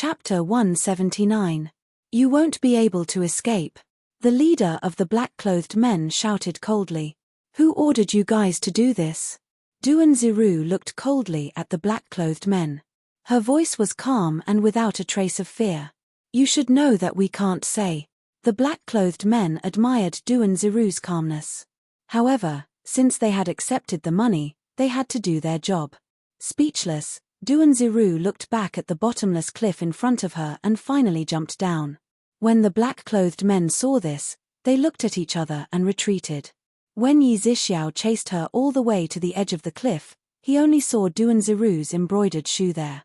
Chapter 179. You won't be able to escape. The leader of the black-clothed men shouted coldly. Who ordered you guys to do this? Duanziru looked coldly at the black-clothed men. Her voice was calm and without a trace of fear. You should know that we can't say. The black-clothed men admired Duanziru's calmness. However, since they had accepted the money, they had to do their job. Speechless, Duanziru looked back at the bottomless cliff in front of her and finally jumped down. When the black-clothed men saw this, they looked at each other and retreated. When Yi Zixiao chased her all the way to the edge of the cliff, he only saw Duanziru's embroidered shoe there.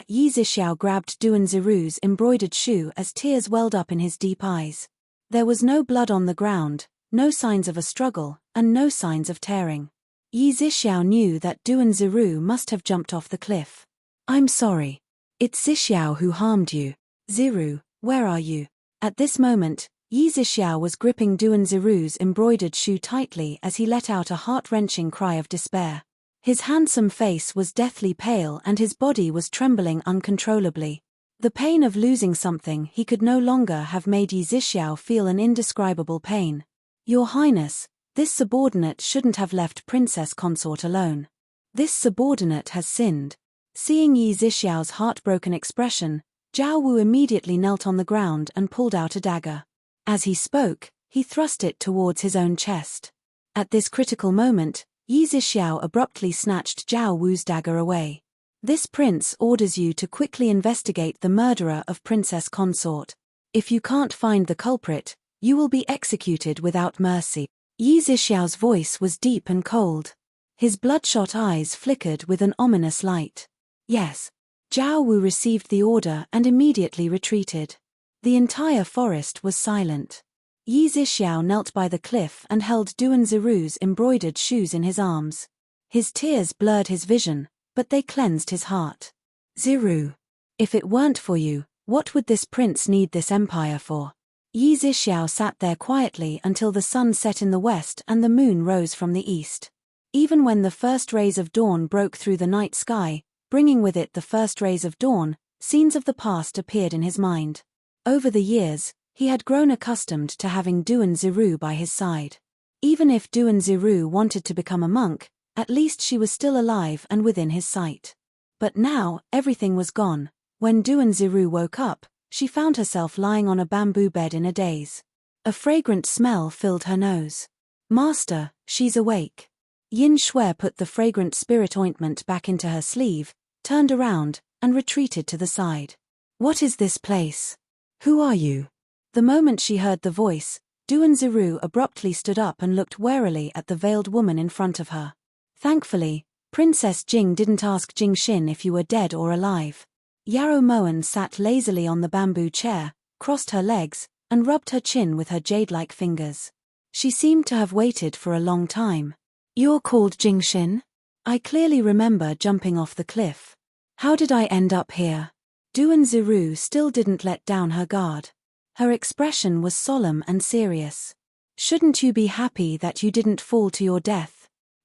Yi Zixiao grabbed Duanziru's embroidered shoe as tears welled up in his deep eyes. There was no blood on the ground, no signs of a struggle, and no signs of tearing. Yi Zixiao knew that Duanziru must have jumped off the cliff. I'm sorry. It's Zixiao who harmed you. Ziru, where are you? At this moment, Yi Zixiao was gripping Duanziru's embroidered shoe tightly as he let out a heart-wrenching cry of despair. His handsome face was deathly pale and his body was trembling uncontrollably. The pain of losing something he could no longer have made Yi Zixiao feel an indescribable pain. Your Highness, this subordinate shouldn't have left Princess Consort alone. This subordinate has sinned. Seeing Yi Zixiao's heartbroken expression, Zhao Wu immediately knelt on the ground and pulled out a dagger. As he spoke, he thrust it towards his own chest. At this critical moment, Yi Zixiao abruptly snatched Zhao Wu's dagger away. This prince orders you to quickly investigate the murderer of Princess Consort. If you can't find the culprit, you will be executed without mercy. Yi Zixiao's voice was deep and cold. His bloodshot eyes flickered with an ominous light. Yes. Zhao Wu received the order and immediately retreated. The entire forest was silent. Yi Zixiao knelt by the cliff and held Duanziru's embroidered shoes in his arms. His tears blurred his vision, but they cleansed his heart. Ziru. If it weren't for you, what would this prince need this empire for? Yi Zixiao sat there quietly until the sun set in the west and the moon rose from the east. Even when the first rays of dawn broke through the night sky, bringing with it the first rays of dawn, scenes of the past appeared in his mind. Over the years, he had grown accustomed to having Duanziru by his side. Even if Duanziru wanted to become a monk, at least she was still alive and within his sight. But now, everything was gone. When Duanziru woke up, she found herself lying on a bamboo bed in a daze. A fragrant smell filled her nose. Master, she's awake. Yin Shui put the fragrant spirit ointment back into her sleeve, turned around, and retreated to the side. What is this place? Who are you? The moment she heard the voice, Duanziru abruptly stood up and looked warily at the veiled woman in front of her. Thankfully, Princess Jing didn't ask Jingxin if you were dead or alive. Yarrow Moen sat lazily on the bamboo chair, crossed her legs, and rubbed her chin with her jade-like fingers. She seemed to have waited for a long time. You're called Jingxin? I clearly remember jumping off the cliff. How did I end up here? Duanziru still didn't let down her guard. Her expression was solemn and serious. Shouldn't you be happy that you didn't fall to your death?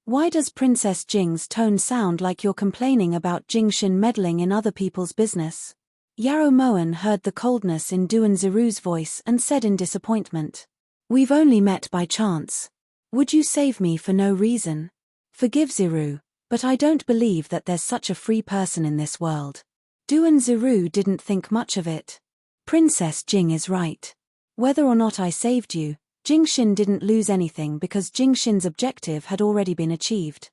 Why does Princess Jing's tone sound like you're complaining about Jingxin meddling in other people's business? Yarrow Moen heard the coldness in Duanziru's voice and said in disappointment. We've only met by chance. Would you save me for no reason? Forgive Ziru, but I don't believe that there's such a free person in this world. Duanziru didn't think much of it. Princess Jing is right. Whether or not I saved you, Jingxin didn't lose anything because Jingxin's objective had already been achieved.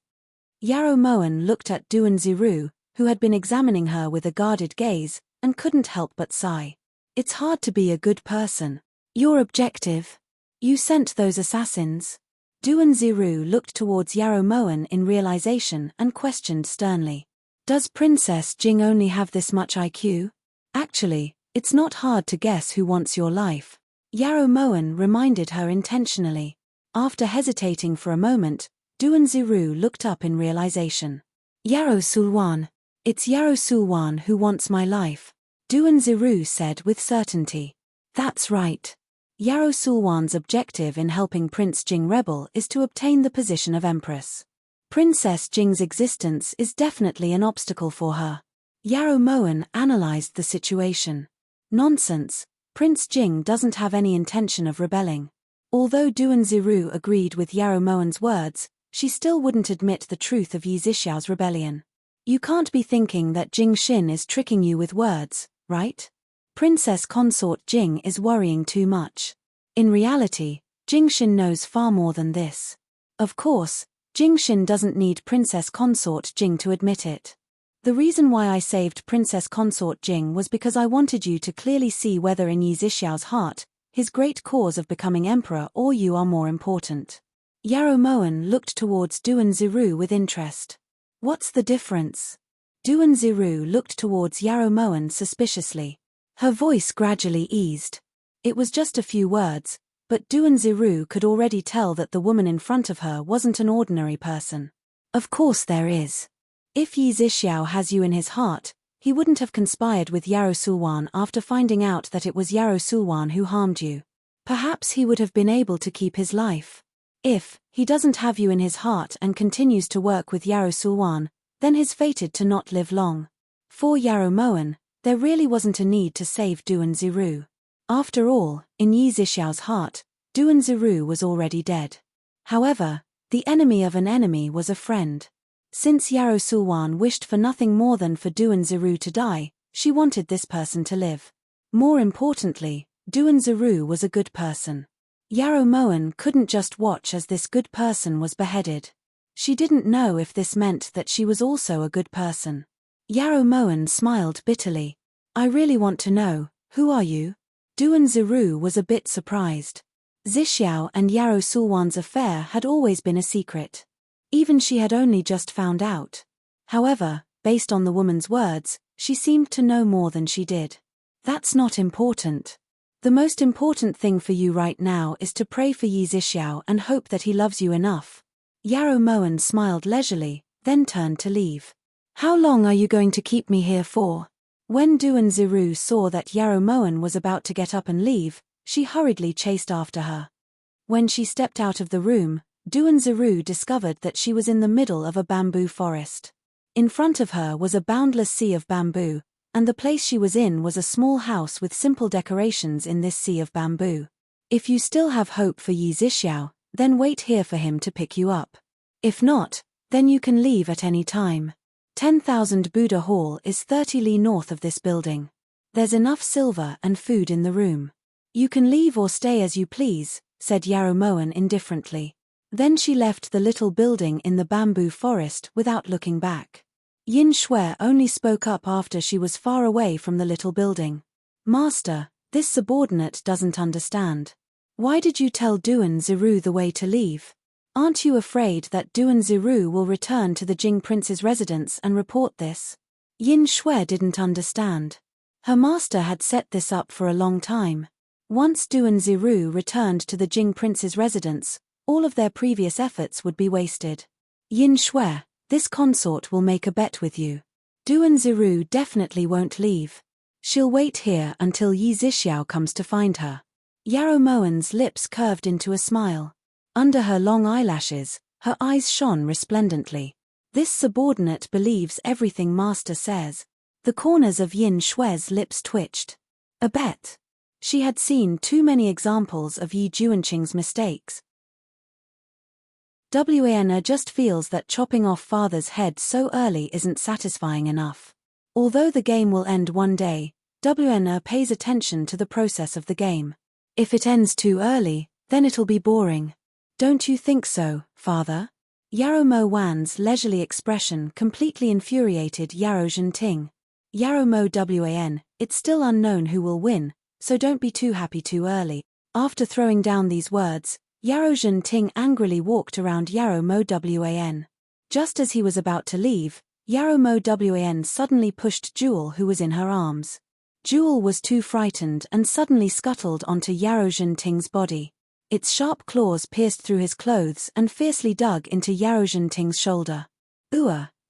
Yarrow Moen looked at Duanziru, who had been examining her with a guarded gaze, and couldn't help but sigh. It's hard to be a good person. Your objective? You sent those assassins? Duanziru looked towards Yarrow Moen in realization and questioned sternly. Does Princess Jing only have this much IQ? Actually, it's not hard to guess who wants your life. Yarrow Moen reminded her intentionally. After hesitating for a moment, Duanziru looked up in realization. Yarrow Sulwan. It's Yarrow Sulwan who wants my life, Duanziru said with certainty. That's right. Yarrow Sulwan's objective in helping Prince Jing rebel is to obtain the position of Empress. Princess Jing's existence is definitely an obstacle for her. Yarrow Moen analyzed the situation. Nonsense, Prince Jing doesn't have any intention of rebelling. Although Duan Ziru agreed with Yarrow Moen's words, she still wouldn't admit the truth of Yi Zhixiao's rebellion. You can't be thinking that Jing Xin is tricking you with words, right? Princess Consort Jing is worrying too much. In reality, Jing Xin knows far more than this. Of course, Jing Xin doesn't need Princess Consort Jing to admit it. The reason why I saved Princess Consort Jing was because I wanted you to clearly see whether in Yi Zhixiao's heart, his great cause of becoming emperor or you are more important. Yarrow Moen looked towards Duan Ziru with interest. What's the difference? Duan Ziru looked towards Yarrow Moen suspiciously. Her voice gradually eased. It was just a few words, but Duan Ziru could already tell that the woman in front of her wasn't an ordinary person. Of course there is. If Yi Zhixiao has you in his heart, he wouldn't have conspired with Yarrow Sulwan after finding out that it was Yarrow Sulwan who harmed you. Perhaps he would have been able to keep his life. If he doesn't have you in his heart and continues to work with Yarrow Sulwan, then he's fated to not live long. For Yarrow Moen, there really wasn't a need to save Duan Ziru. After all, in Yi Zhixiao's heart, Duan Ziru was already dead. However, the enemy of an enemy was a friend. Since Yarrow Sulwan wished for nothing more than for Duan Ziru to die, she wanted this person to live. More importantly, Duan Ziru was a good person. Yarrow Moen couldn't just watch as this good person was beheaded. She didn't know if this meant that she was also a good person. Yarrow Moen smiled bitterly. I really want to know, who are you? Duan Ziru was a bit surprised. Zhixiao and Yarrow Sulwan's affair had always been a secret. Even she had only just found out. However, based on the woman's words, she seemed to know more than she did. That's not important. The most important thing for you right now is to pray for Yi Zhixiao and hope that he loves you enough. Yarrow Moen smiled leisurely, then turned to leave. How long are you going to keep me here for? When Duan Ziru saw that Yarrow Moen was about to get up and leave, she hurriedly chased after her. When she stepped out of the room, Duan Ziru discovered that she was in the middle of a bamboo forest. In front of her was a boundless sea of bamboo, and the place she was in was a small house with simple decorations in this sea of bamboo. If you still have hope for Yi Zhixiao, then wait here for him to pick you up. If not, then you can leave at any time. 10,000 Buddha Hall is 30 li north of this building. There's enough silver and food in the room. You can leave or stay as you please, said Yarrow Moen indifferently. Then she left the little building in the bamboo forest without looking back. Yin Shui only spoke up after she was far away from the little building. Master, this subordinate doesn't understand. Why did you tell Duan Ziru the way to leave? Aren't you afraid that Duan Ziru will return to the Jing prince's residence and report this? Yin Shui didn't understand. Her master had set this up for a long time. Once Duan Ziru returned to the Jing prince's residence, all of their previous efforts would be wasted. Yin Shui, this consort will make a bet with you. Duan Ziru definitely won't leave. She'll wait here until Yi Zhixiao comes to find her. Yarrow Moen's lips curved into a smile. Under her long eyelashes, her eyes shone resplendently. This subordinate believes everything master says. The corners of Yin Shui's lips twitched. A bet. She had seen too many examples of Yi Juanqing's mistakes. Wana just feels that chopping off father's head so early isn't satisfying enough. Although the game will end one day, Wana pays attention to the process of the game. If it ends too early, then it'll be boring. Don't you think so, father? Yarrow Mo Wan's leisurely expression completely infuriated Yarrow Zhenting. Yarrow Mo Wan, it's still unknown who will win, so don't be too happy too early. After throwing down these words, Yarrow Zhenting angrily walked around Yarrow Mo Wan. Just as he was about to leave, Yarrow Mo Wan suddenly pushed Jewel, who was in her arms. Jewel was too frightened and suddenly scuttled onto Yarrow Zhenting's body. Its sharp claws pierced through his clothes and fiercely dug into Yarrow Zhenting's shoulder.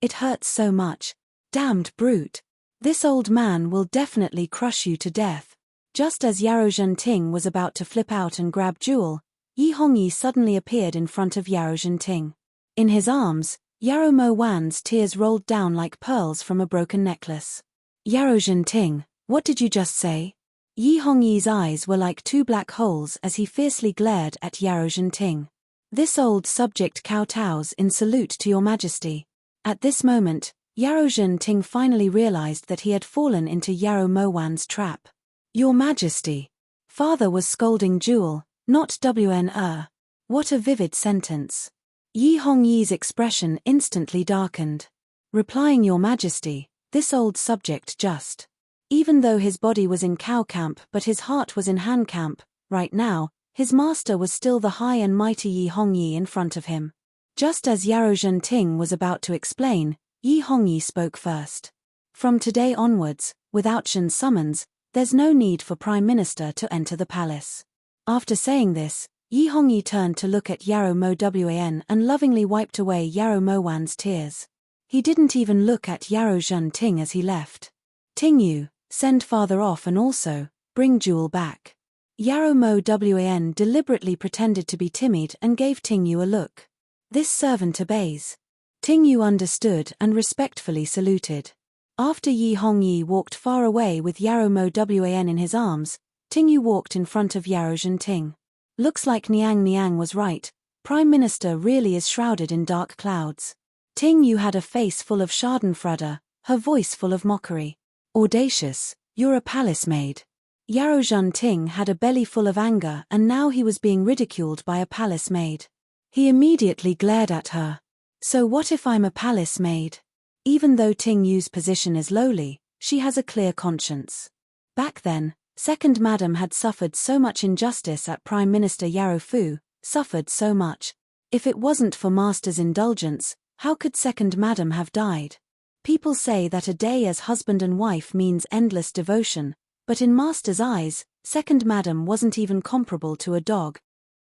It hurts so much. Damned brute. This old man will definitely crush you to death. Just as Yarrow Zhenting was about to flip out and grab Jewel, Yi Hongyi suddenly appeared in front of Yarrow Zhenting. In his arms, Yarrow Mo Wan's tears rolled down like pearls from a broken necklace. Yarrow Ting, what did you just say? Yi Hongyi's eyes were like two black holes as he fiercely glared at Yarrow Ting. This old subject kowtows in salute to your majesty. At this moment, Yarrow Ting finally realized that he had fallen into Yarrow Mo Wan's trap. Your majesty. Father was scolding Jewel, not Wn. What a vivid sentence. Yi Hongyi's expression instantly darkened. Replying your majesty, this old subject just. Even though his body was in cow camp but his heart was in Han camp, right now, his master was still the high and mighty Yi Hongyi in front of him. Just as Yarrow Ting was about to explain, Yi Hongyi spoke first. From today onwards, without Shen's summons, there's no need for Prime Minister to enter the palace. After saying this, Yi Hongyi turned to look at Yarrow Mo Wan and lovingly wiped away Yarrow Mo Wan's tears. He didn't even look at Yarrow Ting as he left. Tingyu, send father off and also, bring Jewel back. Yarrow Mo Wan deliberately pretended to be timid and gave Tingyu a look. This servant obeys. Tingyu understood and respectfully saluted. After Yi Hongyi walked far away with Yarrow Mo Wan in his arms, Tingyu walked in front of Yarrow Ting. Looks like Niang was right, Prime Minister really is shrouded in dark clouds. Tingyu had a face full of schadenfreude, her voice full of mockery. Audacious, you're a palace maid. Yarrow Ting had a belly full of anger and now he was being ridiculed by a palace maid. He immediately glared at her. So what if I'm a palace maid? Even though Tingyu's position is lowly, she has a clear conscience. Back then, Second Madam had suffered so much injustice at Prime Minister Yarrow Fu, suffered so much. If it wasn't for Master's indulgence, how could Second Madam have died? People say that a day as husband and wife means endless devotion, but in Master's eyes, Second Madam wasn't even comparable to a dog.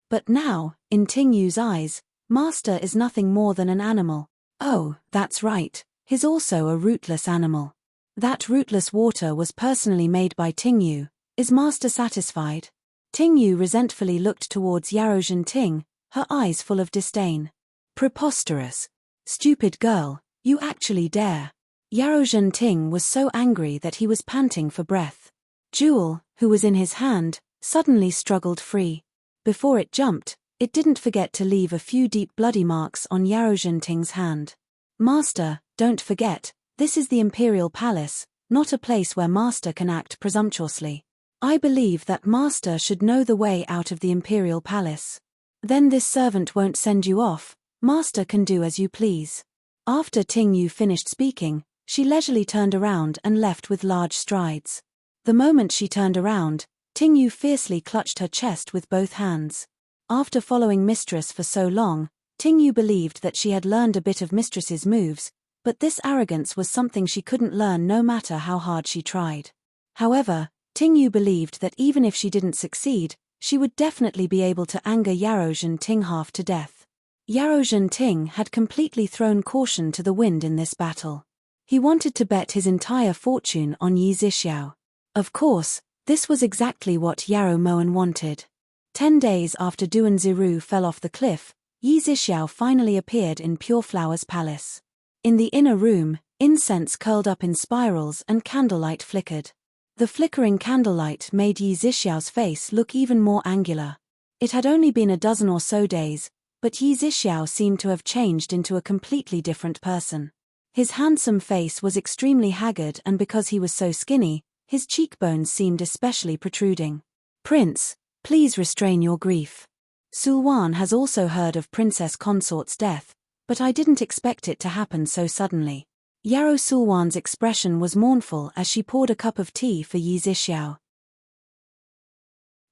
But now, in Tingyu's eyes, Master is nothing more than an animal. Oh, that's right, he's also a rootless animal. That rootless water was personally made by Tingyu. Is Master satisfied? Tingyu resentfully looked towards Yarrow Ting, her eyes full of disdain. Preposterous. Stupid girl, you actually dare. Yarrow Ting was so angry that he was panting for breath. Jewel, who was in his hand, suddenly struggled free. Before it jumped, it didn't forget to leave a few deep bloody marks on Yarrow Ting's hand. Master, don't forget, this is the Imperial Palace, not a place where Master can act presumptuously. I believe that Master should know the way out of the Imperial Palace. Then this servant won't send you off, Master can do as you please. After Tingyu finished speaking, she leisurely turned around and left with large strides. The moment she turned around, Tingyu fiercely clutched her chest with both hands. After following Mistress for so long, Tingyu believed that she had learned a bit of Mistress's moves, but this arrogance was something she couldn't learn no matter how hard she tried. However, Tingyu believed that even if she didn't succeed, she would definitely be able to anger Yarrow Ting half to death. Yarrow Ting had completely thrown caution to the wind in this battle. He wanted to bet his entire fortune on Yi Zhixiao. Of course, this was exactly what Yarrow Moan wanted. 10 days after Duan Ziru fell off the cliff, Yi Zhixiao finally appeared in Pure Flower's palace. In the inner room, incense curled up in spirals and candlelight flickered. The flickering candlelight made Yi Zhixiao's face look even more angular. It had only been a dozen or so days, but Yi Zhixiao seemed to have changed into a completely different person. His handsome face was extremely haggard and because he was so skinny, his cheekbones seemed especially protruding. Prince, please restrain your grief. Sulwan has also heard of Princess Consort's death, but I didn't expect it to happen so suddenly. Yarrow Sulwan's expression was mournful as she poured a cup of tea for Yi Zhixiao.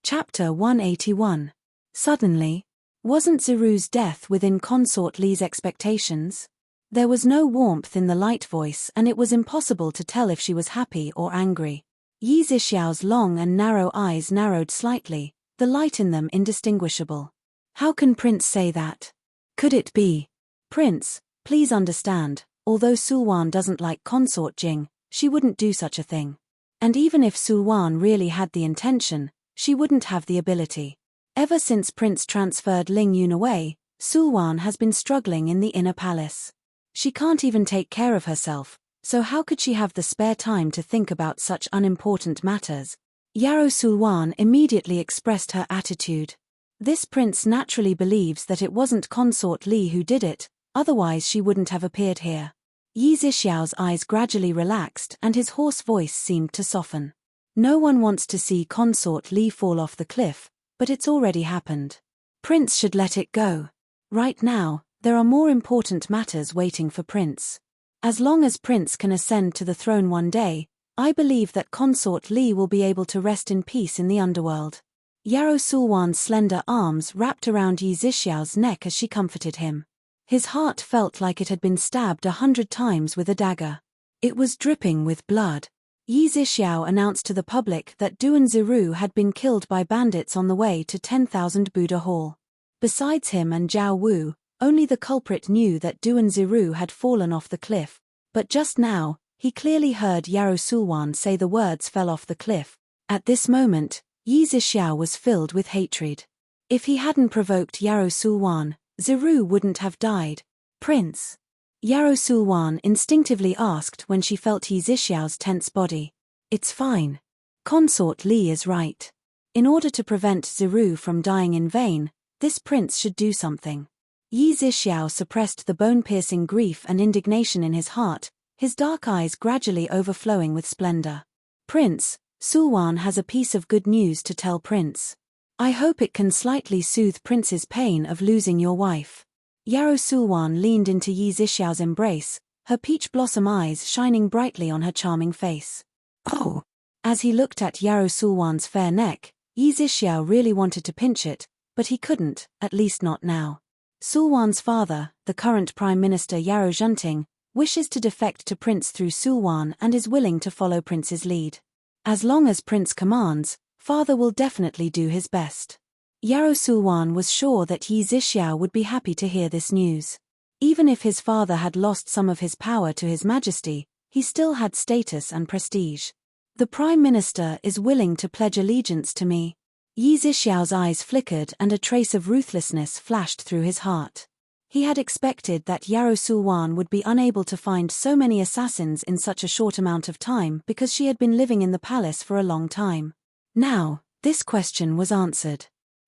Chapter 181. Suddenly, wasn't Ziru's death within Consort Li's expectations? There was no warmth in the light voice and it was impossible to tell if she was happy or angry. Yi Zhixiao's long and narrow eyes narrowed slightly, the light in them indistinguishable. How can Prince say that? Could it be? Prince, please understand, although Sulwan doesn't like Consort Jing, she wouldn't do such a thing. And even if Sulwan really had the intention, she wouldn't have the ability. Ever since Prince transferred Ling Yun away, Sulwan has been struggling in the inner palace. She can't even take care of herself, so how could she have the spare time to think about such unimportant matters? Yarrow Sulwan immediately expressed her attitude. This prince naturally believes that it wasn't Consort Li who did it, otherwise she wouldn't have appeared here. Yi Zhixiao's eyes gradually relaxed and his hoarse voice seemed to soften. No one wants to see Consort Li fall off the cliff, but it's already happened. Prince should let it go. Right now, there are more important matters waiting for Prince. As long as Prince can ascend to the throne one day, I believe that Consort Li will be able to rest in peace in the underworld. Yarrow Sulwan's slender arms wrapped around Yi Zhixiao's neck as she comforted him. His heart felt like it had been stabbed 100 times with a dagger. It was dripping with blood. Yi Zhixiao announced to the public that Duan Ziru had been killed by bandits on the way to 10,000 Buddha Hall. Besides him and Zhao Wu, only the culprit knew that Duan Ziru had fallen off the cliff, but just now, he clearly heard Yarrow Sulwan say the words fell off the cliff. At this moment, Yi Zhixiao was filled with hatred. If he hadn't provoked Yarrow Sulwan, Ziru wouldn't have died. Prince? Yarrow Sulwan instinctively asked when she felt Yi Zhixiao's tense body. It's fine. Consort Li is right. In order to prevent Ziru from dying in vain, this prince should do something. Yi Zhixiao suppressed the bone-piercing grief and indignation in his heart, his dark eyes gradually overflowing with splendor. Prince, Sulwan has a piece of good news to tell Prince. I hope it can slightly soothe Prince's pain of losing your wife. Yarrow Sulwan leaned into Yi Zhixiao's embrace, her peach blossom eyes shining brightly on her charming face. Oh! As he looked at Yarrow Sulwan's fair neck, Yi Zhixiao really wanted to pinch it, but he couldn't, at least not now. Sulwan's father, the current Prime Minister Yarrow Enchanting, wishes to defect to Prince through Sulwan and is willing to follow Prince's lead. As long as Prince commands, father will definitely do his best. Yarrow Sulwan was sure that Yi Zhixiao would be happy to hear this news. Even if his father had lost some of his power to his majesty, he still had status and prestige. The Prime Minister is willing to pledge allegiance to me. Yi Zhixiao's eyes flickered and a trace of ruthlessness flashed through his heart. He had expected that Yarrow Sulwan would be unable to find so many assassins in such a short amount of time because she had been living in the palace for a long time. Now, this question was answered.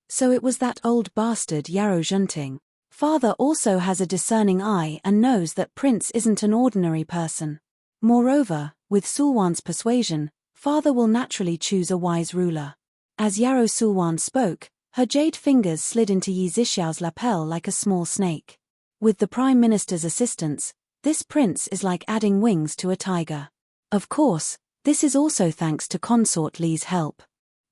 So it was that old bastard Yarrow Enchanting. Father also has a discerning eye and knows that Prince isn't an ordinary person. Moreover, with Sulwan's persuasion, father will naturally choose a wise ruler. As Yarrow Sulwan spoke, her jade fingers slid into Yi Zhixiao's lapel like a small snake. With the Prime Minister's assistance, this prince is like adding wings to a tiger. Of course, this is also thanks to Consort Li's help.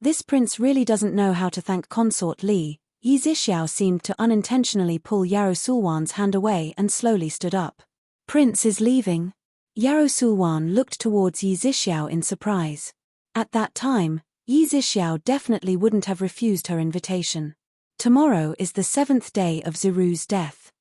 This prince really doesn't know how to thank Consort Li. Yi Zhixiao seemed to unintentionally pull Yarrow Sulwan's hand away and slowly stood up. Prince is leaving. Yarrow Sulwan looked towards Yi Zhixiao in surprise. At that time, Yi Zhixiao definitely wouldn't have refused her invitation. Tomorrow is the 7th day of Ziru's death.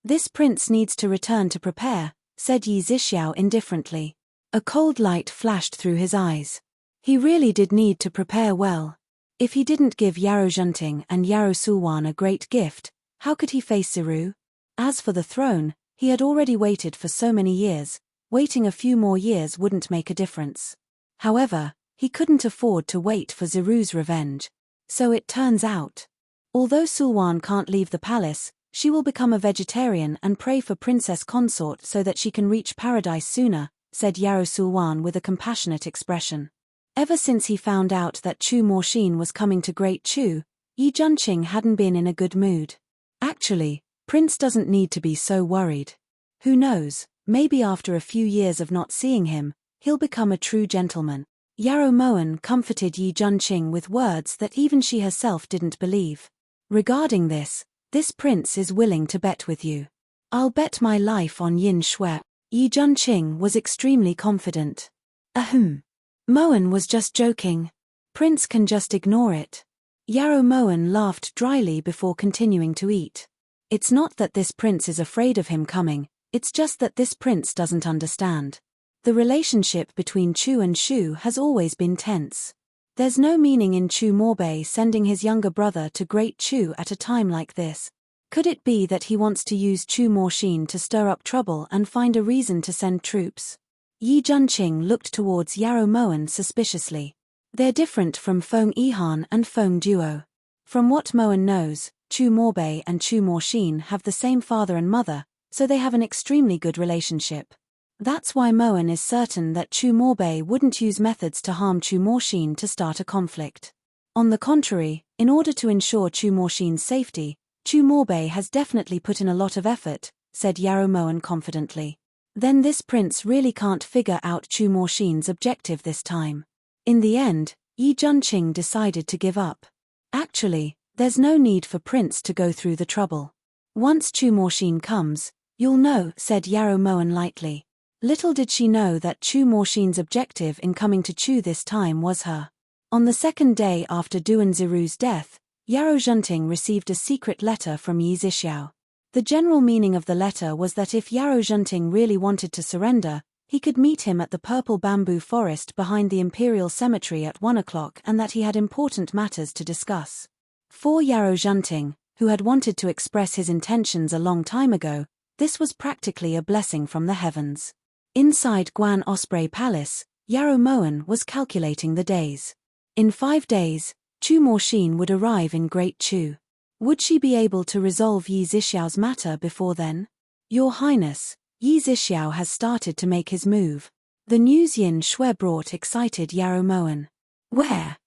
This prince needs to return to prepare, said Yi Zhixiao indifferently. A cold light flashed through his eyes. He really did need to prepare well. If he didn't give Yarrow Enchanting and Yarrow Sulwan a great gift, how could he face Ziru? As for the throne, he had already waited for so many years, waiting a few more years wouldn't make a difference. However, he couldn't afford to wait for Ziru's revenge. So it turns out. Although Sulwan can't leave the palace, she will become a vegetarian and pray for Princess Consort so that she can reach paradise sooner, said Yarrow Sulwan with a compassionate expression. Ever since he found out that Chu Morshin was coming to Great Chu, Yi Zhixiao hadn't been in a good mood. Actually, Prince doesn't need to be so worried. Who knows, maybe after a few years of not seeing him, he'll become a true gentleman. Yarrow Moan comforted Yi Zhixiao with words that even she herself didn't believe. Regarding this prince is willing to bet with you. I'll bet my life on Yin Shui. Yi Zhixiao was extremely confident. Ahem. Moan was just joking. Prince can just ignore it. Yarrow Moan laughed dryly before continuing to eat. It's not that this prince is afraid of him coming, it's just that this prince doesn't understand. The relationship between Chu and Shu has always been tense. There's no meaning in Chu Morbei sending his younger brother to Great Chu at a time like this. Could it be that he wants to use Chu Morshin to stir up trouble and find a reason to send troops? Yi Junqing looked towards Yarrow Moen suspiciously. They're different from Feng Yihan and Feng Duo. From what Moen knows, Chu Morbei and Chu Morshin have the same father and mother, so they have an extremely good relationship. That's why Moen is certain that Chu Morbei wouldn't use methods to harm Chu Morshin to start a conflict. On the contrary, in order to ensure Chu Morshin's safety, Chu Morbei has definitely put in a lot of effort, said Yarrow Moen confidently. Then this prince really can't figure out Chu Morshin's objective this time. In the end, Yi Junqing decided to give up. Actually, there's no need for Prince to go through the trouble. Once Chu Morshin comes, you'll know, said Yarrow Moen lightly. Little did she know that Chu Morshin's objective in coming to Chu this time was her. On the second day after Duan Ziru's death, Yarrow Junting received a secret letter from Yi Zhixiao. The general meaning of the letter was that if Yarrow Junting really wanted to surrender, he could meet him at the purple bamboo forest behind the Imperial Cemetery at 1 o'clock and that he had important matters to discuss. For Yarrow Junting, who had wanted to express his intentions a long time ago, this was practically a blessing from the heavens. Inside Guan Osprey Palace, Yarrow Moen was calculating the days. In 5 days, Chu Morshin would arrive in Great Chu. Would she be able to resolve Yi Zhixiao's matter before then? Your Highness, Yi Zhixiao has started to make his move. The news Yin Shui brought excited Yarrow Moen. Where?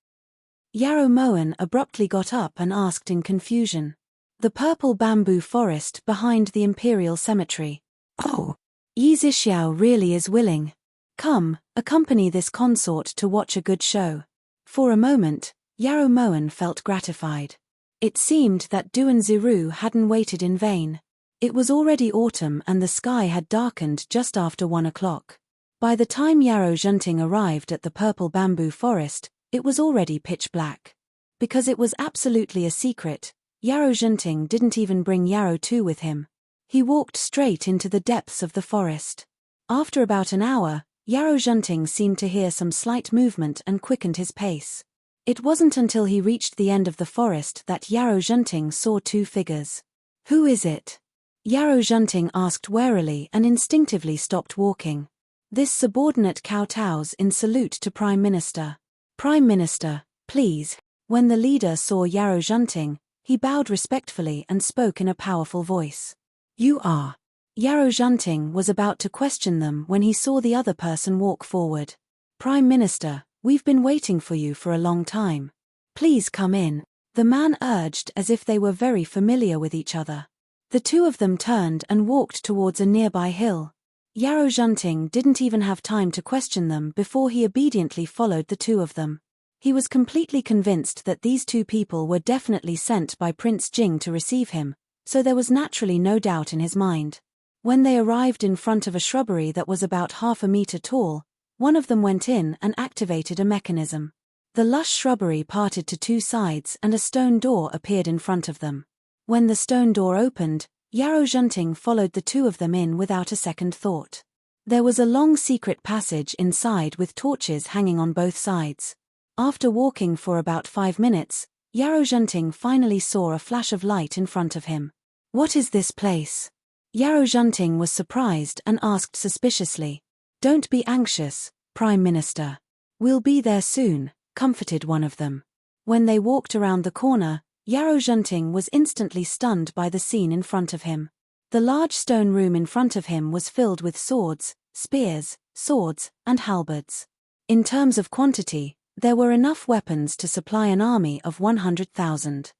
Yarrow Moen abruptly got up and asked in confusion. The purple bamboo forest behind the Imperial Cemetery. Oh! Yi Zhixiao really is willing. Come, accompany this consort to watch a good show. For a moment, Yarrow Moen felt gratified. It seemed that Duan Ziru hadn't waited in vain. It was already autumn and the sky had darkened just after 1 o'clock. By the time Yarrow Junting arrived at the purple bamboo forest, it was already pitch black. Because it was absolutely a secret, Yarrow Junting didn't even bring Yarrow Tu with him. He walked straight into the depths of the forest. After about an hour, Yarrow Junting seemed to hear some slight movement and quickened his pace. It wasn't until he reached the end of the forest that Yarrow Junting saw 2 figures. Who is it? Yarrow Junting asked warily and instinctively stopped walking. This subordinate kowtows in salute to Prime Minister. Prime Minister, please. When the leader saw Yarrow Junting, he bowed respectfully and spoke in a powerful voice. You are. Yarrow Junting was about to question them when he saw the other person walk forward. Prime Minister, we've been waiting for you for a long time. Please come in. The man urged as if they were very familiar with each other. The 2 of them turned and walked towards a nearby hill. Yarrow Junting didn't even have time to question them before he obediently followed the 2 of them. He was completely convinced that these 2 people were definitely sent by Prince Jing to receive him, so there was naturally no doubt in his mind. When they arrived in front of a shrubbery that was about half a meter tall, one of them went in and activated a mechanism. The lush shrubbery parted to 2 sides and a stone door appeared in front of them. When the stone door opened, Yarrow Junting followed the 2 of them in without a second thought. There was a long secret passage inside with torches hanging on both sides. After walking for about 5 minutes, Yarrow Junting finally saw a flash of light in front of him. What is this place? Yarrow Junting was surprised and asked suspiciously. Don't be anxious, Prime Minister. We'll be there soon, comforted one of them. When they walked around the corner, Yarrow Junting was instantly stunned by the scene in front of him. The large stone room in front of him was filled with swords, spears, swords, and halberds. In terms of quantity, there were enough weapons to supply an army of 100,000.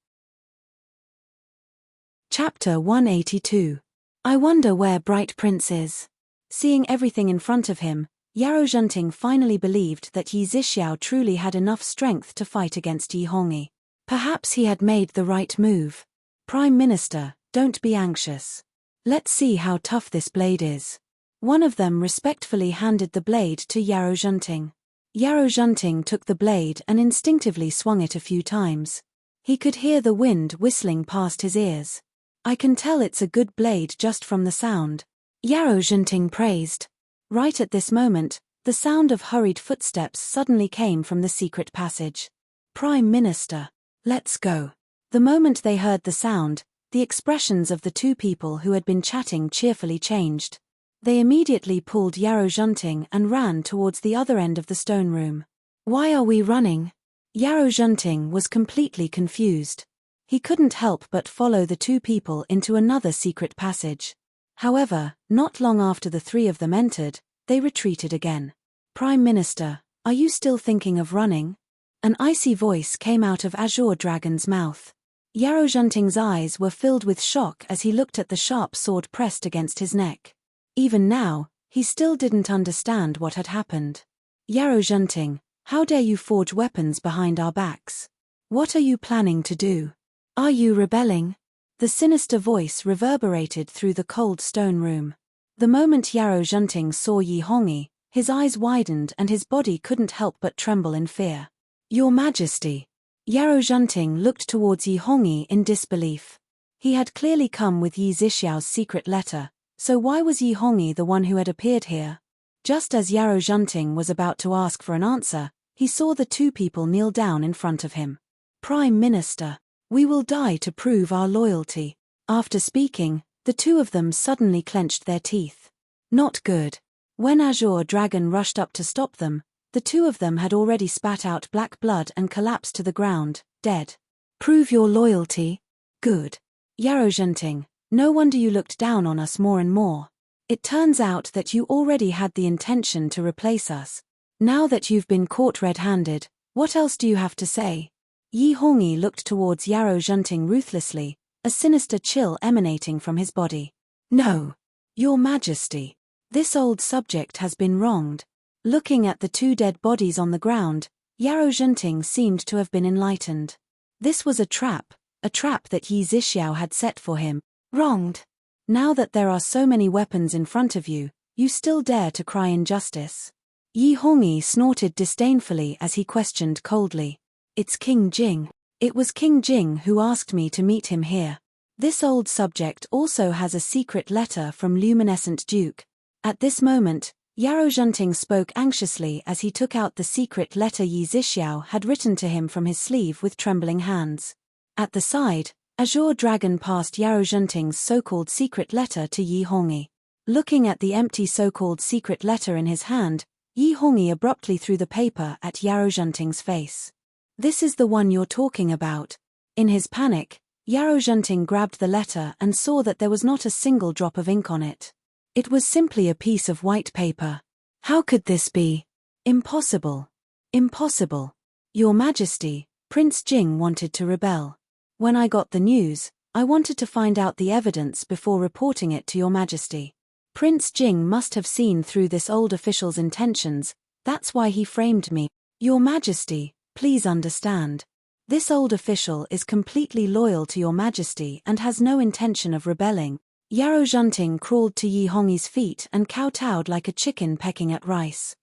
Chapter 182. I wonder where Bright Prince is. Seeing everything in front of him, Yarrow Junting finally believed that Yi Zhixiao truly had enough strength to fight against Yi Hongyi. Perhaps he had made the right move. Prime Minister, don't be anxious. Let's see how tough this blade is. One of them respectfully handed the blade to Yarrow Junting. Yarrow Junting took the blade and instinctively swung it a few times. He could hear the wind whistling past his ears. I can tell it's a good blade just from the sound. Yarrow Junting praised. Right at this moment, the sound of hurried footsteps suddenly came from the secret passage. Prime Minister. Let's go. The moment they heard the sound, the expressions of the two people who had been chatting cheerfully changed. They immediately pulled Yarrow Enchanting and ran towards the other end of the stone room. Why are we running? Yarrow Enchanting was completely confused. He couldn't help but follow the two people into another secret passage. However, not long after the three of them entered, they retreated again. Prime Minister, are you still thinking of running? An icy voice came out of Azure Dragon's mouth. Yarrow Enchanting's eyes were filled with shock as he looked at the sharp sword pressed against his neck. Even now, he still didn't understand what had happened. Yarrow Enchanting, how dare you forge weapons behind our backs? What are you planning to do? Are you rebelling? The sinister voice reverberated through the cold stone room. The moment Yarrow Enchanting saw Yi Hongyi, his eyes widened and his body couldn't help but tremble in fear. Your Majesty. Yarrow Enchanting looked towards Yi Hongyi in disbelief. He had clearly come with Yi Zixiao's secret letter, so why was Yi Hongyi the one who had appeared here? Just as Yarrow Enchanting was about to ask for an answer, he saw the two people kneel down in front of him. Prime Minister, we will die to prove our loyalty. After speaking, the two of them suddenly clenched their teeth. Not good. When Azure Dragon rushed up to stop them, the two of them had already spat out black blood and collapsed to the ground, dead. Prove your loyalty? Good. Yarrow Enchanting, no wonder you looked down on us more and more. It turns out that you already had the intention to replace us. Now that you've been caught red-handed, what else do you have to say? Yi Hongyi looked towards Yarrow Enchanting ruthlessly, a sinister chill emanating from his body. No. Your Majesty. This old subject has been wronged. Looking at the two dead bodies on the ground, Yarrow Enchanting seemed to have been enlightened. This was a trap that Yi Zixiao had set for him. Wronged. Now that there are so many weapons in front of you, you still dare to cry injustice. Yi Hongyi snorted disdainfully as he questioned coldly. It's King Jing. It was King Jing who asked me to meet him here. This old subject also has a secret letter from Luminescent Duke. At this moment, Yarrow Enchanting spoke anxiously as he took out the secret letter Yi Zixiao had written to him from his sleeve with trembling hands. At the side, Azure Dragon passed Yarrow Enchanting's so-called secret letter to Yi Hongyi. Looking at the empty so-called secret letter in his hand, Yi Hongyi abruptly threw the paper at Yarrow Enchanting's face. This is the one you're talking about. In his panic, Yarrow Enchanting grabbed the letter and saw that there was not a single drop of ink on it. It was simply a piece of white paper. How could this be? Impossible. Impossible. Your Majesty, Prince Jing wanted to rebel. When I got the news, I wanted to find out the evidence before reporting it to Your Majesty. Prince Jing must have seen through this old official's intentions, that's why he framed me. Your Majesty, please understand. This old official is completely loyal to Your Majesty and has no intention of rebelling. Yarrow Enchanting crawled to Yi Hongyi's feet and kowtowed like a chicken pecking at rice.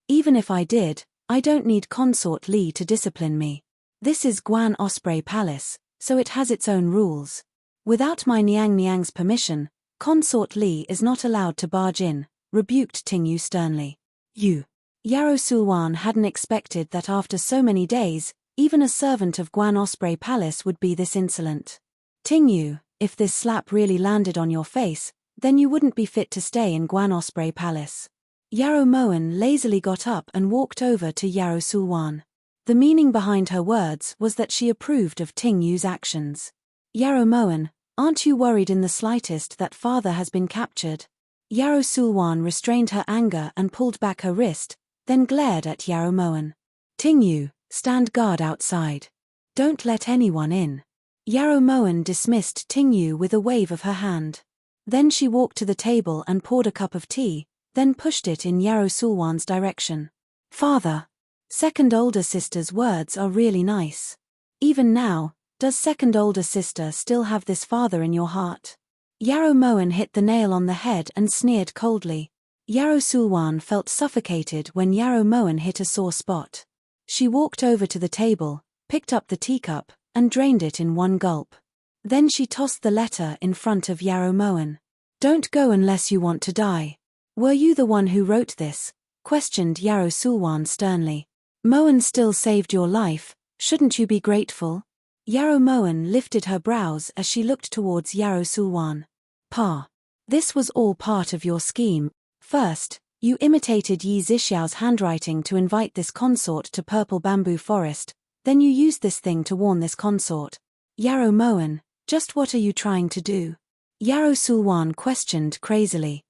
Even if I did, I don't need Consort Li to discipline me. This is Guan Osprey Palace, so it has its own rules. Without my Niang's permission, Consort Li is not allowed to barge in, rebuked Tingyu sternly. You. Yarrow Sulwan hadn't expected that after so many days, even a servant of Guan Osprey Palace would be this insolent. Tingyu, if this slap really landed on your face, then you wouldn't be fit to stay in Guan Osprey Palace. Yarrow Moen lazily got up and walked over to Yarrow Sulwan. The meaning behind her words was that she approved of Tingyu's actions. Yarrow Moen, aren't you worried in the slightest that father has been captured? Yarrow Sulwan restrained her anger and pulled back her wrist, then glared at Yarrow Moen. Tingyu, stand guard outside. Don't let anyone in. Yarrow Moen dismissed Tingyu with a wave of her hand. Then she walked to the table and poured a cup of tea, then pushed it in Yarrow Sulwan's direction. Father. Second older sister's words are really nice. Even now, does second older sister still have this father in your heart? Yarrow Moen hit the nail on the head and sneered coldly. Yarrow Sulwan felt suffocated when Yarrow Moen hit a sore spot. She walked over to the table, picked up the teacup, and drained it in one gulp. Then she tossed the letter in front of Yarrow Moen. Don't go unless you want to die. Were you the one who wrote this? Questioned Yarrow Sulwan sternly. Moen still saved your life, shouldn't you be grateful? Yarrow Moen lifted her brows as she looked towards Yarrow Sulwan. Pa. This was all part of your scheme. First, you imitated Yi Zhixiao's handwriting to invite this consort to Purple Bamboo Forest, then you used this thing to warn this consort. Yarrow Moen, just what are you trying to do? Yarrow Sulwan questioned crazily.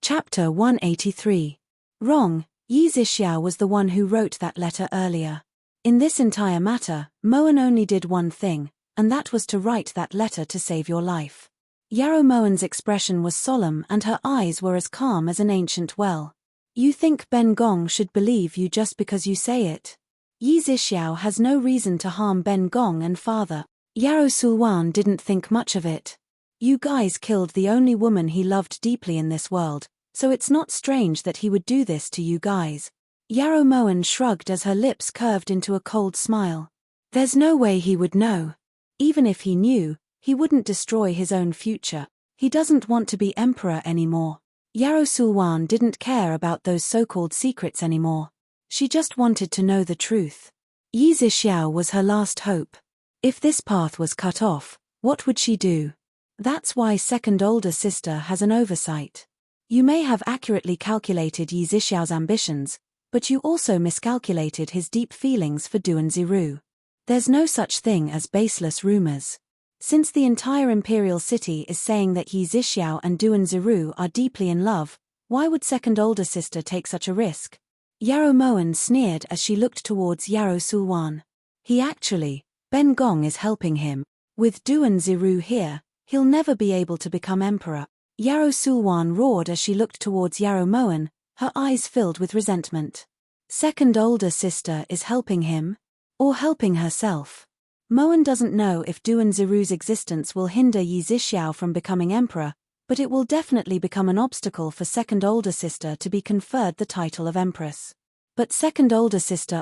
Chapter 183. Wrong, Yi Zhixiao was the one who wrote that letter earlier. In this entire matter, Moen only did one thing, and that was to write that letter to save your life. Yarrow Moen's expression was solemn and her eyes were as calm as an ancient well. You think Ben Gong should believe you just because you say it? Yi Zhixiao has no reason to harm Ben Gong and father. Yarrow Sulwan didn't think much of it. You guys killed the only woman he loved deeply in this world, so it's not strange that he would do this to you guys. Yarrow Moen shrugged as her lips curved into a cold smile. There's no way he would know. Even if he knew, he wouldn't destroy his own future. He doesn't want to be emperor anymore. Yarrow Sulwan didn't care about those so-called secrets anymore. She just wanted to know the truth. Yi Zhixiao was her last hope. If this path was cut off, what would she do? That's why second older sister has an oversight. You may have accurately calculated Yi Zhixiao's ambitions, but you also miscalculated his deep feelings for Duan Ziru. There's no such thing as baseless rumors. Since the entire imperial city is saying that Yi Zhixiao and Duan Ziru are deeply in love, why would second older sister take such a risk? Yarrow Moen sneered as she looked towards Yarrow Sulwan. Ben Gong is helping him. With Duan Ziru here, he'll never be able to become emperor. Yarrow Sulwan roared as she looked towards Yarrow Moen, her eyes filled with resentment. Second older sister is helping him? Or helping herself? Moen doesn't know if Duan Ziru's existence will hinder Yi Zhixiao from becoming emperor, but it will definitely become an obstacle for second older sister to be conferred the title of empress. But second older sister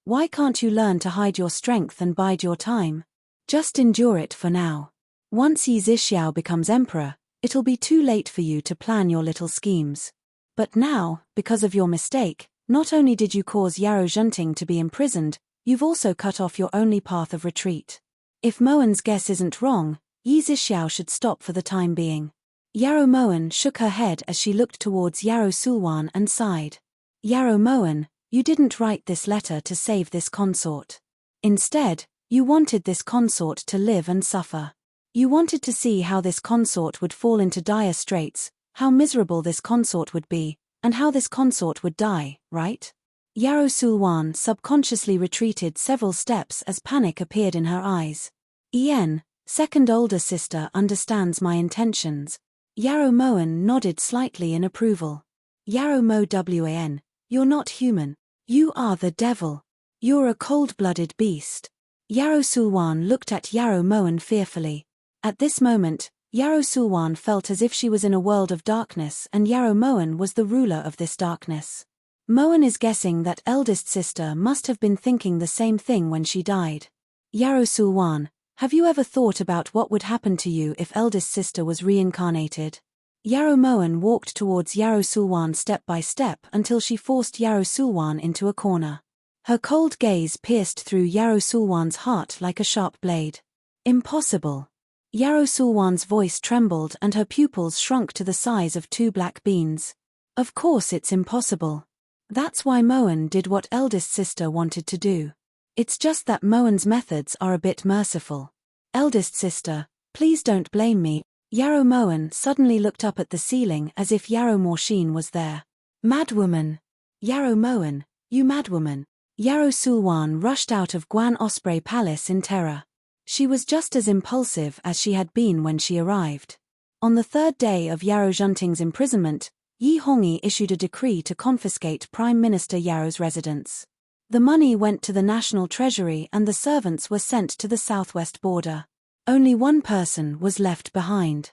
why can't you learn to hide your strength and bide your time? Just endure it for now. Once Yi Zhixiao becomes emperor, it'll be too late for you to plan your little schemes. But now, because of your mistake, not only did you cause Yarrow Enchanting to be imprisoned, you've also cut off your only path of retreat. If Moen's guess isn't wrong, Yi Zhixiao should stop for the time being. Yarrow Moen shook her head as she looked towards Yarrow Sulwan and sighed. Yarrow Moen, you didn't write this letter to save this consort. Instead, you wanted this consort to live and suffer. You wanted to see how this consort would fall into dire straits, how miserable this consort would be, and how this consort would die, right? Yarrow Sulwan subconsciously retreated several steps as panic appeared in her eyes. Second older sister understands my intentions. Yarrow Moen nodded slightly in approval. Yarrow Wan, you're not human. You are the devil. You're a cold-blooded beast. Yarrow Sulwan looked at Yarrow Moen fearfully. At this moment, Yarrow Sulwan felt as if she was in a world of darkness and Yarrow Moen was the ruler of this darkness. Moen is guessing that eldest sister must have been thinking the same thing when she died. Yarrow Sulwan, have you ever thought about what would happen to you if eldest sister was reincarnated? Yarrow Moen walked towards Yarrow Sulwan step by step until she forced Yarrow Sulwan into a corner. Her cold gaze pierced through Yarrow Sulwan's heart like a sharp blade. Impossible. Yarrow Sulwan's voice trembled and her pupils shrunk to the size of 2 black beans. Of course it's impossible. That's why Moen did what eldest sister wanted to do. It's just that Moen's methods are a bit merciful. Eldest sister, please don't blame me. Yarrow Moen suddenly looked up at the ceiling as if Yarrow Morshin was there. Madwoman! Yarrow Moen, you madwoman! Yarrow Sulwan rushed out of Guan Osprey Palace in terror. She was just as impulsive as she had been when she arrived. On the 3rd day of Yarrow Enchanting's imprisonment, Yi Hongyi issued a decree to confiscate Prime Minister Yarrow's residence. The money went to the national treasury and the servants were sent to the southwest border. Only one person was left behind.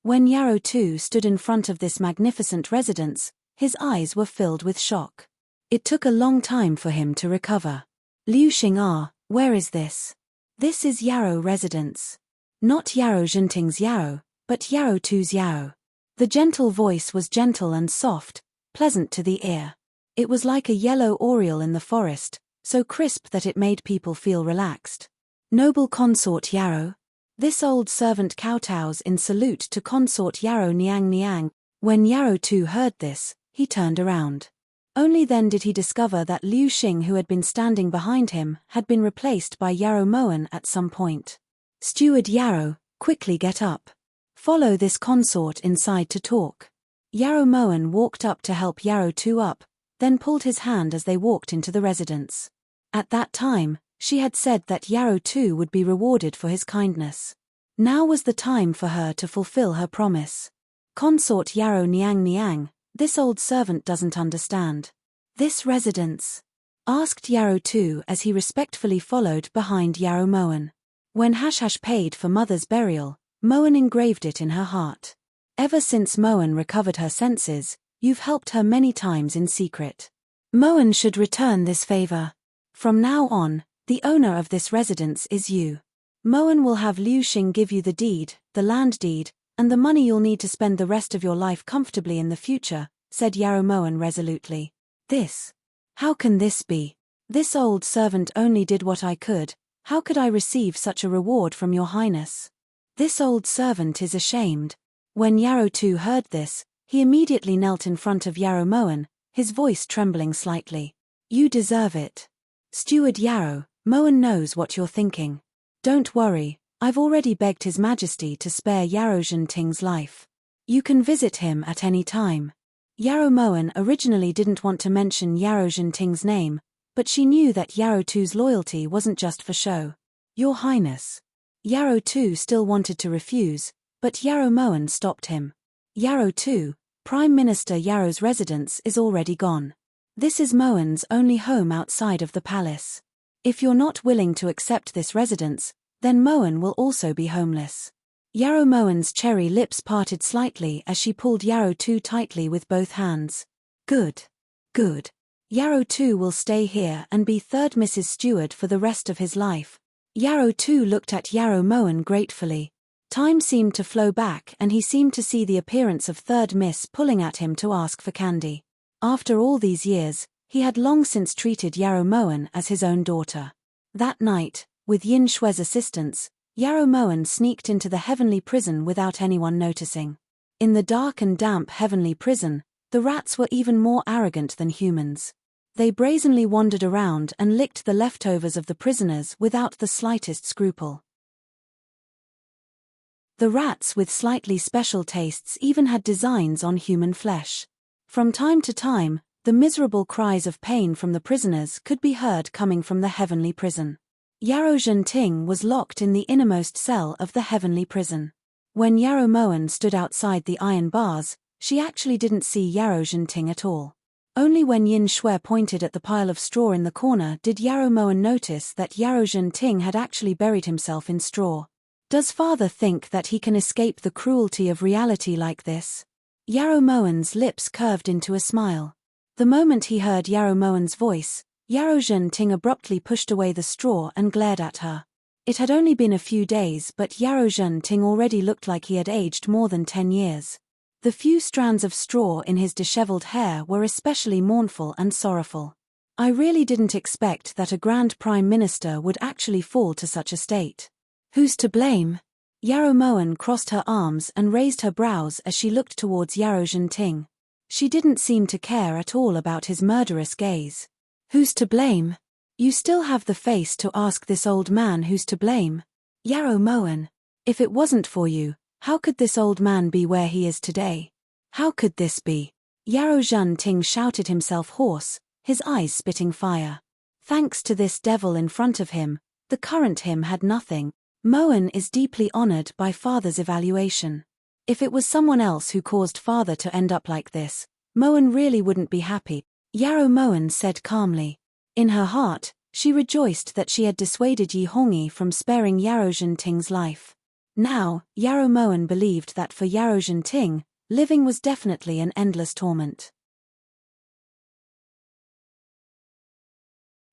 When Yarrow too stood in front of this magnificent residence, his eyes were filled with shock. It took a long time for him to recover. Liu Xing, where is this? This is Yarrow residence. Not Yarrow Enchanting's Yarrow, but Yarrow too's Yarrow. The gentle voice was gentle and soft, pleasant to the ear. It was like a yellow oriole in the forest, so crisp that it made people feel relaxed. Noble consort Yarrow. This old servant kowtows in salute to consort Yarrow Niang Niang. When Yarrow too heard this, he turned around. Only then did he discover that Liu Xing, who had been standing behind him, had been replaced by Yarrow Moen at some point. Steward Yarrow, quickly get up. Follow this consort inside to talk. Yarrow Moen walked up to help Yarrow too up, then pulled his hand as they walked into the residence. At that time, she had said that Yarrow too would be rewarded for his kindness. Now was the time for her to fulfill her promise. Consort Yarrow Niang Niang, this old servant doesn't understand. This residence? Asked Yarrow too as he respectfully followed behind Yarrow Moen. When Hash paid for mother's burial, Moen engraved it in her heart. Ever since Moen recovered her senses, you've helped her many times in secret. Moen should return this favor. From now on, the owner of this residence is you. Moen will have Liu Xing give you the deed, the land deed, and the money you'll need to spend the rest of your life comfortably in the future, said Yarrow Moen resolutely. This? How can this be? This old servant only did what I could. How could I receive such a reward from your highness? This old servant is ashamed. When Yarrow too heard this, he immediately knelt in front of Yarrow Moen, his voice trembling slightly. You deserve it. Steward Yarrow, Moen knows what you're thinking. Don't worry, I've already begged His Majesty to spare Yarrow Zhenting's life. You can visit him at any time. Yarrow Moen originally didn't want to mention Yarrow Zhenting's name, but she knew that Yarrow too's loyalty wasn't just for show. Your Highness. Yarrow too still wanted to refuse, but Yarrow Moen stopped him. Yarrow too, Prime Minister Yarrow's residence is already gone. This is Moen's only home outside of the palace. If you're not willing to accept this residence, then Moen will also be homeless. Yarrow Moen's cherry lips parted slightly as she pulled Yarrow too tightly with both hands. Good. Good. Yarrow too will stay here and be third Mrs. Steward for the rest of his life. Yarrow too looked at Yarrow Moen gratefully. Time seemed to flow back and he seemed to see the appearance of third Miss pulling at him to ask for candy. After all these years, he had long since treated Yarrow Moen as his own daughter. That night, with Yin Shue's assistance, Yarrow Moen sneaked into the heavenly prison without anyone noticing. In the dark and damp heavenly prison, the rats were even more arrogant than humans. They brazenly wandered around and licked the leftovers of the prisoners without the slightest scruple. The rats with slightly special tastes even had designs on human flesh. From time to time, the miserable cries of pain from the prisoners could be heard coming from the heavenly prison. Yarrow Zhenting was locked in the innermost cell of the heavenly prison. When Yarrow Moen stood outside the iron bars, she actually didn't see Yarrow Zhenting at all. Only when Yin Shui pointed at the pile of straw in the corner did Yarrow Moen notice that Yarrow Zhenting had actually buried himself in straw. Does father think that he can escape the cruelty of reality like this? Yarrow Moen's lips curved into a smile. The moment he heard Yarrow Moen's voice, Yarrow Zhenting abruptly pushed away the straw and glared at her. It had only been a few days, but Yarrow Zhenting already looked like he had aged more than 10 years. The few strands of straw in his disheveled hair were especially mournful and sorrowful. I really didn't expect that a Grand Prime Minister would actually fall to such a state. Who's to blame? Yarrow Moen crossed her arms and raised her brows as she looked towards Yarrow Zhenting. She didn't seem to care at all about his murderous gaze. Who's to blame? You still have the face to ask this old man who's to blame? Yarrow Moen, if it wasn't for you, how could this old man be where he is today? How could this be? Yarrow Zhenting shouted himself hoarse, his eyes spitting fire. Thanks to this devil in front of him, the current him had nothing. Moen is deeply honored by father's evaluation. If it was someone else who caused father to end up like this, Moen really wouldn't be happy, Yarrow Moen said calmly. In her heart, she rejoiced that she had dissuaded Yi Hongyi from sparing Yarrow Zhenting's life. Now, Yarrow Moen believed that for Yarrow Zhenting, living was definitely an endless torment.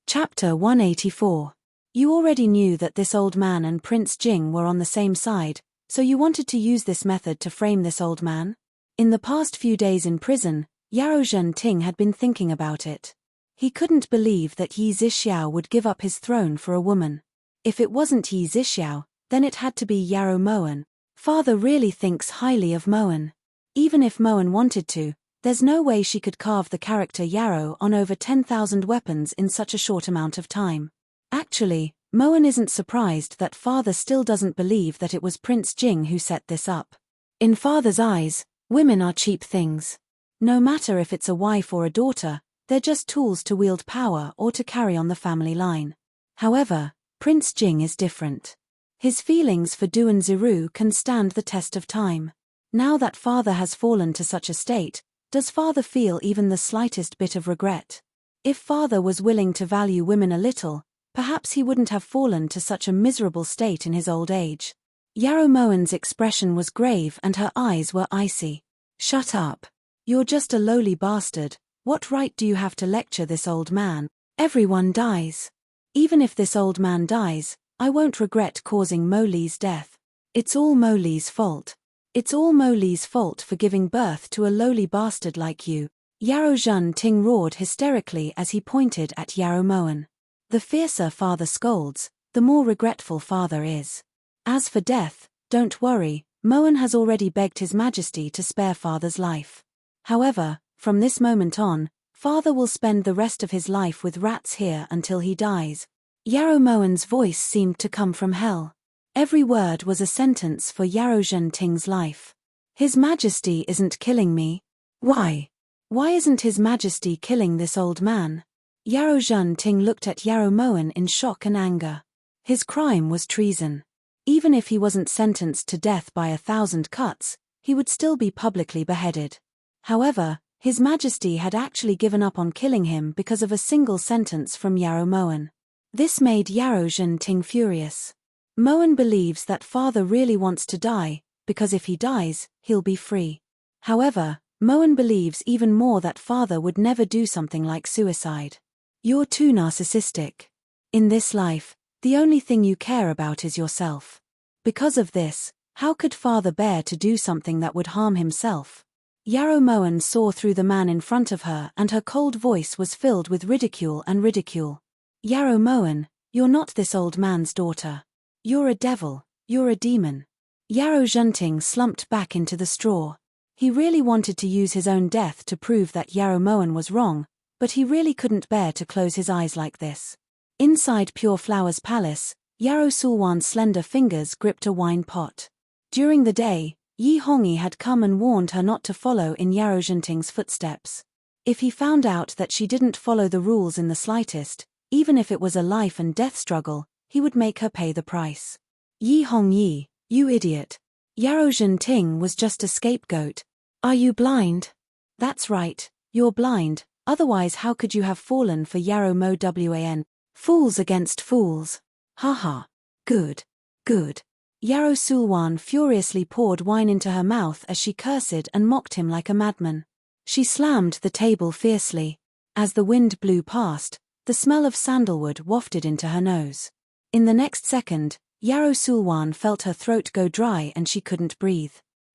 Chapter 184. You already knew that this old man and Prince Jing were on the same side, so you wanted to use this method to frame this old man? In the past few days in prison, Yarou Zhenting had been thinking about it. He couldn't believe that Yi Zixiao would give up his throne for a woman. If it wasn't Yi Zixiao, then it had to be Yarou Moan. Father really thinks highly of Moan. Even if Moan wanted to, there's no way she could carve the character Yarou on over 10,000 weapons in such a short amount of time. Actually, Moan isn't surprised that Father still doesn't believe that it was Prince Jing who set this up. In Father's eyes, women are cheap things. No matter if it's a wife or a daughter, they're just tools to wield power or to carry on the family line. However, Prince Jing is different. His feelings for Duan Ziru can stand the test of time. Now that Father has fallen to such a state, does Father feel even the slightest bit of regret? If Father was willing to value women a little, perhaps he wouldn't have fallen to such a miserable state in his old age. Yarou Moan's expression was grave and her eyes were icy. Shut up. You're just a lowly bastard. What right do you have to lecture this old man? Everyone dies. Even if this old man dies, I won't regret causing Mo Li's death. It's all Mo Li's fault. It's all Mo Li's fault for giving birth to a lowly bastard like you. Yarou Zhenting roared hysterically as he pointed at Yarou Moan. The fiercer Father scolds, the more regretful Father is. As for death, don't worry, Moan has already begged His Majesty to spare Father's life. However, from this moment on, Father will spend the rest of his life with rats here until he dies. Yarou Moan's voice seemed to come from hell. Every word was a sentence for Yarou Zhenting's life. His Majesty isn't killing me. Why? Why isn't His Majesty killing this old man? Yarou Zhenting looked at Yarou Moan in shock and anger. His crime was treason. Even if he wasn't sentenced to death by 1,000 cuts, he would still be publicly beheaded. However, His Majesty had actually given up on killing him because of a single sentence from Yarou Moan. This made Yarou Zhenting furious. Moan believes that Father really wants to die, because if he dies, he'll be free. However, Moan believes even more that Father would never do something like suicide. You're too narcissistic. In this life, the only thing you care about is yourself. Because of this, how could Father bear to do something that would harm himself? Yarou Moan saw through the man in front of her and her cold voice was filled with ridicule and ridicule. Yarou Moan, you're not this old man's daughter. You're a devil, you're a demon. Yarou Zhenting slumped back into the straw. He really wanted to use his own death to prove that Yarou Moan was wrong, but he really couldn't bear to close his eyes like this. Inside Pure Flower's palace, Yarou Sulwan's slender fingers gripped a wine pot. During the day, Yi Hongyi had come and warned her not to follow in Yarou Zhenting's footsteps. If he found out that she didn't follow the rules in the slightest, even if it was a life and death struggle, he would make her pay the price. Yi Hongyi, you idiot. Yarou Zhenting was just a scapegoat. Are you blind? That's right, you're blind, otherwise how could you have fallen for Yarou Mo Wan? Fools against fools. Haha. Good. Good. Yarou Sulwan furiously poured wine into her mouth as she cursed and mocked him like a madman. She slammed the table fiercely. As the wind blew past, the smell of sandalwood wafted into her nose. In the next second, Yarou Sulwan felt her throat go dry and she couldn't breathe.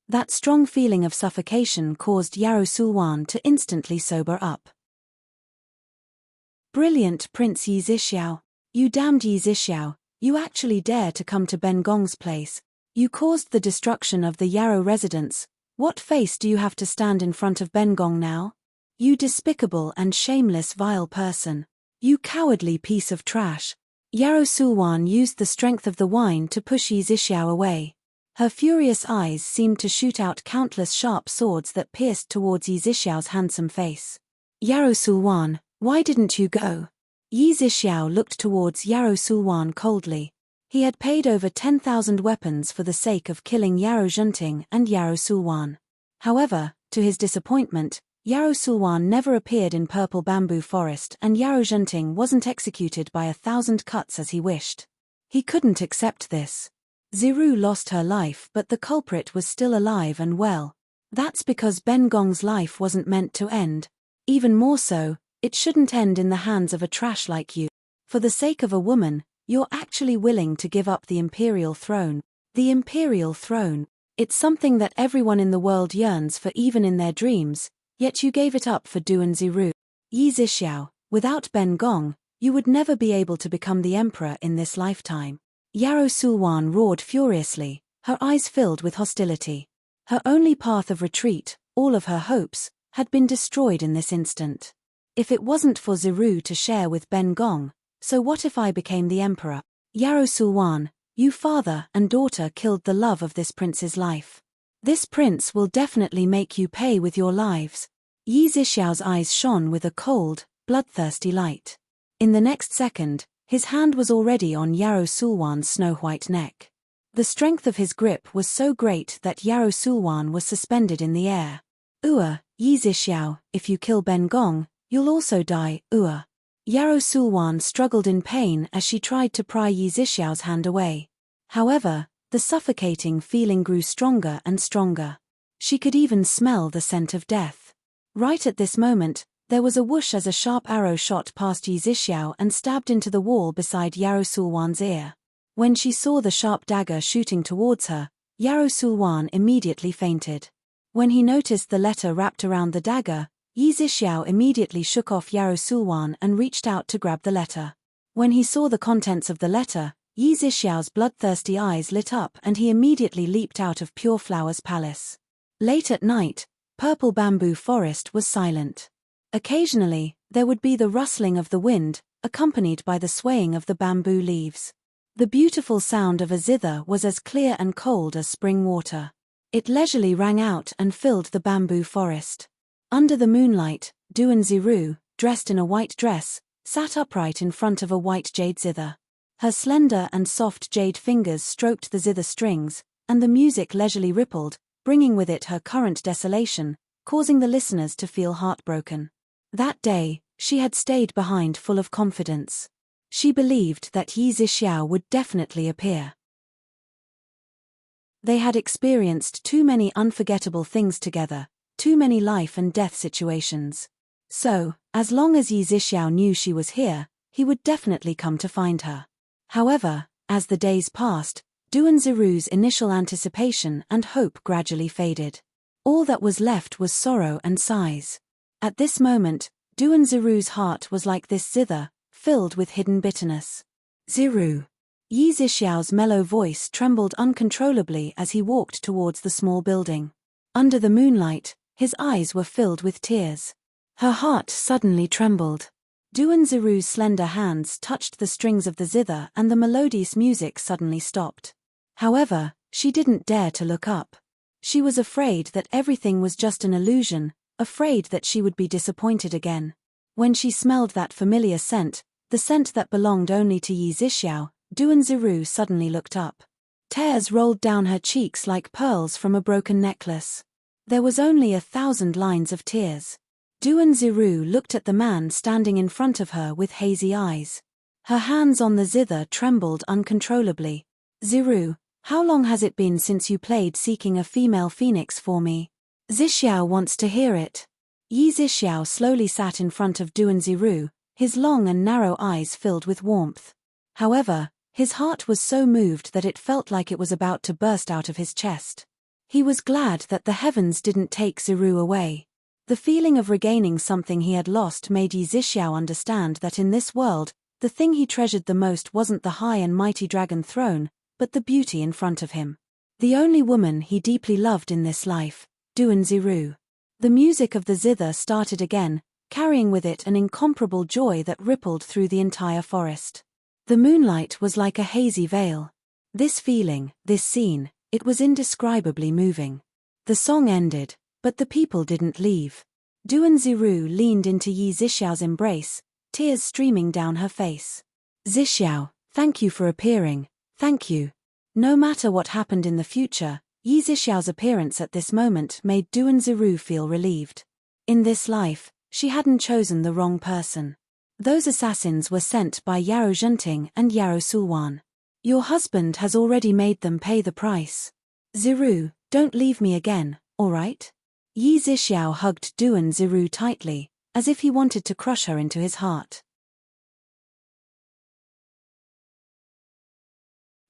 That strong feeling of suffocation caused Yarou Sulwan to instantly sober up. Brilliant, Prince Yi Zixiao. You damned Yi Zixiao. You actually dare to come to Ben Gong's place. You caused the destruction of the Yarou residence. What face do you have to stand in front of Ben Gong now? You despicable and shameless vile person. You cowardly piece of trash. Yarou Sulwan used the strength of the wine to push Yi Zixiao away. Her furious eyes seemed to shoot out countless sharp swords that pierced towards Yi Zixiao's handsome face. Yarou Sulwan, why didn't you go? Yi Zixiao looked towards Yarou Sulwan coldly. He had paid over 10,000 weapons for the sake of killing Yarou Zhenting and Yarou Sulwan. However, to his disappointment, Yarou Sulwan never appeared in Purple Bamboo Forest and Yarou Zhenting wasn't executed by 1,000 cuts as he wished. He couldn't accept this. Ziru lost her life but the culprit was still alive and well. That's because Ben Gong's life wasn't meant to end. Even more so, it shouldn't end in the hands of a trash like you. For the sake of a woman, you're actually willing to give up the imperial throne. The imperial throne. It's something that everyone in the world yearns for even in their dreams, Yet you gave it up for Duan Ziru. Yi Zixiao, without Ben Gong, you would never be able to become the emperor in this lifetime. Yarrow Sulwan roared furiously, her eyes filled with hostility. Her only path of retreat, all of her hopes, had been destroyed in this instant. If it wasn't for Ziru to share with Ben Gong, so what if I became the emperor? Yarrow Sulwan, you father and daughter killed the love of this prince's life. This prince will definitely make you pay with your lives. Yi Zixiao's eyes shone with a cold, bloodthirsty light. In the next second, his hand was already on Yarrow Sulwan's snow-white neck. The strength of his grip was so great that Yarrow Sulwan was suspended in the air. Yi Zixiao, if you kill Ben Gong, you'll also die, Yarrow Sulwan struggled in pain as she tried to pry Yi Zixiao's hand away. However, the suffocating feeling grew stronger and stronger. She could even smell the scent of death. Right at this moment, there was a whoosh as a sharp arrow shot past Yi Zixiao and stabbed into the wall beside Yarrow Sulwan's ear. When she saw the sharp dagger shooting towards her, Yarrow Sulwan immediately fainted. When he noticed the letter wrapped around the dagger, Yi Zixiao immediately shook off Yarrow Sulwan and reached out to grab the letter. When he saw the contents of the letter, Yi Zixiao's bloodthirsty eyes lit up and he immediately leaped out of Pure Flower's palace. Late at night, Purple Bamboo Forest was silent. Occasionally, there would be the rustling of the wind, accompanied by the swaying of the bamboo leaves. The beautiful sound of a zither was as clear and cold as spring water. It leisurely rang out and filled the bamboo forest. Under the moonlight, Duan Ziru, dressed in a white dress, sat upright in front of a white jade zither. Her slender and soft jade fingers stroked the zither strings, and the music leisurely rippled, bringing with it her current desolation, causing the listeners to feel heartbroken. That day, she had stayed behind full of confidence. She believed that Yi Zixiao would definitely appear. They had experienced too many unforgettable things together, too many life and death situations. So, as long as Yi Zixiao knew she was here, he would definitely come to find her. However, as the days passed, Duan Ziru's initial anticipation and hope gradually faded. All that was left was sorrow and sighs. At this moment, Duan Ziru's heart was like this zither, filled with hidden bitterness. Ziru. Yi Zixiao's mellow voice trembled uncontrollably as he walked towards the small building. Under the moonlight, his eyes were filled with tears. Her heart suddenly trembled. Duan Ziru's slender hands touched the strings of the zither and the melodious music suddenly stopped. However, she didn't dare to look up. She was afraid that everything was just an illusion, afraid that she would be disappointed again. When she smelled that familiar scent, the scent that belonged only to Yi Zixiao, Duan Ziru suddenly looked up. Tears rolled down her cheeks like pearls from a broken necklace. There was only 1,000 lines of tears. Duan Ziru looked at the man standing in front of her with hazy eyes. Her hands on the zither trembled uncontrollably. Ziru, how long has it been since you played Seeking a Female Phoenix for me? Zixiao wants to hear it. Yi Zixiao slowly sat in front of Duan Ziru, his long and narrow eyes filled with warmth. However, his heart was so moved that it felt like it was about to burst out of his chest. He was glad that the heavens didn't take Ziru away. The feeling of regaining something he had lost made Yi Zixiao understand that in this world, the thing he treasured the most wasn't the high and mighty dragon throne, but the beauty in front of him. The only woman he deeply loved in this life, Duan Ziru. The music of the zither started again, carrying with it an incomparable joy that rippled through the entire forest. The moonlight was like a hazy veil. This feeling, this scene, it was indescribably moving. The song ended, but the people didn't leave. Duan Ziru leaned into Yi Zixiao's embrace, tears streaming down her face. Zixiao, thank you for appearing, thank you. No matter what happened in the future, Yi Zixiao's appearance at this moment made Duan Ziru feel relieved. In this life, she hadn't chosen the wrong person. Those assassins were sent by Yarrow Enchanting and Yarrow Sulwan. Your husband has already made them pay the price. Ziru, don't leave me again, alright? Yi Zixiao hugged Duan Ziru tightly, as if he wanted to crush her into his heart.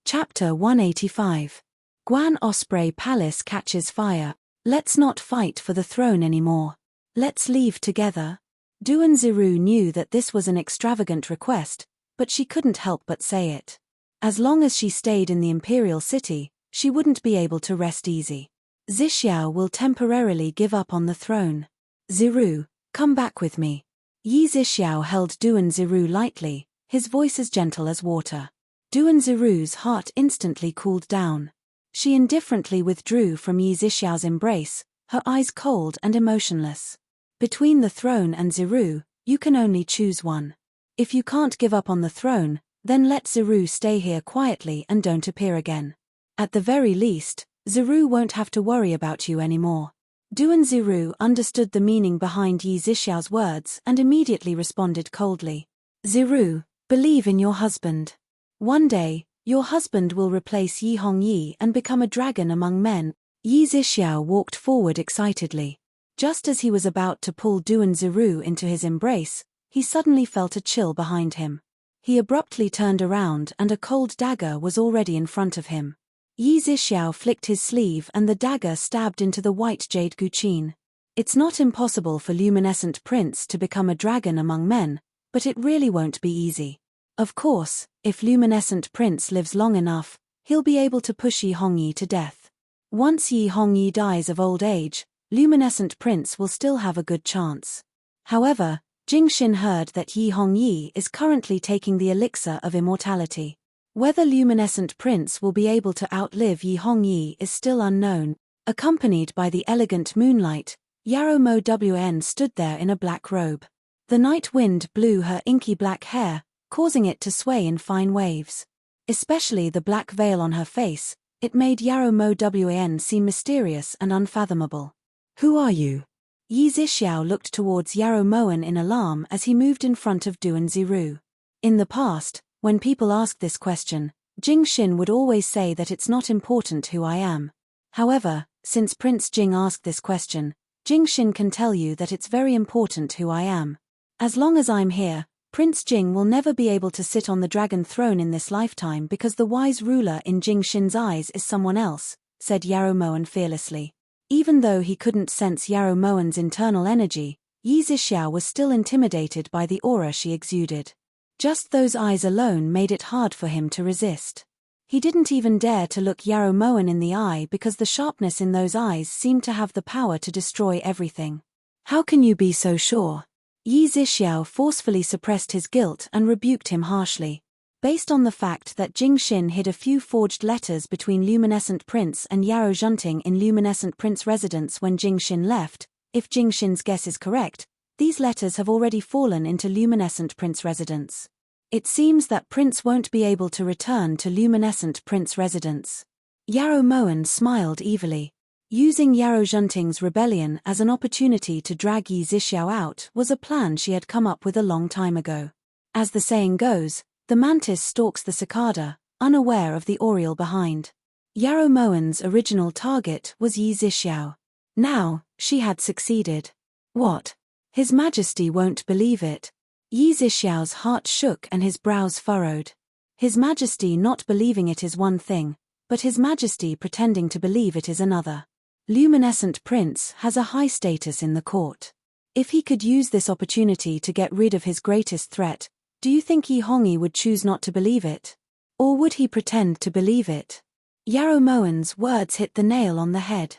Chapter 185. Guan Osprey Palace catches fire. Let's not fight for the throne anymore. Let's leave together. Duanziru knew that this was an extravagant request, but she couldn't help but say it. As long as she stayed in the imperial city, she wouldn't be able to rest easy. Zixiao will temporarily give up on the throne. Ziru, come back with me. Yi Zixiao held Duanziru lightly, his voice as gentle as water. Duanziru's heart instantly cooled down. She indifferently withdrew from Yi Zixiao's embrace, her eyes cold and emotionless. Between the throne and Ziru, you can only choose one. If you can't give up on the throne, then let Ziru stay here quietly and don't appear again. At the very least, Ziru won't have to worry about you anymore. Duanziru understood the meaning behind Yi Zixiao's words and immediately responded coldly. Ziru, believe in your husband. One day, your husband will replace Yi Hongyi and become a dragon among men. Yi Zixiao walked forward excitedly. Just as he was about to pull Duanziru into his embrace, he suddenly felt a chill behind him. He abruptly turned around and a cold dagger was already in front of him. Yi Zixiao flicked his sleeve and the dagger stabbed into the white jade guqin. It's not impossible for Luminescent Prince to become a dragon among men, but it really won't be easy. Of course, if Luminescent Prince lives long enough, he'll be able to push Yi Hongyi to death. Once Yi Hongyi dies of old age, Luminescent Prince will still have a good chance. However, Jingxin heard that Yi Hongyi is currently taking the elixir of immortality. Whether Luminescent Prince will be able to outlive Yi Hongyi is still unknown. Accompanied by the elegant moonlight, Yarrow Mo Wn stood there in a black robe. The night wind blew her inky black hair, causing it to sway in fine waves. Especially the black veil on her face, it made Yarrow Mo Wn seem mysterious and unfathomable. Who are you? Yi Zixiao looked towards Yarrow Moen in alarm as he moved in front of Duanziru. In the past, when people asked this question, Jingxin would always say that it's not important who I am. However, since Prince Jing asked this question, Jingxin can tell you that it's very important who I am. As long as I'm here, Prince Jing will never be able to sit on the dragon throne in this lifetime because the wise ruler in Jingxin's eyes is someone else, said Yarrow Moen fearlessly. Even though he couldn't sense Yarrow Moen's internal energy, Yi Zixiao was still intimidated by the aura she exuded. Just those eyes alone made it hard for him to resist. He didn't even dare to look Yarrow Moen in the eye because the sharpness in those eyes seemed to have the power to destroy everything. How can you be so sure? Yi Zixiao forcefully suppressed his guilt and rebuked him harshly. Based on the fact that Jingxin hid a few forged letters between Luminescent Prince and Yarrow Zhunting in Luminescent Prince residence when Jingxin left, if Jingxin's guess is correct, these letters have already fallen into Luminescent Prince residence. It seems that Prince won't be able to return to Luminescent Prince residence. Yarrow Moen smiled evilly. Using Yarrow Zhunting's rebellion as an opportunity to drag Yi Zixiao out was a plan she had come up with a long time ago. As the saying goes, the mantis stalks the cicada, unaware of the oriole behind. Yarrow Moen's original target was Yi Zixiao. Now, she had succeeded. What? His Majesty won't believe it. Yi Zixiao's heart shook and his brows furrowed. His Majesty not believing it is one thing, but His Majesty pretending to believe it is another. Luminescent Prince has a high status in the court. If he could use this opportunity to get rid of his greatest threat, do you think Yi Hongyi would choose not to believe it? Or would he pretend to believe it? Yarrow Moen's words hit the nail on the head.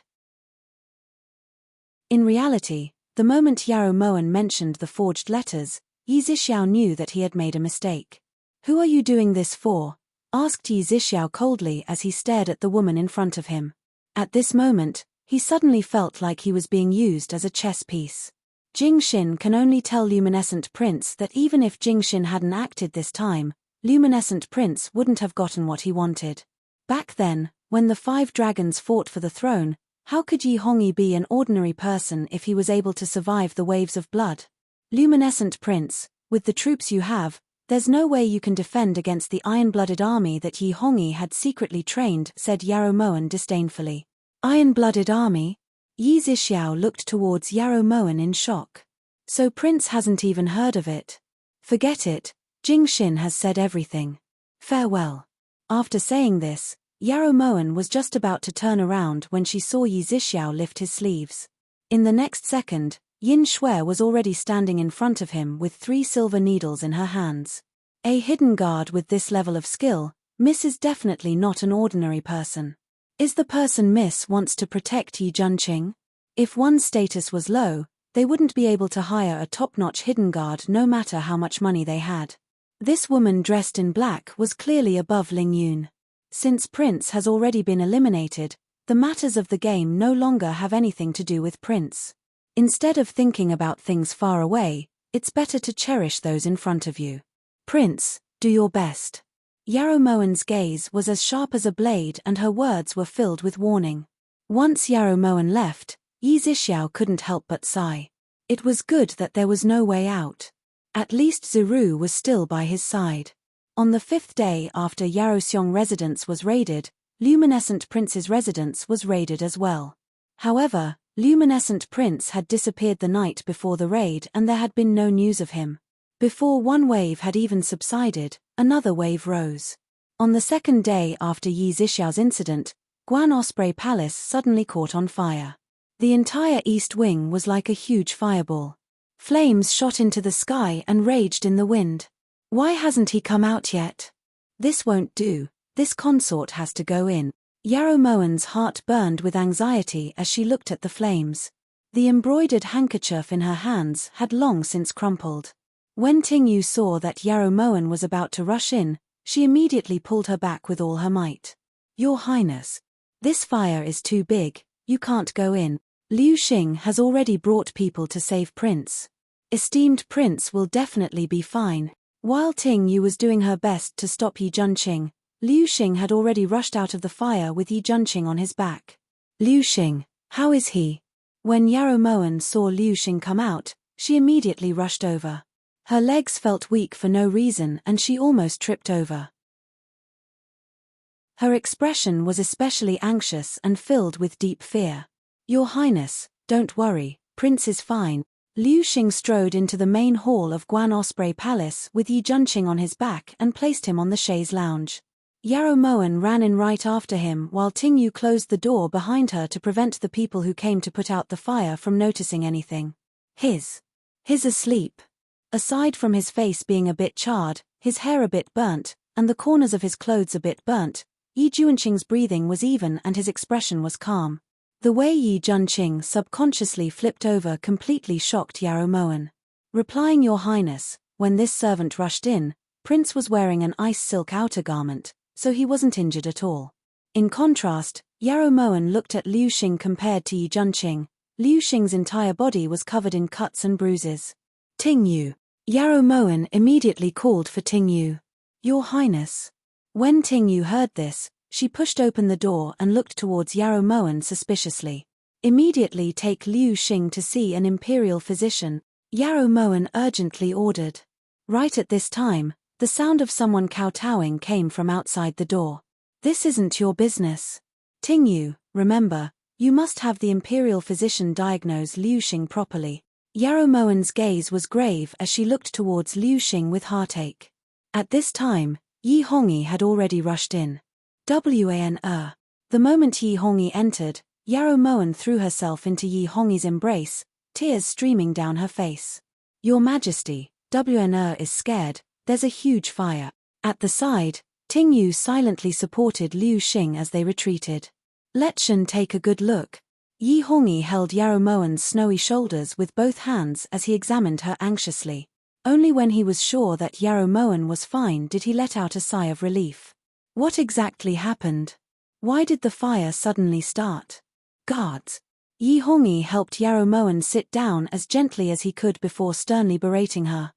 In reality, the moment Yarrow Moen mentioned the forged letters, Yi Zixiao knew that he had made a mistake. Who are you doing this for? Asked Yi Zixiao coldly as he stared at the woman in front of him. At this moment, he suddenly felt like he was being used as a chess piece. Jingxin can only tell Luminescent Prince that even if Jingxin hadn't acted this time, Luminescent Prince wouldn't have gotten what he wanted. Back then, when the 5 dragons fought for the throne, how could Yi Hongyi be an ordinary person if he was able to survive the waves of blood? Luminescent Prince, with the troops you have, there's no way you can defend against the iron-blooded army that Yi Hongyi had secretly trained, said Yarrow Moen disdainfully. Iron-blooded army? Yi Zixiao looked towards Yarrow Moen in shock. So Prince hasn't even heard of it. Forget it, Jingxin has said everything. Farewell. After saying this, Yarrow Moen was just about to turn around when she saw Yi Zixiao lift his sleeves. In the next second, Yin Shui was already standing in front of him with 3 silver needles in her hands. A hidden guard with this level of skill, Miss is definitely not an ordinary person. Is the person Miss wants to protect Yi Junqing? If one's status was low, they wouldn't be able to hire a top-notch hidden guard no matter how much money they had. This woman dressed in black was clearly above Ling Yun. Since Prince has already been eliminated, the matters of the game no longer have anything to do with Prince. Instead of thinking about things far away, it's better to cherish those in front of you. Prince, do your best. Yarrow Moen's gaze was as sharp as a blade and her words were filled with warning. Once Yarrow Moen left, Yi Zixiao couldn't help but sigh. It was good that there was no way out. At least Ziru was still by his side. On the 5th day after Yarrow Xiong residence was raided, Luminescent Prince's residence was raided as well. However, Luminescent Prince had disappeared the night before the raid and there had been no news of him. Before one wave had even subsided, another wave rose. On the 2nd day after Yi Zixiao's incident, Guan Osprey Palace suddenly caught on fire. The entire east wing was like a huge fireball. Flames shot into the sky and raged in the wind. Why hasn't he come out yet? This won't do, this consort has to go in. Yarrow Moen's heart burned with anxiety as she looked at the flames. The embroidered handkerchief in her hands had long since crumpled. When Ting Yu saw that Yarrow Moen was about to rush in, she immediately pulled her back with all her might. Your Highness, this fire is too big, you can't go in. Liu Xing has already brought people to save Prince. Esteemed Prince will definitely be fine. While Ting Yu was doing her best to stop Yi Junqing, Liu Xing had already rushed out of the fire with Yi Junqing on his back. Liu Xing, how is he? When Yarrow Moen saw Liu Xing come out, she immediately rushed over. Her legs felt weak for no reason and she almost tripped over. Her expression was especially anxious and filled with deep fear. Your Highness, don't worry, Prince is fine. Liu Xing strode into the main hall of Guan Osprey Palace with Yi Junqing on his back and placed him on the chaise lounge. Yarrow Moen ran in right after him while Ting Yu closed the door behind her to prevent the people who came to put out the fire from noticing anything. He's asleep. Aside from his face being a bit charred, his hair a bit burnt, and the corners of his clothes a bit burnt, Yi Junqing's breathing was even and his expression was calm. The way Yi Junqing subconsciously flipped over completely shocked Yarrow Moen. Replying Your Highness, when this servant rushed in, Prince was wearing an ice silk outer garment, so he wasn't injured at all. In contrast, Yarrow Moen looked at Liu Xing compared to Yi Junqing. Liu Xing's entire body was covered in cuts and bruises. Ting Yu. Yarrow Moen immediately called for Ting Yu. Your Highness. When Ting Yu heard this, she pushed open the door and looked towards Yarrow Moen suspiciously. Immediately take Liu Xing to see an imperial physician, Yarrow Moen urgently ordered. Right at this time, the sound of someone kowtowing came from outside the door. This isn't your business. Ting Yu, remember, you must have the imperial physician diagnose Liu Xing properly. Yarrow Moen's gaze was grave as she looked towards Liu Xing with heartache. At this time, Yi Hongyi had already rushed in. The moment Yi Hongyi entered, Yarrow Moen threw herself into Yi Hongyi's embrace, tears streaming down her face. Your Majesty, is scared, there's a huge fire. At the side, Ting Yu silently supported Liu Xing as they retreated. Let Shen take a good look. Yi Hongyi held Yarrow Moen's snowy shoulders with both hands as he examined her anxiously. Only when he was sure that Yarrow Moen was fine did he let out a sigh of relief. What exactly happened? Why did the fire suddenly start? Guards. Yi Hongyi helped Yarrow Moen sit down as gently as he could before sternly berating her.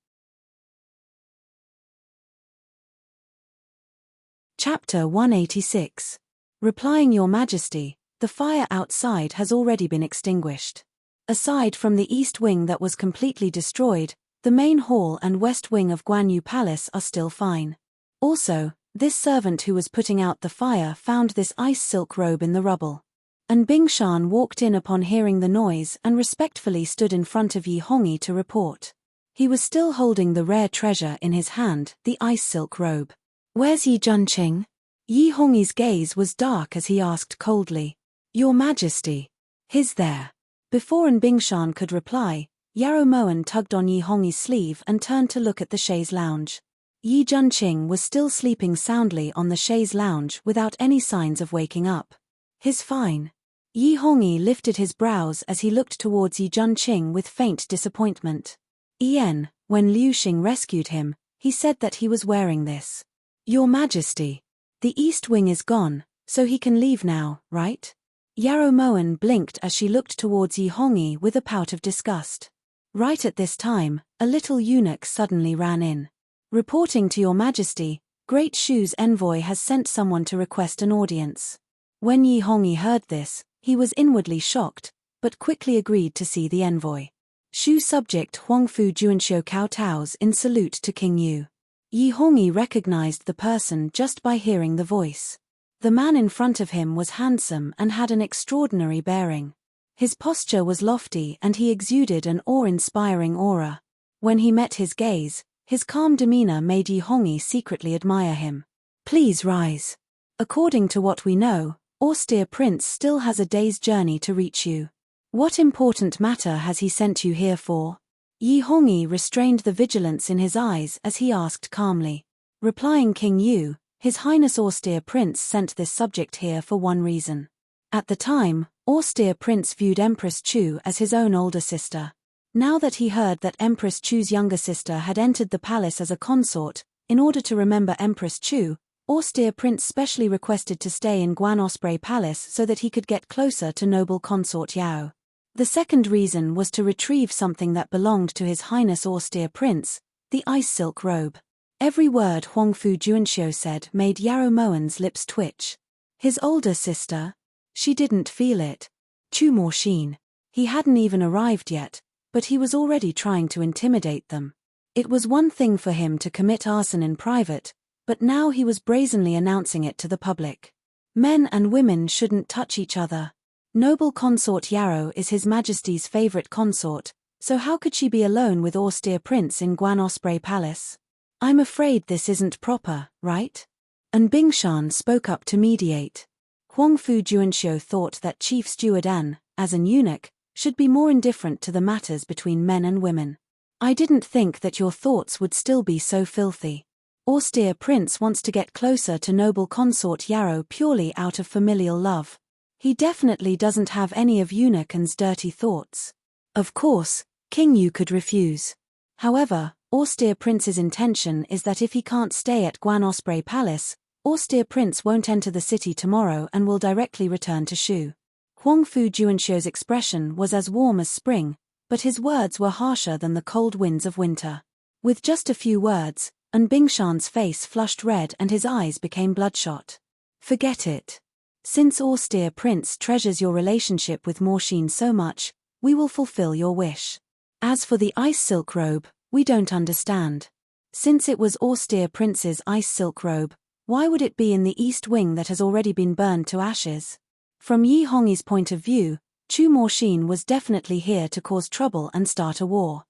Chapter 186. Replying Your Majesty, the fire outside has already been extinguished. Aside from the east wing that was completely destroyed, the main hall and west wing of Guanyu Palace are still fine. Also, this servant who was putting out the fire found this ice silk robe in the rubble. And Bingshan walked in upon hearing the noise and respectfully stood in front of Yi Hongyi to report. He was still holding the rare treasure in his hand, the ice silk robe. Where's Yi Junqing? Yi Hongyi's gaze was dark as he asked coldly. Your Majesty. He's there. Before Bingshan could reply, Yarrow Moen tugged on Yi Hongyi's sleeve and turned to look at the chaise lounge. Yi Junqing was still sleeping soundly on the chaise lounge without any signs of waking up. "He's fine." Yi Hongyi lifted his brows as he looked towards Yi Junqing with faint disappointment. When Liu Xing rescued him, he said that he was wearing this. "Your Majesty, the East Wing is gone, so he can leave now, right?" Yarrow Moen blinked as she looked towards Yi Hongyi with a pout of disgust. Right at this time, a little eunuch suddenly ran in. "Reporting to Your Majesty, Great Shu's envoy has sent someone to request an audience." When Yi Hongyi heard this, he was inwardly shocked, but quickly agreed to see the envoy. Shu subject Huangfu Juanxiu kowtows in salute to King Yu. Yi Hongyi recognized the person just by hearing the voice. The man in front of him was handsome and had an extraordinary bearing. His posture was lofty and he exuded an awe-inspiring aura. When he met his gaze, his calm demeanor made Yi Hongyi secretly admire him. "Please rise. According to what we know, austere prince still has a day's journey to reach you. What important matter has he sent you here for?" Yi Hongyi restrained the vigilance in his eyes as he asked calmly. Replying King Yu, His Highness austere prince sent this subject here for one reason. At the time, austere prince viewed Empress Chu as his own older sister. Now that he heard that Empress Chu's younger sister had entered the palace as a consort, in order to remember Empress Chu, austere prince specially requested to stay in Guan Osprey Palace so that he could get closer to noble consort Yao. The second reason was to retrieve something that belonged to His Highness austere prince, the ice silk robe. Every word Huangfu Juanxiu said made Yarrow Moen's lips twitch. His older sister? She didn't feel it. Chu Morshin. He hadn't even arrived yet, but he was already trying to intimidate them. It was one thing for him to commit arson in private, but now he was brazenly announcing it to the public. Men and women shouldn't touch each other. Noble consort Yarrow is His Majesty's favorite consort, so how could she be alone with austere prince in Guan Osprey Palace? "I'm afraid this isn't proper, right?" And Bingshan spoke up to mediate. Huangfu Juanxiu thought that Chief Steward An, as an eunuch, should be more indifferent to the matters between men and women. "I didn't think that your thoughts would still be so filthy. Austere prince wants to get closer to noble consort Yarrow purely out of familial love. He definitely doesn't have any of eunuch An's dirty thoughts." Of course, King Yu could refuse. However, austere prince's intention is that if he can't stay at Guan Osprey Palace, austere prince won't enter the city tomorrow and will directly return to Shu. Huangfu Juanxiu's expression was as warm as spring, but his words were harsher than the cold winds of winter. With just a few words, and Bingshan's face flushed red and his eyes became bloodshot. "Forget it. Since austere prince treasures your relationship with Morshin so much, we will fulfill your wish. As for the ice silk robe, we don't understand. Since it was austere prince's ice silk robe, why would it be in the East Wing that has already been burned to ashes?" From Yi Hongyi's point of view, Chu Morshin was definitely here to cause trouble and start a war.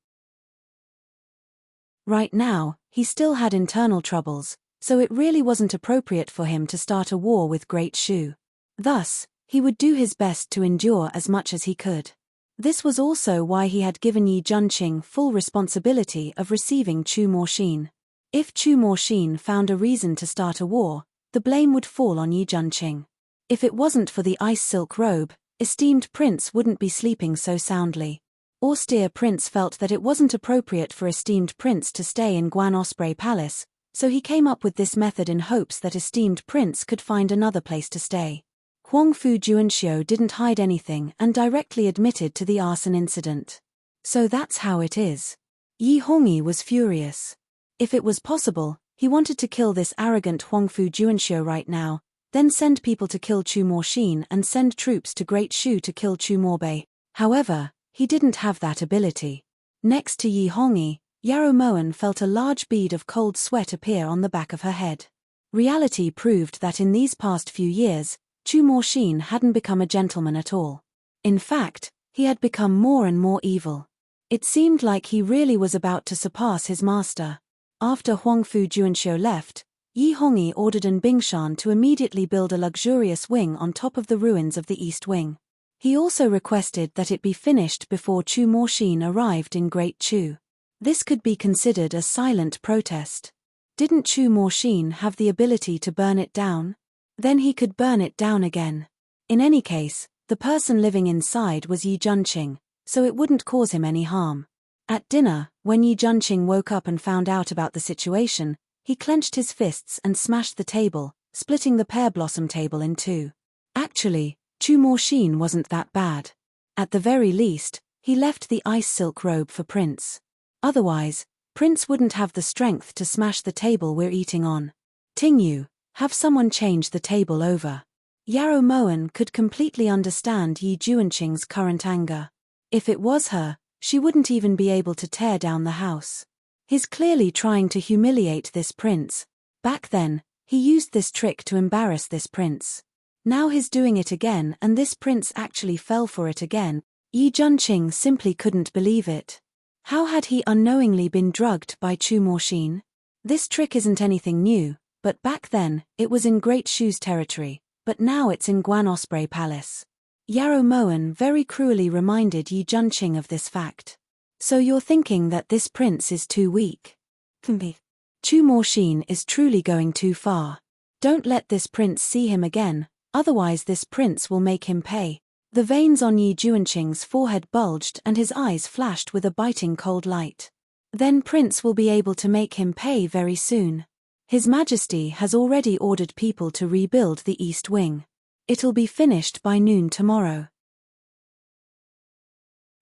Right now, he still had internal troubles, so it really wasn't appropriate for him to start a war with Great Shu. Thus, he would do his best to endure as much as he could. This was also why he had given Yi Junqing full responsibility of receiving Chu Morshin. If Chu Morshin found a reason to start a war, the blame would fall on Yi Junqing. If it wasn't for the ice silk robe, esteemed prince wouldn't be sleeping so soundly. Austere prince felt that it wasn't appropriate for esteemed prince to stay in Guan Osprey Palace, so he came up with this method in hopes that esteemed prince could find another place to stay. Huangfu Juanxiu didn't hide anything and directly admitted to the arson incident. "So that's how it is." Yi Hongyi was furious. If it was possible, he wanted to kill this arrogant Huangfu Juanxiu right now, then send people to kill Chu Morshin and send troops to Great Shu to kill Chu Morbei. However, he didn't have that ability. Next to Yi Hongyi, Yarrow Moen felt a large bead of cold sweat appear on the back of her head. Reality proved that in these past few years, Chu Morshin hadn't become a gentleman at all. In fact, he had become more and more evil. It seemed like he really was about to surpass his master. After Huangfu Juanxiu left, Yi Hongyi ordered An Bingshan to immediately build a luxurious wing on top of the ruins of the East Wing. He also requested that it be finished before Chu Morshin arrived in Great Chu. This could be considered a silent protest. Didn't Chu Morshin have the ability to burn it down? Then he could burn it down again. In any case, the person living inside was Yi Junqing, so it wouldn't cause him any harm. At dinner, when Yi Junqing woke up and found out about the situation, he clenched his fists and smashed the table, splitting the pear blossom table in two. Actually, Chu Morshin wasn't that bad. At the very least, he left the ice silk robe for Prince. Otherwise, Prince wouldn't have the strength to smash the table we're eating on. Tingyu, have someone change the table over. Yarrow Moen could completely understand Yi Junqing's current anger. If it was her, she wouldn't even be able to tear down the house. He's clearly trying to humiliate this prince. Back then, he used this trick to embarrass this prince. Now he's doing it again and this prince actually fell for it again. Yi Junqing simply couldn't believe it. How had he unknowingly been drugged by Chu Morshin? This trick isn't anything new, but back then, it was in Great Chu's territory, but now it's in Guan Osprey Palace. Yarrow Moen very cruelly reminded Yi Junqing of this fact. So you're thinking that this prince is too weak? Chu Morshin is truly going too far. Don't let this prince see him again, otherwise this prince will make him pay. The veins on Yi Junqing's forehead bulged and his eyes flashed with a biting cold light. Then Prince will be able to make him pay very soon. His Majesty has already ordered people to rebuild the East Wing. It'll be finished by noon tomorrow.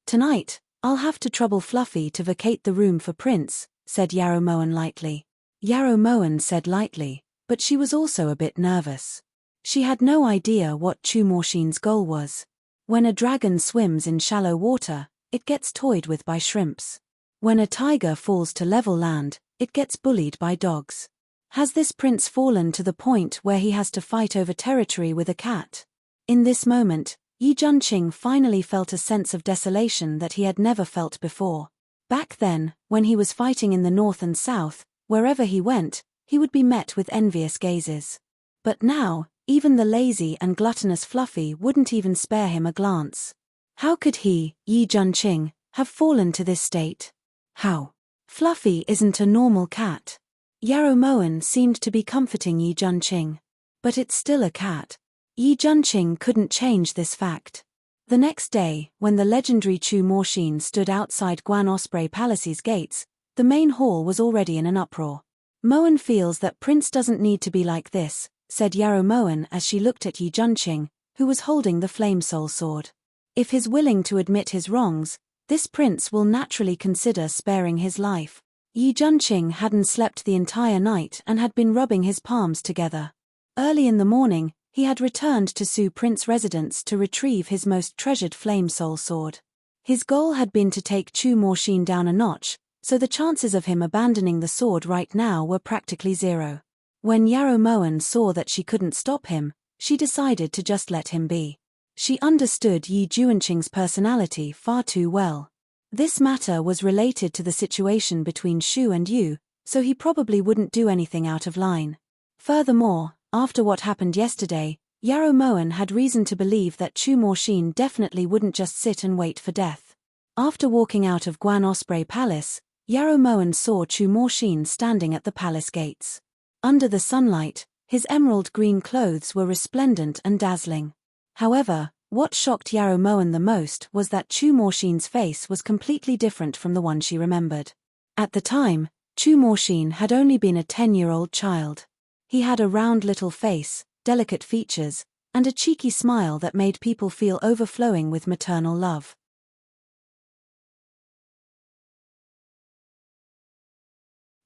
Tonight, I'll have to trouble Fluffy to vacate the room for Prince, said Yarrow Moen lightly. Yarrow Moen said lightly, but she was also a bit nervous. She had no idea what Chu Morshin's goal was. When a dragon swims in shallow water, it gets toyed with by shrimps. When a tiger falls to level land, it gets bullied by dogs. Has this prince fallen to the point where he has to fight over territory with a cat? In this moment, Yi Junqing finally felt a sense of desolation that he had never felt before. Back then, when he was fighting in the north and south, wherever he went, he would be met with envious gazes. But now, even the lazy and gluttonous Fluffy wouldn't even spare him a glance. How could he, Yi Junqing, have fallen to this state? How? Fluffy isn't a normal cat. Yarrow Moen seemed to be comforting Yi Junqing. But it's still a cat. Yi Junqing couldn't change this fact. The next day, when the legendary Chu Morshin stood outside Guan Osprey Palace's gates, the main hall was already in an uproar. Moen feels that Prince doesn't need to be like this, said Yarrow Moen as she looked at Yi Junqing, who was holding the Flame Soul sword. If he's willing to admit his wrongs, this prince will naturally consider sparing his life. Yi Junqing hadn't slept the entire night and had been rubbing his palms together. Early in the morning, he had returned to Su Prince's residence to retrieve his most treasured Flame Soul sword. His goal had been to take Chu Morshin down a notch, so the chances of him abandoning the sword right now were practically zero. When Yarrow Moen saw that she couldn't stop him, she decided to just let him be. She understood Yi Junqing's personality far too well. This matter was related to the situation between Shu and Yu, so he probably wouldn't do anything out of line. Furthermore, after what happened yesterday, Yarrow Moen had reason to believe that Chu Morshin definitely wouldn't just sit and wait for death. After walking out of Guan Osprey Palace, Yarrow Moen saw Chu Morshin standing at the palace gates. Under the sunlight, his emerald green clothes were resplendent and dazzling. However, what shocked Yarrow Moen the most was that Chu Morshin's face was completely different from the one she remembered. At the time, Chu Morshin had only been a 10-year-old child. He had a round little face, delicate features, and a cheeky smile that made people feel overflowing with maternal love.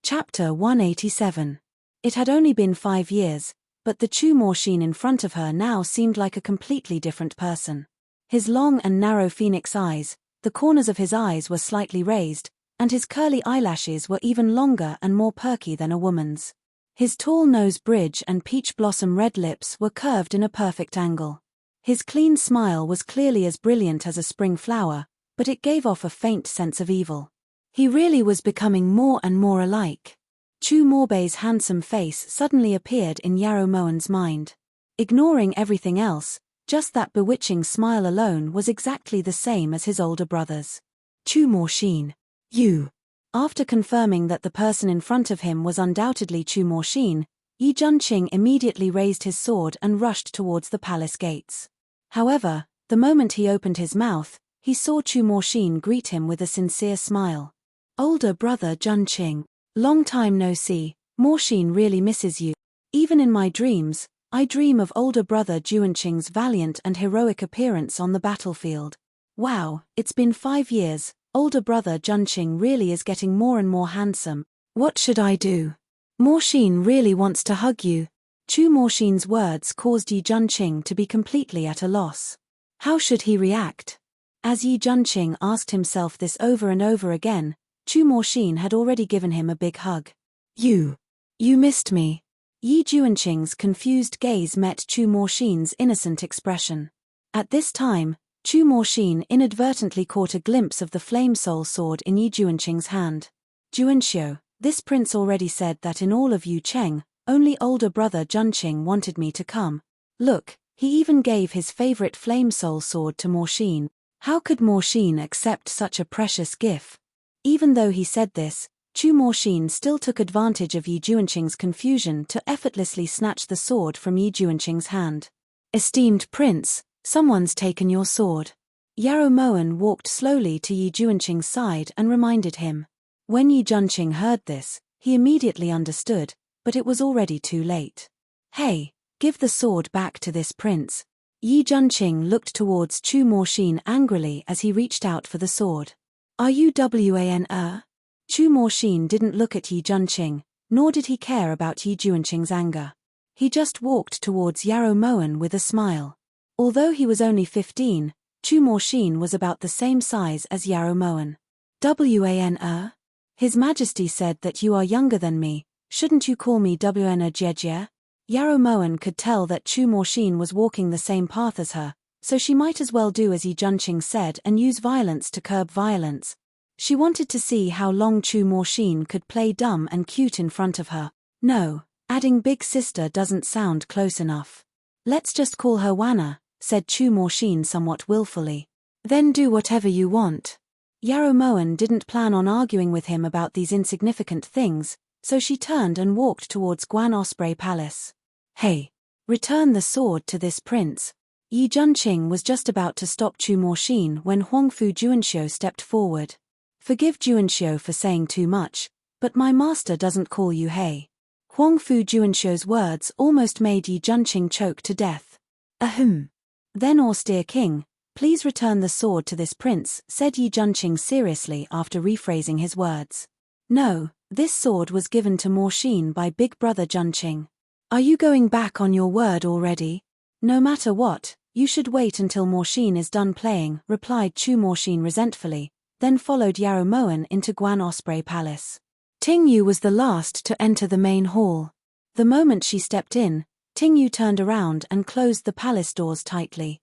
Chapter 187. It had only been 5 years, but the Chu Morshin in front of her now seemed like a completely different person. His long and narrow phoenix eyes, the corners of his eyes were slightly raised, and his curly eyelashes were even longer and more perky than a woman's. His tall nose bridge and peach blossom red lips were curved in a perfect angle. His clean smile was clearly as brilliant as a spring flower, but it gave off a faint sense of evil. He really was becoming more and more alike. Chu Morbei's handsome face suddenly appeared in Yarrow Moen's mind. Ignoring everything else, Just that bewitching smile alone was exactly the same as his older brother's. Chu Morshin. You. After confirming that the person in front of him was undoubtedly Chu Morshin, Yi Junqing immediately raised his sword and rushed towards the palace gates. However, the moment he opened his mouth, he saw Chu Morshin greet him with a sincere smile. Older brother Junqing. Long time no see, Morshin really misses you. Even in my dreams, I dream of older brother Junqing's valiant and heroic appearance on the battlefield. Wow, it's been 5 years, older brother Junqing really is getting more and more handsome. What should I do? Morshin really wants to hug you. Chu Morshin's words caused Yi Junqing to be completely at a loss. How should he react? As Yi Junqing asked himself this over and over again, Chu Morshin had already given him a big hug. You missed me. Yi Junqing's confused gaze met Chu Morshin's innocent expression. At this time, Chu Morshin inadvertently caught a glimpse of the Flame Soul sword in Yi Junqing's hand. Juanxiu, this prince already said that in all of Yu Cheng, only older brother Junqing wanted me to come. Look, he even gave his favorite Flame Soul sword to Morshin. How could Morshin accept such a precious gift? Even though he said this, Chu Morshin still took advantage of Yi Junqing's confusion to effortlessly snatch the sword from Yi Junqing's hand. Esteemed prince, someone's taken your sword. Yarrow Moen walked slowly to Yi Junqing's side and reminded him. When Yi Junqing heard this, he immediately understood, but it was already too late. Hey, give the sword back to this prince. Yi Junqing looked towards Chu Morshin angrily as he reached out for the sword. Are you Wan? Chu Morshin didn't look at Yi Junqing, nor did he care about Yi Junqing's anger. He just walked towards Yarrow Moen with a smile. Although he was only 15, Chu Morshin was about the same size as Yarrow Moen. Wan? His Majesty said that you are younger than me, shouldn't you call me Wan Jie? Yarrow Moen could tell that Chu Morshin was walking the same path as her, so she might as well do as Yi Junqing said and use violence to curb violence. She wanted to see how long Chu Morshin could play dumb and cute in front of her. No, adding big sister doesn't sound close enough. Let's just call her Wanna, said Chu Morshin somewhat willfully. Then do whatever you want. Yarrow Moen didn't plan on arguing with him about these insignificant things, so she turned and walked towards Guan Osprey Palace. Hey, return the sword to this prince. Yi Junqing was just about to stop Chu Morshin when Huangfu Juanxiu stepped forward. Forgive Juanxiu for saying too much, but my master doesn't call you hey. Huangfu Juanxiu's words almost made Yi Junqing choke to death. Ahem. Then austere king, please return the sword to this prince, said Yi Junqing seriously after rephrasing his words. No, this sword was given to Morshin by big brother Junqing. Are you going back on your word already? No matter what, you should wait until Morshin is done playing, replied Chu Morshin resentfully, then followed Yarrow Moen into Guan Osprey Palace. Ting Yu was the last to enter the main hall. The moment she stepped in, Ting Yu turned around and closed the palace doors tightly.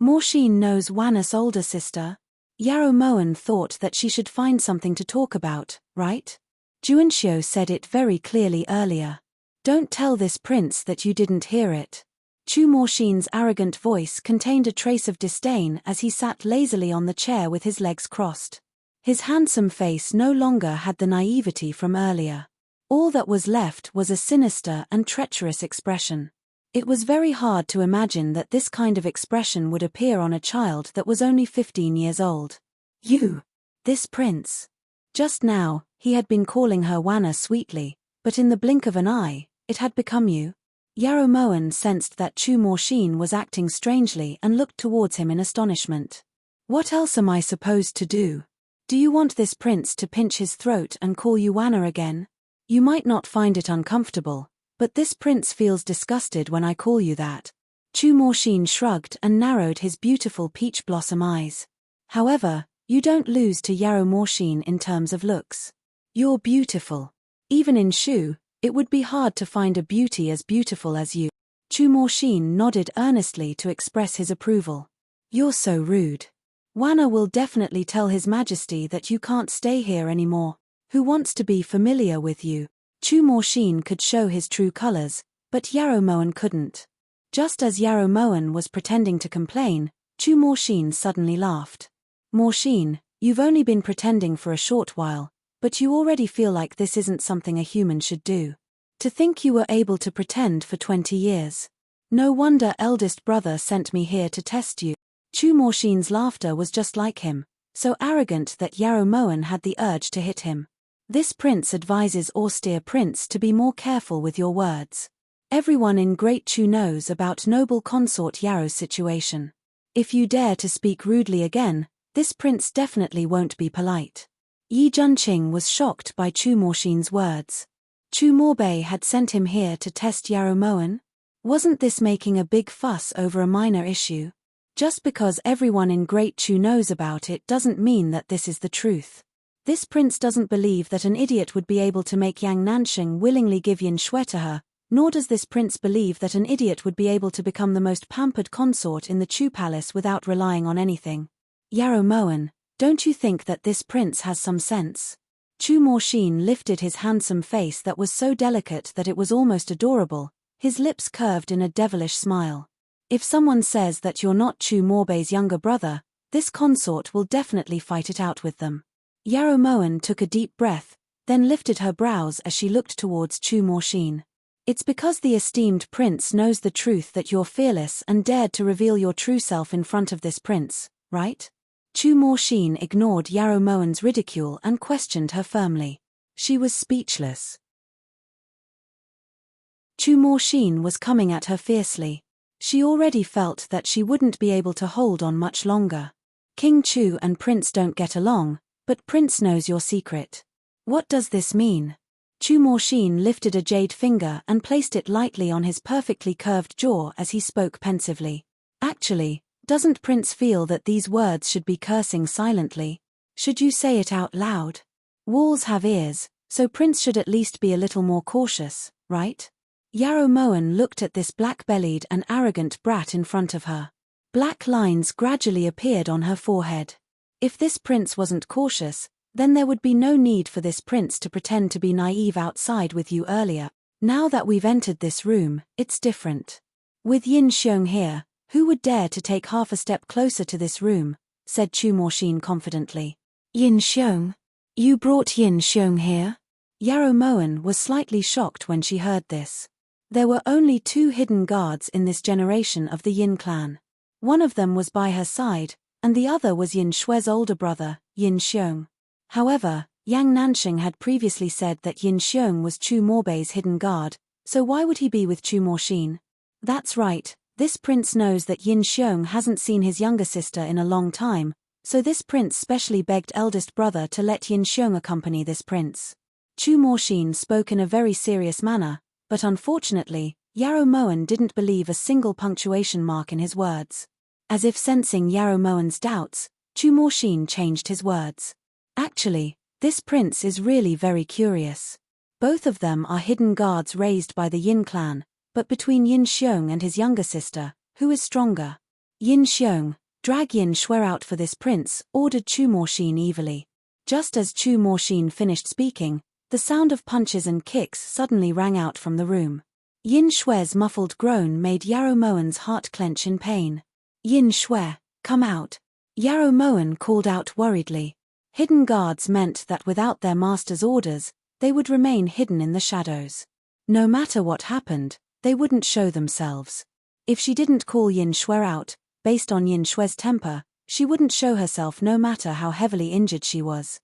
Morshin knows Wanna's older sister. Yarrow Moen thought that she should find something to talk about, right? Juanxiu said it very clearly earlier. Don't tell this prince that you didn't hear it. Chu Morshin's arrogant voice contained a trace of disdain as he sat lazily on the chair with his legs crossed. His handsome face no longer had the naivety from earlier. All that was left was a sinister and treacherous expression. It was very hard to imagine that this kind of expression would appear on a child that was only 15 years old. You! This prince! Just now, he had been calling her Wanna sweetly, but in the blink of an eye, it had become you. Yarrow Moen sensed that Chu Morshin was acting strangely and looked towards him in astonishment. What else am I supposed to do? Do you want this prince to pinch his throat and call you Wanna again? You might not find it uncomfortable, but this prince feels disgusted when I call you that. Chu Morshin shrugged and narrowed his beautiful peach blossom eyes. However, you don't lose to Yarrow Morshin in terms of looks. You're beautiful. Even in Shu, it would be hard to find a beauty as beautiful as you. Chu Morshin nodded earnestly to express his approval. You're so rude. Wanna will definitely tell His Majesty that you can't stay here anymore. Who wants to be familiar with you? Chu Morshin could show his true colors, but Yarrow Moen couldn't. Just as Yarrow Moen was pretending to complain, Chu Morshin suddenly laughed. Morshin, you've only been pretending for a short while, but you already feel like this isn't something a human should do. To think you were able to pretend for 20 years. No wonder eldest brother sent me here to test you. Chu Morshin's laughter was just like him, so arrogant that Yarrow Moen had the urge to hit him. This prince advises austere prince to be more careful with your words. Everyone in Great Chu knows about noble consort Yarrow's situation. If you dare to speak rudely again, this prince definitely won't be polite. Yi Junqing was shocked by Chu Morshin's words. Chu Morbei had sent him here to test Yarrow Moen? Wasn't this making a big fuss over a minor issue? Just because everyone in Great Chu knows about it doesn't mean that this is the truth. This prince doesn't believe that an idiot would be able to make Yang Nansheng willingly give Yin Shui to her, nor does this prince believe that an idiot would be able to become the most pampered consort in the Chu palace without relying on anything. Yarrow Moen, don't you think that this prince has some sense? Chu Morshin lifted his handsome face that was so delicate that it was almost adorable, his lips curved in a devilish smile. If someone says that you're not Chu Morbei's younger brother, this consort will definitely fight it out with them. Yarrow Moen took a deep breath, then lifted her brows as she looked towards Chu Morshin. It's because the esteemed prince knows the truth that you're fearless and dared to reveal your true self in front of this prince, right? Chu Morshin ignored Yarrow Moen's ridicule and questioned her firmly. She was speechless. Chu Morshin was coming at her fiercely. She already felt that she wouldn't be able to hold on much longer. King Chu and Prince don't get along, but Prince knows your secret. What does this mean? Chu Morshin lifted a jade finger and placed it lightly on his perfectly curved jaw as he spoke pensively. Actually, doesn't Prince feel that these words should be cursing silently? Should you say it out loud? Walls have ears, so Prince should at least be a little more cautious, right? Yarrow Moen looked at this black-bellied and arrogant brat in front of her. Black lines gradually appeared on her forehead. If this prince wasn't cautious, then there would be no need for this prince to pretend to be naive outside with you earlier. Now that we've entered this room, it's different. With Yin Xiong here, who would dare to take half a step closer to this room, said Chu Morshin confidently. Yin Xiong? You brought Yin Xiong here? Yarrow Moen was slightly shocked when she heard this. There were only 2 hidden guards in this generation of the Yin clan. One of them was by her side, and the other was Yin Shui's older brother, Yin Xiong. However, Yang Nansheng had previously said that Yin Xiong was Chu Morbei's hidden guard, so why would he be with Chu Morshin? That's right, this prince knows that Yin Xiong hasn't seen his younger sister in a long time, so this prince specially begged eldest brother to let Yin Xiong accompany this prince. Chu Morshin spoke in a very serious manner, but unfortunately, Yarrow Moen didn't believe a single punctuation mark in his words. As if sensing Yarrow Moen's doubts, Chu Morshin changed his words. Actually, this prince is really very curious. Both of them are hidden guards raised by the Yin clan, but between Yin Xiong and his younger sister, who is stronger? Yin Xiong, drag Yin Shui out for this prince, ordered Chu Morshin evilly. Just as Chu Morshin finished speaking, the sound of punches and kicks suddenly rang out from the room. Yin Shui's muffled groan made Yarrow Moen's heart clench in pain. Yin Shui, come out. Yarrow Moen called out worriedly. Hidden guards meant that without their master's orders, they would remain hidden in the shadows. No matter what happened, they wouldn't show themselves. If she didn't call Yin Shui out, based on Yin Shui's temper, she wouldn't show herself no matter how heavily injured she was.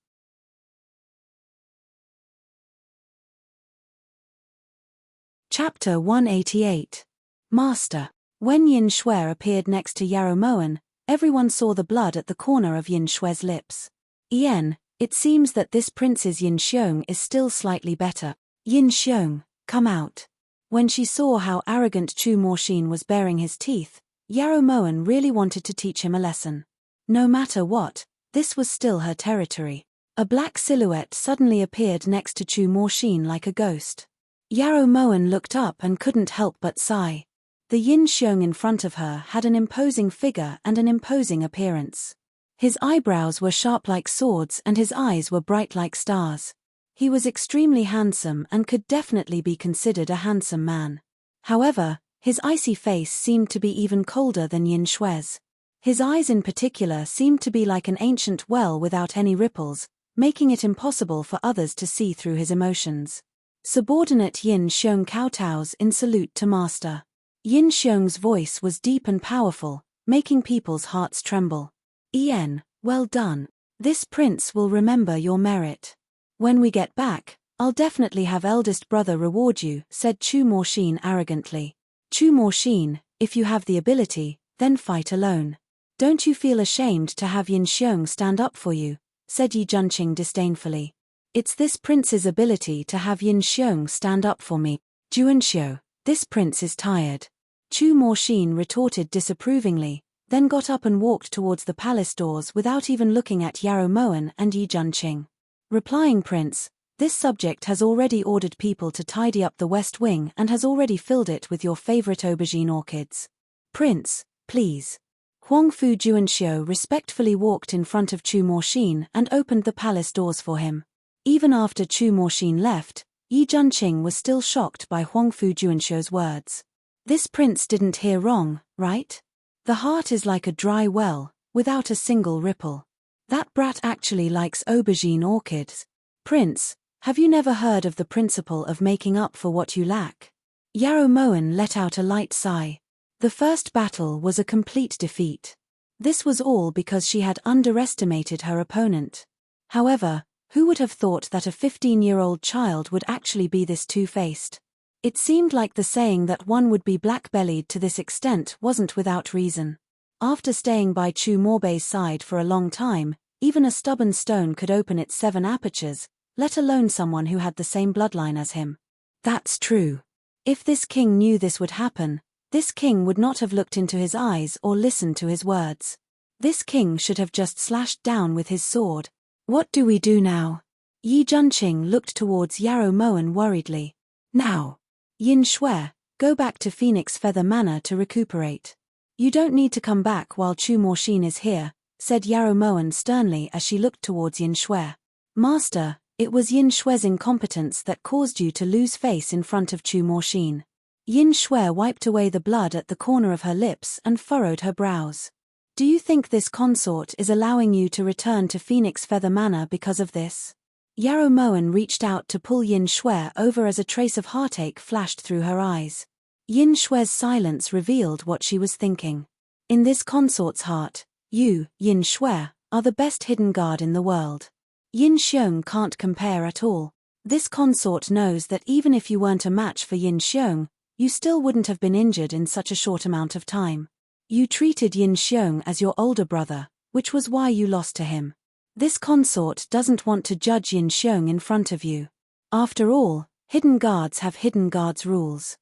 Chapter 188. Master. When Yin Shui appeared next to Yarrow Moen, everyone saw the blood at the corner of Yin Shui's lips. Yen, it seems that this prince's Yin Xiong is still slightly better. Yin Xiong, come out. When she saw how arrogant Chu Morshin was baring his teeth, Yarrow Moen really wanted to teach him a lesson. No matter what, this was still her territory. A black silhouette suddenly appeared next to Chu Morshin like a ghost. Yarrow Moen looked up and couldn't help but sigh. The Yin Xiong in front of her had an imposing figure and an imposing appearance. His eyebrows were sharp like swords and his eyes were bright like stars. He was extremely handsome and could definitely be considered a handsome man. However, His icy face seemed to be even colder than Yin Shui's. His eyes in particular seemed to be like an ancient well without any ripples, making it impossible for others to see through his emotions. Subordinate Yin Xiong kowtows in salute to master. Yin Xiong's voice was deep and powerful, making people's hearts tremble. "Yen, well done. This prince will remember your merit. When we get back, I'll definitely have eldest brother reward you," said Chu Morshin arrogantly. "Chu Morshin, if you have the ability, then fight alone. Don't you feel ashamed to have Yin Xiong stand up for you?" said Yi Junqing disdainfully. "It's this prince's ability to have Yin Xiong stand up for me. Juanxiu, this prince is tired." Chu Morshin retorted disapprovingly, then got up and walked towards the palace doors without even looking at Yarrow Moen and Yi Junqing. Replying, "Prince, this subject has already ordered people to tidy up the west wing and has already filled it with your favorite aubergine orchids. Prince, please." Huangfu Juanxiu respectfully walked in front of Chu Morshin and opened the palace doors for him. Even after Chu Morshin left, Yi Junqing was still shocked by Huangfu Juanxiu's words. This prince didn't hear wrong, right? The heart is like a dry well, without a single ripple. That brat actually likes aubergine orchids. Prince, have you never heard of the principle of making up for what you lack? Yarrow Moen let out a light sigh. The first battle was a complete defeat. This was all because she had underestimated her opponent. However, who would have thought that a 15-year-old child would actually be this two-faced? It seemed like the saying that one would be black-bellied to this extent wasn't without reason. After staying by Chu Morbei's side for a long time, even a stubborn stone could open its 7 apertures, let alone someone who had the same bloodline as him. That's true. If this king knew this would happen, this king would not have looked into his eyes or listened to his words. This king should have just slashed down with his sword. What do we do now? Yi Junqing looked towards Yarrow Moen worriedly. Now. Yin Shui, go back to Phoenix Feather Manor to recuperate. You don't need to come back while Chu Morshin is here, said Yarrow Moen sternly as she looked towards Yin Shui. Master, it was Yin Shui's incompetence that caused you to lose face in front of Chu Morshin. Yin Shui wiped away the blood at the corner of her lips and furrowed her brows. Do you think this consort is allowing you to return to Phoenix Feather Manor because of this? Yarrow Moen reached out to pull Yin Shui over as a trace of heartache flashed through her eyes. Yin Shui's silence revealed what she was thinking. In this consort's heart, you, Yin Shui, are the best hidden guard in the world. Yin Xiong can't compare at all. This consort knows that even if you weren't a match for Yin Xiong, you still wouldn't have been injured in such a short amount of time. You treated Yin Xiong as your older brother, which was why you lost to him. This consort doesn't want to judge Yin Xiong in front of you. After all, hidden guards have hidden guards rules.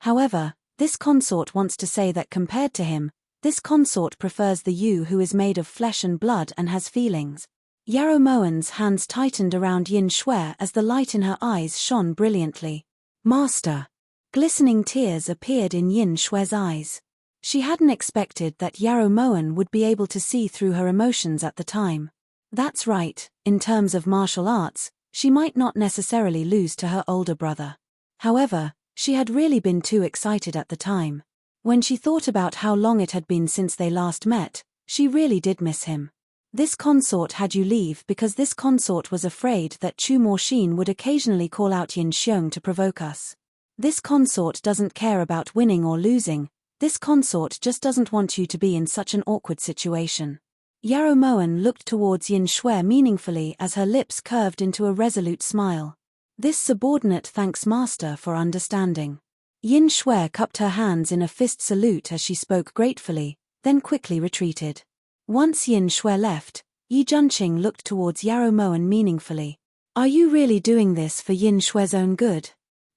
However, this consort wants to say that compared to him, this consort prefers the you who is made of flesh and blood and has feelings. Yarrow Moen's hands tightened around Yin Shui as the light in her eyes shone brilliantly. Master! Glistening tears appeared in Yin Shui's eyes. She hadn't expected that Yarrow Moen would be able to see through her emotions at the time. That's right, in terms of martial arts, she might not necessarily lose to her older brother. However, she had really been too excited at the time. When she thought about how long it had been since they last met, she really did miss him. This consort had you leave because this consort was afraid that Chu Morshin would occasionally call out Yin Xiong to provoke us. This consort doesn't care about winning or losing. This consort just doesn't want you to be in such an awkward situation. Yarrow Moen looked towards Yin Shui meaningfully as her lips curved into a resolute smile. This subordinate thanks master for understanding. Yin Shui cupped her hands in a fist salute as she spoke gratefully, then quickly retreated. Once Yin Shui left, Yi Junqing looked towards Yarrow Moen meaningfully. Are you really doing this for Yin Shui's own good?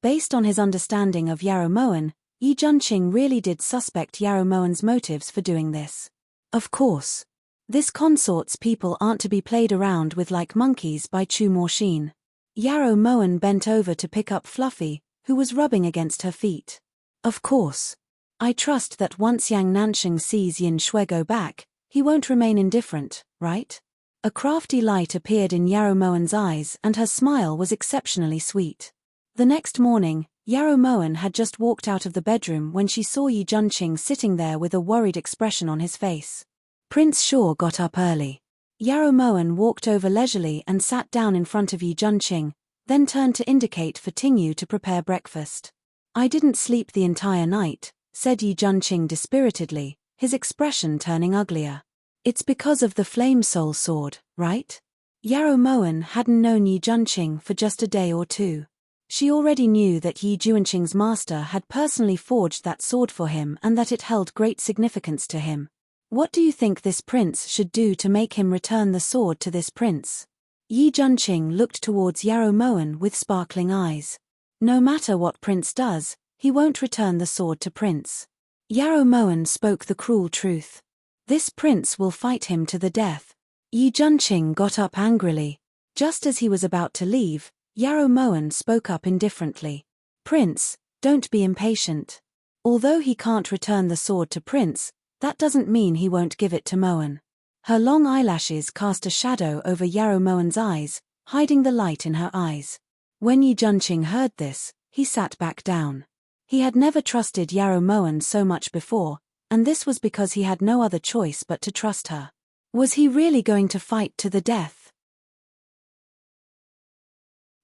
Based on his understanding of Yarrow Moen, Yi Junqing really did suspect Yarrow Moen's motives for doing this. Of course. This consort's people aren't to be played around with like monkeys by Chu Morshin. Yarrow Moen bent over to pick up Fluffy, who was rubbing against her feet. Of course. I trust that once Yang Nansheng sees Yin Shui go back, he won't remain indifferent, right? A crafty light appeared in Yarrow Moen's eyes and her smile was exceptionally sweet. The next morning, Yarrow Moen had just walked out of the bedroom when she saw Yi Junqing sitting there with a worried expression on his face. Prince Shaw got up early. Yarrow Moen walked over leisurely and sat down in front of Yi Junqing, then turned to indicate for Tingyu to prepare breakfast. I didn't sleep the entire night, said Yi Junqing dispiritedly, his expression turning uglier. It's because of the Flame Soul Sword, right? Yarrow Moen hadn't known Yi Junqing for just a day or two. She already knew that Yi Junqing's master had personally forged that sword for him and that it held great significance to him. What do you think this prince should do to make him return the sword to this prince? Yi Junqing looked towards Yarrow Moen with sparkling eyes. No matter what Prince does, he won't return the sword to Prince. Yarrow Moen spoke the cruel truth. This prince will fight him to the death. Yi Junqing got up angrily. Just as he was about to leave, Yarrow Moen spoke up indifferently. Prince, don't be impatient. Although he can't return the sword to Prince, that doesn't mean he won't give it to Moen. Her long eyelashes cast a shadow over Yarrow Moen's eyes, hiding the light in her eyes. When Yi Junqing heard this, he sat back down. He had never trusted Yarrow Moen so much before, and this was because he had no other choice but to trust her. Was he really going to fight to the death?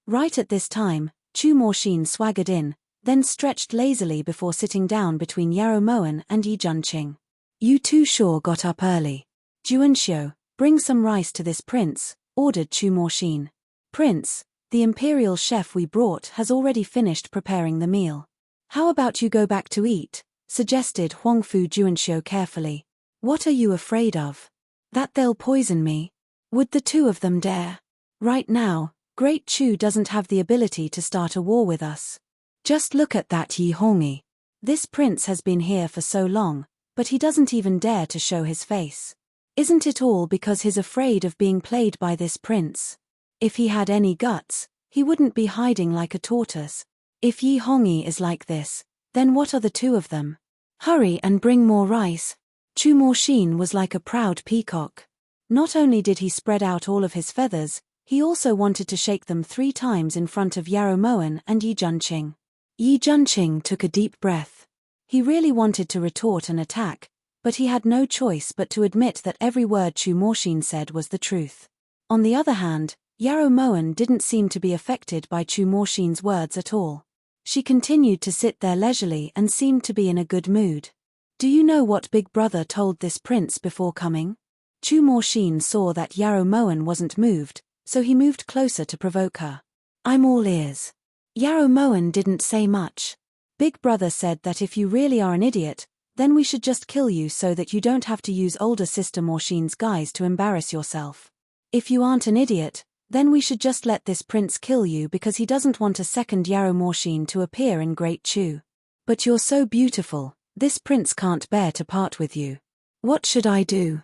Right at this time, Chu Morshin swaggered in, then stretched lazily before sitting down between Yarrow Moen and Yi Junqing. You two sure got up early. Juanxiu, bring some rice to this prince, ordered Chu Morshin. Prince, the imperial chef we brought has already finished preparing the meal. How about you go back to eat, suggested Huangfu Juanxiu carefully. What are you afraid of? That they'll poison me? Would the two of them dare? Right now, Great Chu doesn't have the ability to start a war with us. Just look at that Yi Hongi. This prince has been here for so long, but he doesn't even dare to show his face. Isn't it all because he's afraid of being played by this prince? If he had any guts, he wouldn't be hiding like a tortoise. If Yi Hongi is like this, then what are the two of them? Hurry and bring more rice. Chu Morshin was like a proud peacock. Not only did he spread out all of his feathers, he also wanted to shake them 3 times in front of Yarrow Moen and Yi Junqing. Yi Junqing took a deep breath. He really wanted to retort and attack, but he had no choice but to admit that every word Chu Morshin said was the truth. On the other hand, Yarrow Moen didn't seem to be affected by Chu Morshin's words at all. She continued to sit there leisurely and seemed to be in a good mood. Do you know what Big Brother told this prince before coming? Chu Morshin saw that Yarrow Moen wasn't moved, so he moved closer to provoke her. I'm all ears. Yarrow Moen didn't say much. Big Brother said that if you really are an idiot, then we should just kill you so that you don't have to use older sister Morshin's guise to embarrass yourself. If you aren't an idiot, then we should just let this prince kill you because he doesn't want a second Yarrow Morshin to appear in Great Chu. But you're so beautiful, this prince can't bear to part with you. What should I do?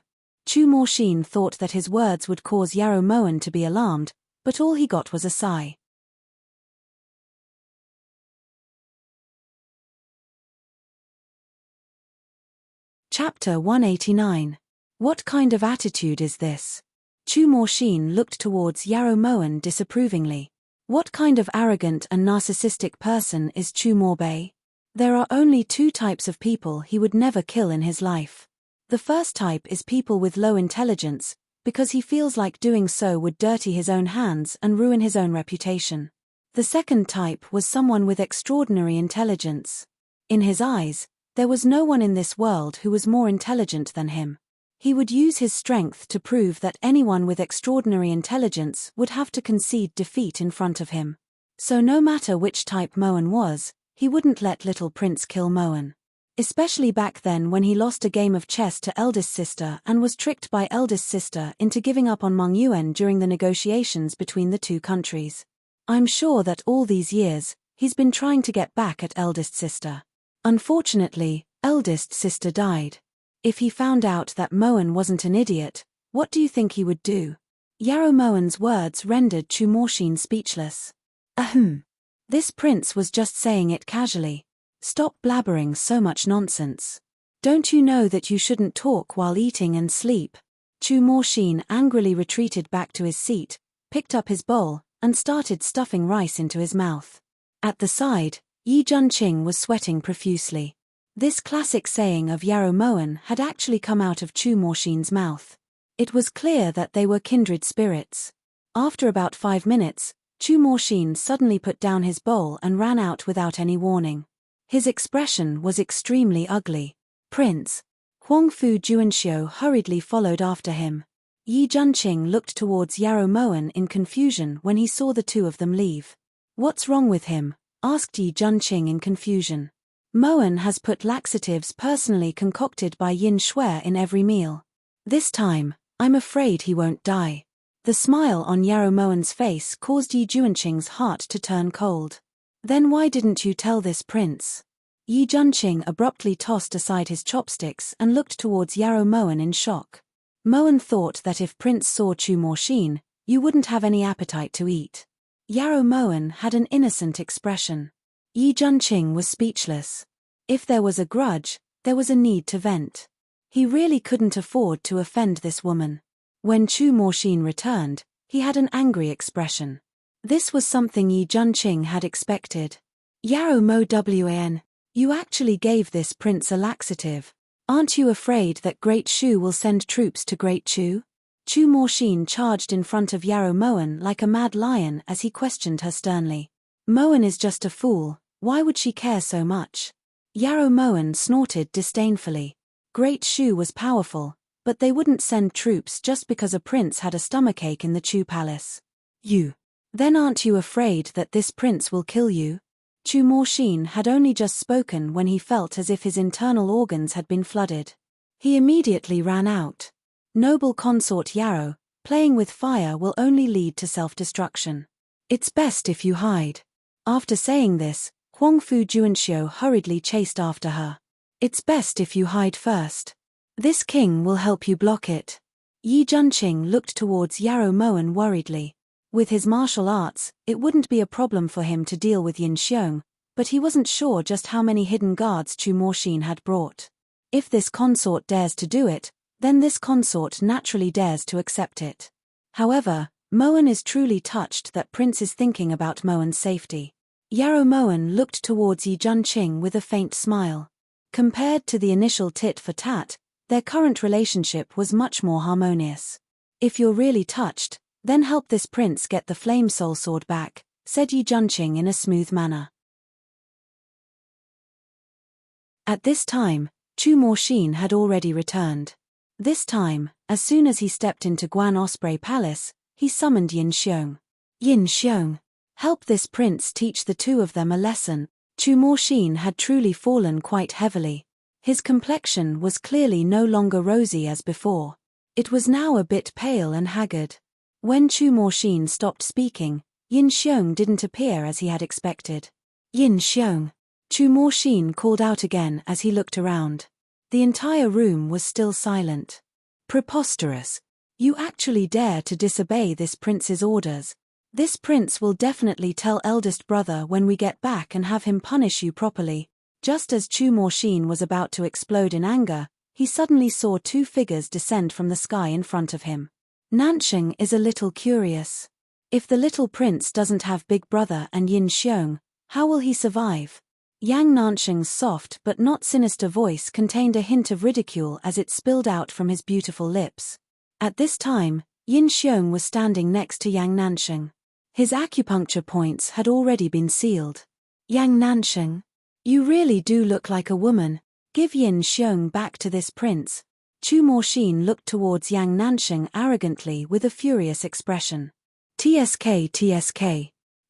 Chu Morshin thought that his words would cause Yarrow Moen to be alarmed, but all he got was a sigh. Chapter 189. What kind of attitude is this? Chu Morshin looked towards Yarrow Moen disapprovingly. What kind of arrogant and narcissistic person is Chu Morbei? There are only 2 types of people he would never kill in his life. The first type is people with low intelligence, because he feels like doing so would dirty his own hands and ruin his own reputation. The second type was someone with extraordinary intelligence. In his eyes, there was no one in this world who was more intelligent than him. He would use his strength to prove that anyone with extraordinary intelligence would have to concede defeat in front of him. So no matter which type Moen was, he wouldn't let little prince kill Moen. Especially back then when he lost a game of chess to eldest sister and was tricked by eldest sister into giving up on Meng Yuan during the negotiations between the 2 countries. I'm sure that all these years, he's been trying to get back at eldest sister. Unfortunately, eldest sister died. If he found out that Moen wasn't an idiot, what do you think he would do? Yarrow Moen's words rendered Chu Morshin speechless. Ahem. This prince was just saying it casually. Stop blabbering so much nonsense. Don't you know that you shouldn't talk while eating and sleep? Chu Morshin angrily retreated back to his seat, picked up his bowl, and started stuffing rice into his mouth. At the side, Yi Junqing was sweating profusely. This classic saying of Yarrow Moen had actually come out of Chu Morshin's mouth. It was clear that they were kindred spirits. After about 5 minutes, Chu Morshin suddenly put down his bowl and ran out without any warning. His expression was extremely ugly. Prince. Huangfu Juanxiu hurriedly followed after him. Yi Junqing looked towards Yarrow Moen in confusion when he saw the two of them leave. What's wrong with him? Asked Yi Junqing in confusion. Moen has put laxatives personally concocted by Yin Shui in every meal. This time, I'm afraid he won't die. The smile on Yarrow Moen's face caused Yi Junqing's heart to turn cold. Then why didn't you tell this prince? Yi Junqing abruptly tossed aside his chopsticks and looked towards Yarrow Moen in shock. Moen thought that if Prince saw Chu Morshin, you wouldn't have any appetite to eat. Yarrow Moen had an innocent expression. Yi Junqing was speechless. If there was a grudge, there was a need to vent. He really couldn't afford to offend this woman. When Chu Morshin returned, he had an angry expression. This was something Yi Junqing had expected. Yarrow Mo Wan, you actually gave this prince a laxative. Aren't you afraid that Great Shu will send troops to Great Chu? Chu Morshin charged in front of Yarrow Moen like a mad lion as he questioned her sternly. Moen is just a fool, why would she care so much? Yarrow Moen snorted disdainfully. Great Shu was powerful, but they wouldn't send troops just because a prince had a stomachache in the Chu palace. You. Then aren't you afraid that this prince will kill you? Chu Morshin had only just spoken when he felt as if his internal organs had been flooded. He immediately ran out. Noble consort Yarrow, playing with fire will only lead to self-destruction. It's best if you hide. After saying this, Huangfu Juanxiu hurriedly chased after her. It's best if you hide first. This king will help you block it. Yi Junqing looked towards Yarrow Moen worriedly. With his martial arts, it wouldn't be a problem for him to deal with Yin Xiong, but he wasn't sure just how many hidden guards Chu Morshin had brought. If this consort dares to do it, then this consort naturally dares to accept it. However, Moen is truly touched that Prince is thinking about Moen's safety. Yarrow Moen looked towards Yi Junqing with a faint smile. Compared to the initial tit-for-tat, their current relationship was much more harmonious. If you're really touched, then help this prince get the flame soul sword back, said Yi Junqing in a smooth manner. At this time, Chu Morshin had already returned. This time, as soon as he stepped into Guan Osprey Palace, he summoned Yin Xiong. Yin Xiong, help this prince teach the two of them a lesson. Chu Morshin had truly fallen quite heavily. His complexion was clearly no longer rosy as before. It was now a bit pale and haggard. When Chu Morshin stopped speaking, Yin Xiong didn't appear as he had expected. Yin Xiong, Chu Morshin called out again as he looked around. The entire room was still silent. Preposterous. You actually dare to disobey this prince's orders. This prince will definitely tell eldest brother when we get back and have him punish you properly. Just as Chu Morshin was about to explode in anger, he suddenly saw two figures descend from the sky in front of him. Nansheng is a little curious. If the little prince doesn't have big brother and Yin Xiong, how will he survive? Yang Nansheng's soft but not sinister voice contained a hint of ridicule as it spilled out from his beautiful lips. At this time, Yin Xiong was standing next to Yang Nansheng. His acupuncture points had already been sealed. Yang Nansheng, you really do look like a woman. Give Yin Xiong back to this prince. Chu Morshin looked towards Yang Nansheng arrogantly with a furious expression. TSK.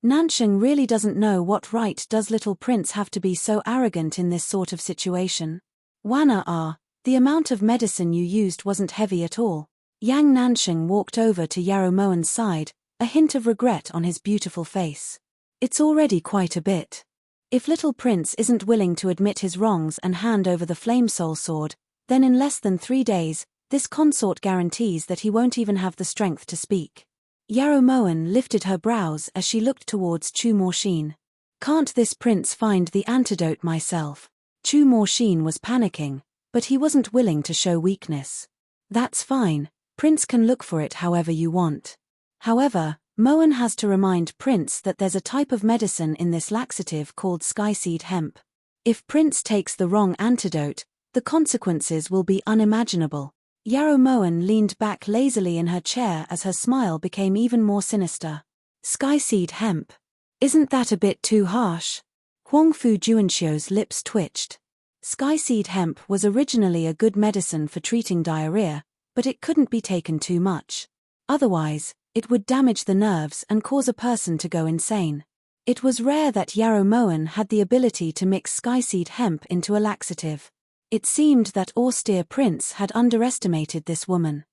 Nansheng really doesn't know what right does little prince have to be so arrogant in this sort of situation. Wana the amount of medicine you used wasn't heavy at all. Yang Nansheng walked over to Yarrow Moen's side, a hint of regret on his beautiful face. It's already quite a bit. If little prince isn't willing to admit his wrongs and hand over the flame soul sword, then in less than 3 days, this consort guarantees that he won't even have the strength to speak. Yarrow Moen lifted her brows as she looked towards Chu Morshin. Can't this prince find the antidote myself? Chu Morshin was panicking, but he wasn't willing to show weakness. That's fine, prince can look for it however you want. However, Moen has to remind Prince that there's a type of medicine in this laxative called skyseed hemp. If Prince takes the wrong antidote, the consequences will be unimaginable. Yarrow Moen leaned back lazily in her chair as her smile became even more sinister. Skyseed hemp. Isn't that a bit too harsh? Huangfu Juanxiu's lips twitched. Skyseed hemp was originally a good medicine for treating diarrhea, but it couldn't be taken too much. Otherwise, it would damage the nerves and cause a person to go insane. It was rare that Yarrow Moen had the ability to mix skyseed hemp into a laxative. It seemed that austere Prince had underestimated this woman.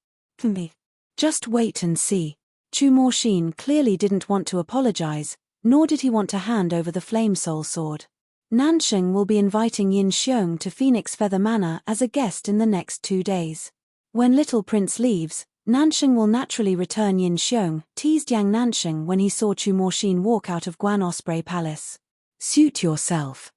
Just wait and see. Chu Morshin clearly didn't want to apologize, nor did he want to hand over the Flame Soul Sword. Nansheng will be inviting Yin Xiong to Phoenix Feather Manor as a guest in the next 2 days. When Little Prince leaves, Nansheng will naturally return Yin Xiong, teased Yang Nansheng when he saw Chu Morshin walk out of Guan Osprey Palace. Suit yourself.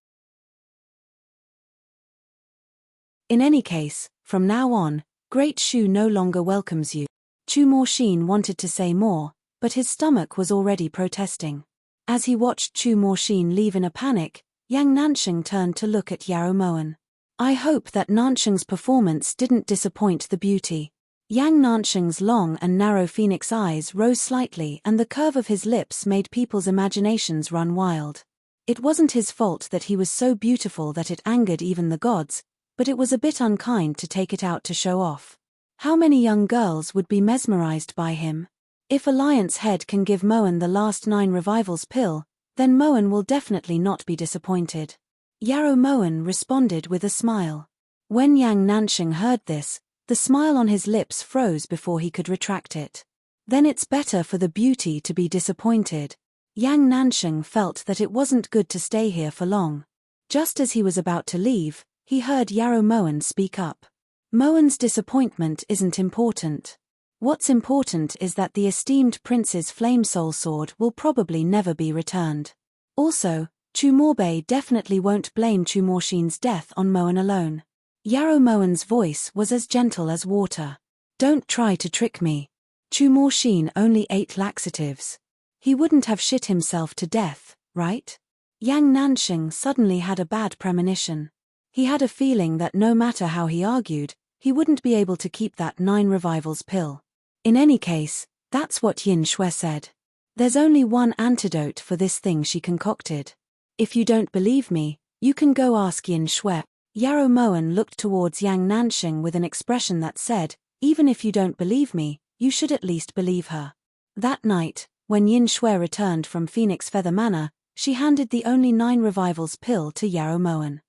In any case, from now on, Great Shu no longer welcomes you. Chu Morshin wanted to say more, but his stomach was already protesting. As he watched Chu Morshin leave in a panic, Yang Nansheng turned to look at Yarrow Moen. I hope that Nansheng's performance didn't disappoint the beauty. Yang Nansheng's long and narrow phoenix eyes rose slightly and the curve of his lips made people's imaginations run wild. It wasn't his fault that he was so beautiful that it angered even the gods, but it was a bit unkind to take it out to show off. How many young girls would be mesmerized by him? If Alliance Head can give Moen the last 9 revivals pill, then Moen will definitely not be disappointed. Yarrow Moen responded with a smile. When Yang Nansheng heard this, the smile on his lips froze before he could retract it. Then it's better for the beauty to be disappointed. Yang Nansheng felt that it wasn't good to stay here for long. Just as he was about to leave, he heard Yarrow Moen speak up. Moen's disappointment isn't important. What's important is that the esteemed prince's Flame Soul Sword will probably never be returned. Also, Chu Morbei definitely won't blame Chu Morshin's death on Moen alone. Yarrow Moen's voice was as gentle as water. Don't try to trick me. Chu Morshin only ate laxatives. He wouldn't have shit himself to death, right? Yang Nansheng suddenly had a bad premonition. He had a feeling that no matter how he argued, he wouldn't be able to keep that 9 revivals pill. In any case, that's what Yin Shui said. There's only one antidote for this thing she concocted. If you don't believe me, you can go ask Yin Shui. Yarrow Moen looked towards Yang Nansheng with an expression that said, even if you don't believe me, you should at least believe her. That night, when Yin Shui returned from Phoenix Feather Manor, she handed the only 9 revivals pill to Yarrow Moen.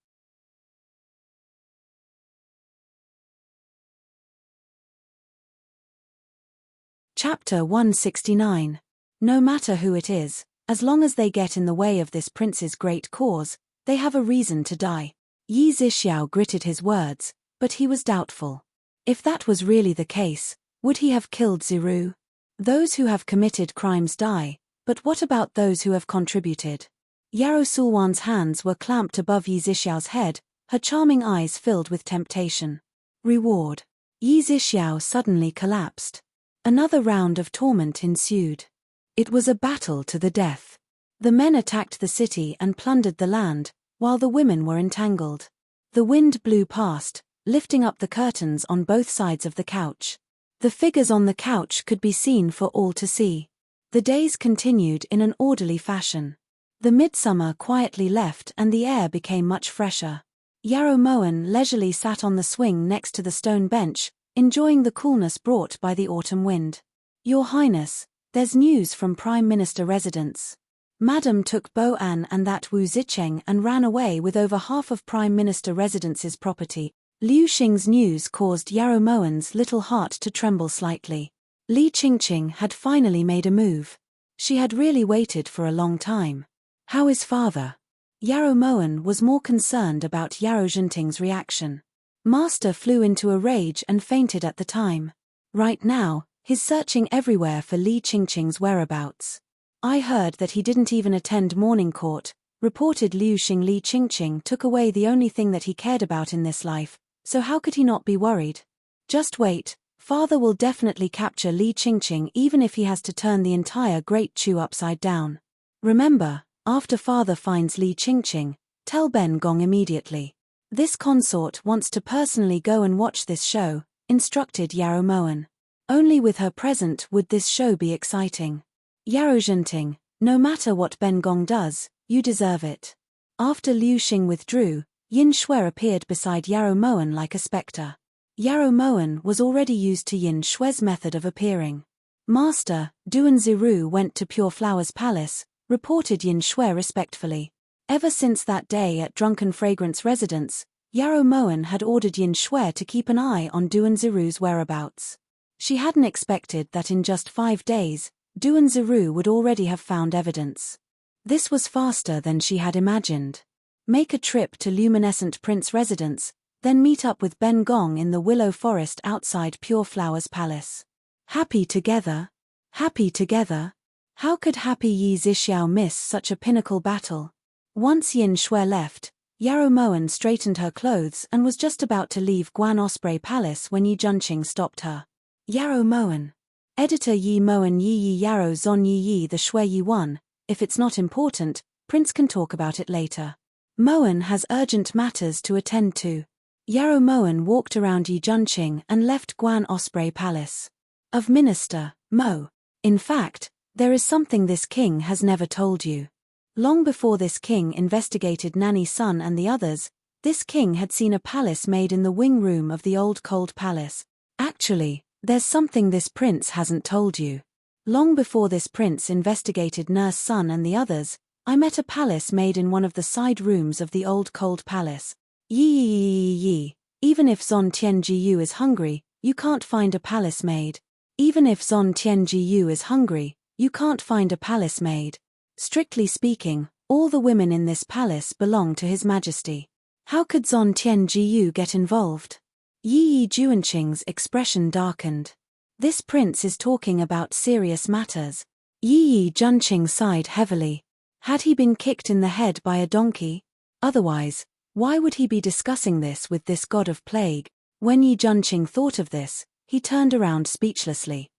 Chapter 169. No matter who it is, as long as they get in the way of this prince's great cause, they have a reason to die. Yi Zixiao gritted his words, but he was doubtful. If that was really the case, would he have killed Ziru? Those who have committed crimes die, but what about those who have contributed? Yarrow Sulwan's hands were clamped above Yi Zixiao's head, her charming eyes filled with temptation. Reward. Yi Zixiao suddenly collapsed. Another round of torment ensued. It was a battle to the death. The men attacked the city and plundered the land, while the women were entangled. The wind blew past, lifting up the curtains on both sides of the couch. The figures on the couch could be seen for all to see. The days continued in an orderly fashion. The midsummer quietly left and the air became much fresher. Yarrow Moen leisurely sat on the swing next to the stone bench, enjoying the coolness brought by the autumn wind. Your Highness, there's news from Prime Minister residence. Madam took Bo An and that Wu Zicheng and ran away with over half of Prime Minister residence's property. Liu Xing's news caused Yarrow Moen's little heart to tremble slightly. Li Qingqing had finally made a move. She had really waited for a long time. How is father? Yarrow Moen was more concerned about Yarrow Zhenting's reaction. Master flew into a rage and fainted at the time. Right now, he's searching everywhere for Li Qingqing's whereabouts. I heard that he didn't even attend morning court, reported Liu Xing. Li Qingqing took away the only thing that he cared about in this life, so how could he not be worried? Just wait, Father will definitely capture Li Qingqing even if he has to turn the entire Great Chu upside down. Remember, after father finds Li Qingqing, tell Ben Gong immediately. This consort wants to personally go and watch this show, instructed Yarrow Moen. Only with her present would this show be exciting. Yarrow Zhenting, no matter what Ben Gong does, you deserve it. After Liu Xing withdrew, Yin Shui appeared beside Yarrow Moen like a spectre. Yarrow Moen was already used to Yin Shui's method of appearing. Master, Duan Ziru went to Pure Flower's palace, reported Yin Shui respectfully. Ever since that day at Drunken Fragrance residence, Yarrow Moen had ordered Yin Shui to keep an eye on Duan Ziru's whereabouts. She hadn't expected that in just 5 days, Duan Ziru would already have found evidence. This was faster than she had imagined. Make a trip to Luminescent Prince residence, then meet up with Ben Gong in the willow forest outside Pure Flower's palace. Happy together? Happy together? How could Happy Yi Zixiao miss such a pinnacle battle? Once Yin Shui left, Yarrow Moen straightened her clothes and was just about to leave Guan Osprey Palace when Yi Junqing stopped her. Yarrow Moen. Editor Yi Moen Yi Yi Yarrow Zon Yi Yi the Shui Yi 1, if it's not important, Prince can talk about it later. Moen has urgent matters to attend to. Yarrow Moen walked around Yi Junqing and left Guan Osprey Palace. Of Minister, Mo. In fact, there is something this king has never told you. Long before this king investigated Nanny Sun and the others, this king had seen a palace made in the wing room of the old cold palace. Actually, there's something this prince hasn't told you. Long before this prince investigated Nurse Sun and the others, I met a palace made in one of the side rooms of the old cold palace. Yee. Even if Zon Tianjiyu is hungry, you can't find a palace made. Even if Zon Tianjiyu is hungry, you can't find a palace made. Strictly speaking, all the women in this palace belong to His Majesty. How could Zon Tianjiyu get involved? Yi Juanqing's expression darkened. This prince is talking about serious matters. Yi Junqing sighed heavily. Had he been kicked in the head by a donkey? Otherwise, why would he be discussing this with this god of plague? When Yi Junqing thought of this, he turned around speechlessly.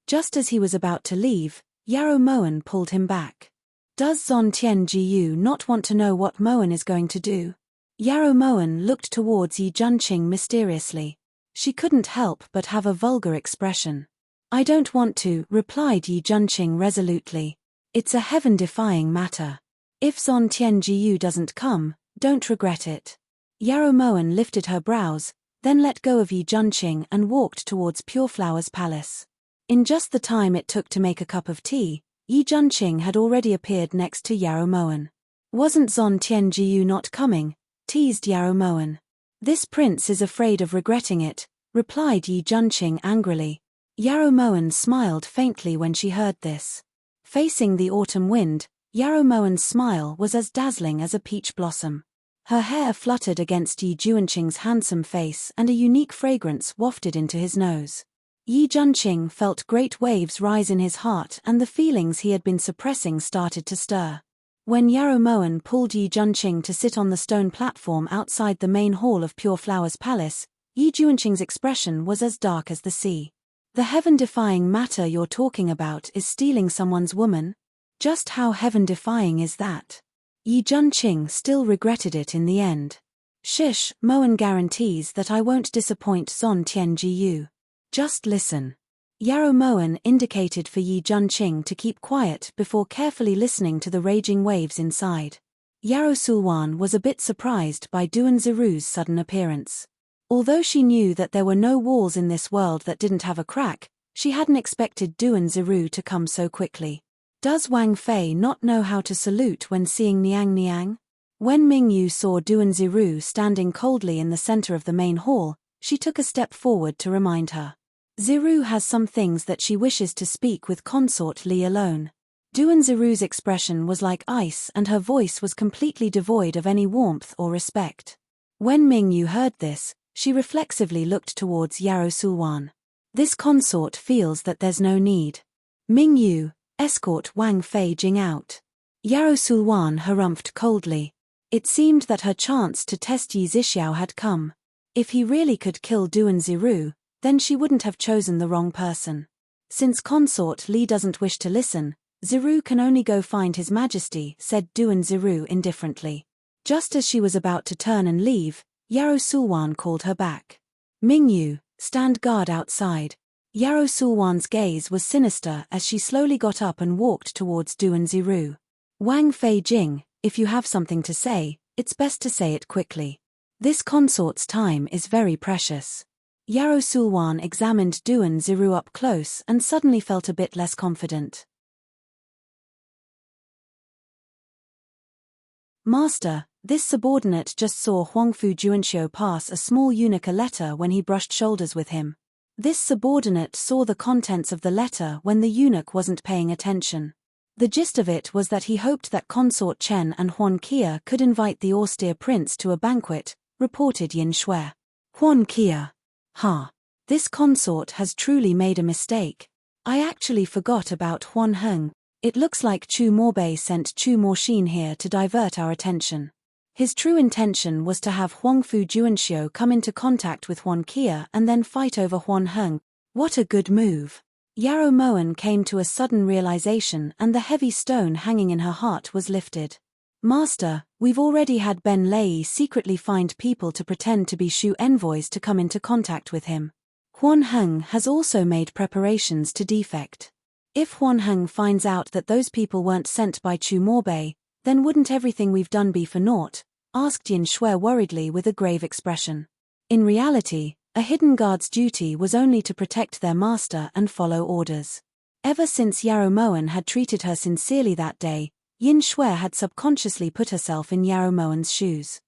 Just as he was about to leave, Yarrow Moen pulled him back. Does Zon Tianjiyu not want to know what Moen is going to do? Yarrow Moen looked towards Yi Junqing mysteriously. She couldn't help but have a vulgar expression. I don't want to, replied Yi Junqing resolutely. It's a heaven-defying matter. If Zon Tianjiyu doesn't come, don't regret it. Yarrow Moen lifted her brows, then let go of Yi Junqing and walked towards Pure Flower's palace. In just the time it took to make a cup of tea, Yi Junqing had already appeared next to Yarrow Moen. Wasn't Zon Tianjiyu not coming? Teased Yarrow Moen. This prince is afraid of regretting it, replied Yi Junqing angrily. Yarrow Moen smiled faintly when she heard this. Facing the autumn wind, Yarrow Moen's smile was as dazzling as a peach blossom. Her hair fluttered against Yi Juanqing's handsome face and a unique fragrance wafted into his nose. Yi Junqing felt great waves rise in his heart and the feelings he had been suppressing started to stir. When Yarrow Moen pulled Yi Junqing to sit on the stone platform outside the main hall of Pure Flower's palace, Yi Juanqing's expression was as dark as the sea. The heaven-defying matter you're talking about is stealing someone's woman? Just how heaven-defying is that? Yi Junqing still regretted it in the end. Shish, Moen guarantees that I won't disappoint Zon Tianjiyu. Just listen. Yarrow Moen indicated for Yi Junqing to keep quiet before carefully listening to the raging waves inside. Yarrow Sulwan was a bit surprised by Duan Ziru's sudden appearance. Although she knew that there were no walls in this world that didn't have a crack, she hadn't expected Duan Ziru to come so quickly. Does Wang Fei not know how to salute when seeing Niang Niang? When Mingyu saw Duan Ziru standing coldly in the center of the main hall, she took a step forward to remind her. Ziru has some things that she wishes to speak with consort Li alone. Duan Ziru's expression was like ice and her voice was completely devoid of any warmth or respect. When Mingyu heard this, she reflexively looked towards Yarrow Sulwan. This consort feels that there's no need. Mingyu, escort Wang Fei Jing out. Yarrow Sulwan harumphed coldly. It seemed that her chance to test Yi Zixiao had come. If he really could kill Duan Ziru, then she wouldn't have chosen the wrong person. Since Consort Li doesn't wish to listen, Ziru can only go find His Majesty, said Duan Ziru indifferently. Just as she was about to turn and leave, Yarrow Sulwan called her back. Mingyu, stand guard outside. Yarrow Sulwan's gaze was sinister as she slowly got up and walked towards Duan Ziru. Wang Fei Jing, if you have something to say, it's best to say it quickly. This consort's time is very precious. Yarrow Sulwan examined Duan Ziru up close and suddenly felt a bit less confident. Master, this subordinate just saw Huangfu Juanxiu pass a small eunuch a letter when he brushed shoulders with him. This subordinate saw the contents of the letter when the eunuch wasn't paying attention. The gist of it was that he hoped that Consort Chen and Huan Kia could invite the austere prince to a banquet, reported Yin Shui. Huan Kia. This consort has truly made a mistake. I actually forgot about Huan Heng. It looks like Chu Morbei sent Chu Morshin here to divert our attention. His true intention was to have Huangfu Juanxiu come into contact with Huan Kia and then fight over Huan Heng. What a good move. Yarrow Moen came to a sudden realization and the heavy stone hanging in her heart was lifted. Master, we've already had Ben Lei secretly find people to pretend to be Shu envoys to come into contact with him. Huan Heng has also made preparations to defect. If Huan Heng finds out that those people weren't sent by Chu Morbei, then wouldn't everything we've done be for naught? Asked Yin Shui worriedly with a grave expression. In reality, a hidden guard's duty was only to protect their master and follow orders. Ever since Yarrow Moen had treated her sincerely that day, Yin Shui had subconsciously put herself in Yarrow Moen's shoes.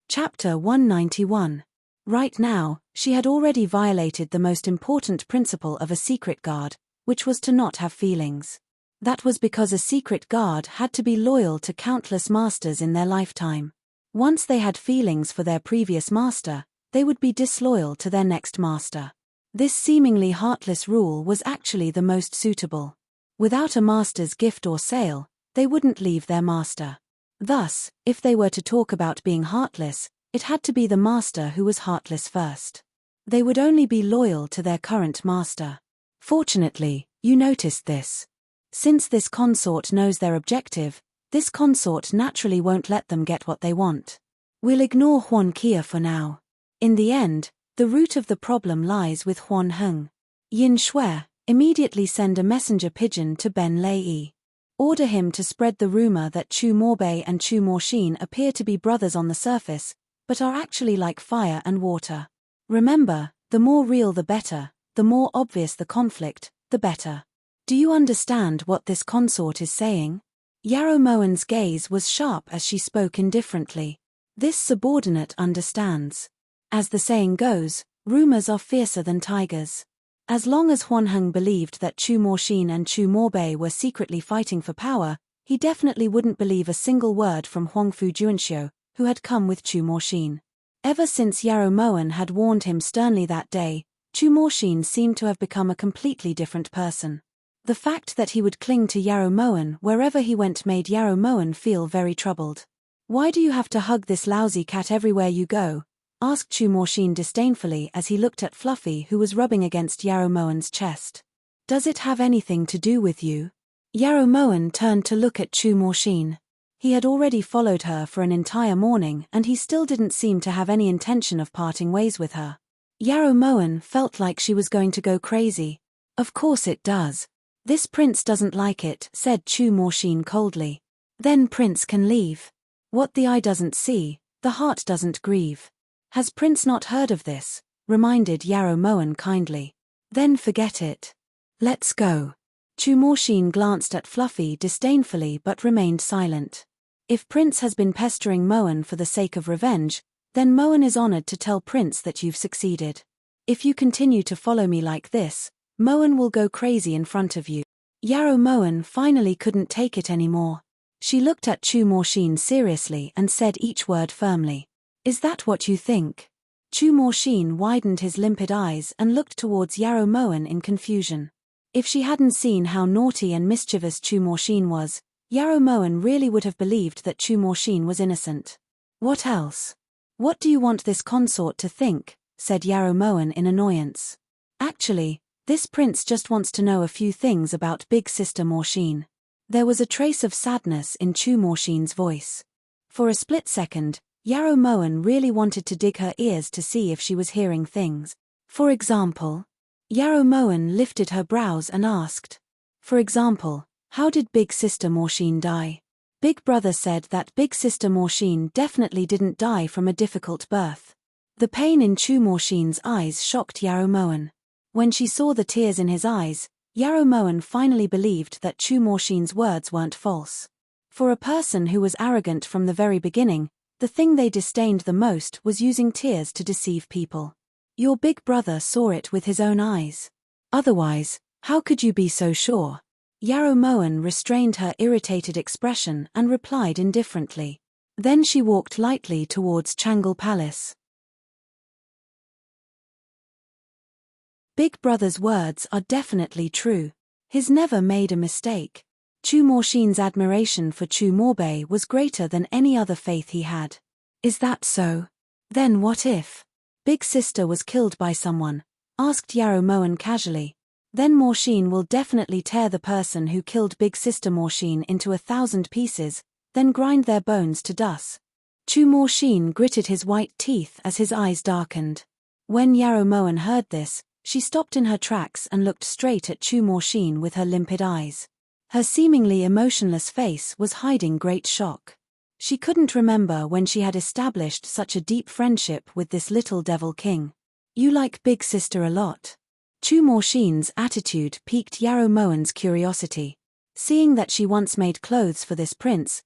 Chapter 191. Right now, she had already violated the most important principle of a secret guard, which was to not have feelings. That was because a secret guard had to be loyal to countless masters in their lifetime. Once they had feelings for their previous master, they would be disloyal to their next master. This seemingly heartless rule was actually the most suitable. Without a master's gift or sale, they wouldn't leave their master. Thus, if they were to talk about being heartless, it had to be the master who was heartless first. They would only be loyal to their current master. Fortunately, you noticed this. Since this consort knows their objective, this consort naturally won't let them get what they want. We'll ignore Huan Kia for now. In the end, the root of the problem lies with Huan Heng. Yin Shui, immediately send a messenger pigeon to Ben Lei. Order him to spread the rumor that Chu Morbei and Chu Morshin appear to be brothers on the surface, but are actually like fire and water. Remember, the more real the better, the more obvious the conflict, the better. Do you understand what this consort is saying? Yarrow Moen's gaze was sharp as she spoke indifferently. This subordinate understands. As the saying goes, rumors are fiercer than tigers. As long as Huan Heng believed that Chu Morshin and Chu Morbei were secretly fighting for power, he definitely wouldn't believe a single word from Huangfu Juanxiu, who had come with Chu Morshin. Ever since Yarrow Moen had warned him sternly that day, Chu Morshin seemed to have become a completely different person. The fact that he would cling to Yarrow Moen wherever he went made Yarrow Moen feel very troubled. Why do you have to hug this lousy cat everywhere you go? Asked Chu Morshin disdainfully as he looked at Fluffy who was rubbing against Yarrow Moen's chest. Does it have anything to do with you? Yarrow Moen turned to look at Chu Morshin. He had already followed her for an entire morning and he still didn't seem to have any intention of parting ways with her. Yarrow Moen felt like she was going to go crazy. Of course it does. This prince doesn't like it, said Chu Morshin coldly. Then prince can leave. What the eye doesn't see, the heart doesn't grieve. Has Prince not heard of this? Reminded Yarrow Moen kindly. Then forget it. Let's go. Chu Morshin glanced at Fluffy disdainfully but remained silent. If Prince has been pestering Moen for the sake of revenge, then Moen is honored to tell Prince that you've succeeded. If you continue to follow me like this, Moen will go crazy in front of you. Yarrow Moen finally couldn't take it anymore. She looked at Chu Morshin seriously and said each word firmly. Is that what you think? Chu Morshin widened his limpid eyes and looked towards Yarrow Moen in confusion. If she hadn't seen how naughty and mischievous Chu-Morshin was, Yarrow Moen really would have believed that Chu-Morshin was innocent. What else? What do you want this consort to think? Said Yarrow Moen in annoyance. Actually, this prince just wants to know a few things about big sister Morshin. There was a trace of sadness in Chu-Morshin's voice. For a split second, Yarrow Moen really wanted to dig her ears to see if she was hearing things. For example, Yarrow Moen lifted her brows and asked, for example, how did Big Sister Morshin die? Big Brother said that Big Sister Morshin definitely didn't die from a difficult birth. The pain in Chu-Morshin's eyes shocked Yarrow Moen. When she saw the tears in his eyes, Yarrow Moen finally believed that Chu-Morshin's words weren't false. For a person who was arrogant from the very beginning, the thing they disdained the most was using tears to deceive people. Your big brother saw it with his own eyes. Otherwise, how could you be so sure? Yarrow Moen restrained her irritated expression and replied indifferently. Then she walked lightly towards Changle Palace. Big Brother's words are definitely true. He's never made a mistake. Chu-Morshin's admiration for Chu-Morbei was greater than any other faith he had. Is that so? Then what if Big Sister was killed by someone? Asked Yarrow Moen casually. Then Morshin will definitely tear the person who killed Big Sister Morshin into 1,000 pieces, then grind their bones to dust. Chu-Morshin gritted his white teeth as his eyes darkened. When Yarrow Moen heard this, she stopped in her tracks and looked straight at Chu-Morshin with her limpid eyes. Her seemingly emotionless face was hiding great shock. She couldn't remember when she had established such a deep friendship with this little devil king. You like Big Sister a lot? Chu-Morshin's attitude piqued Yarrow Moen's curiosity. Seeing that she once made clothes for this prince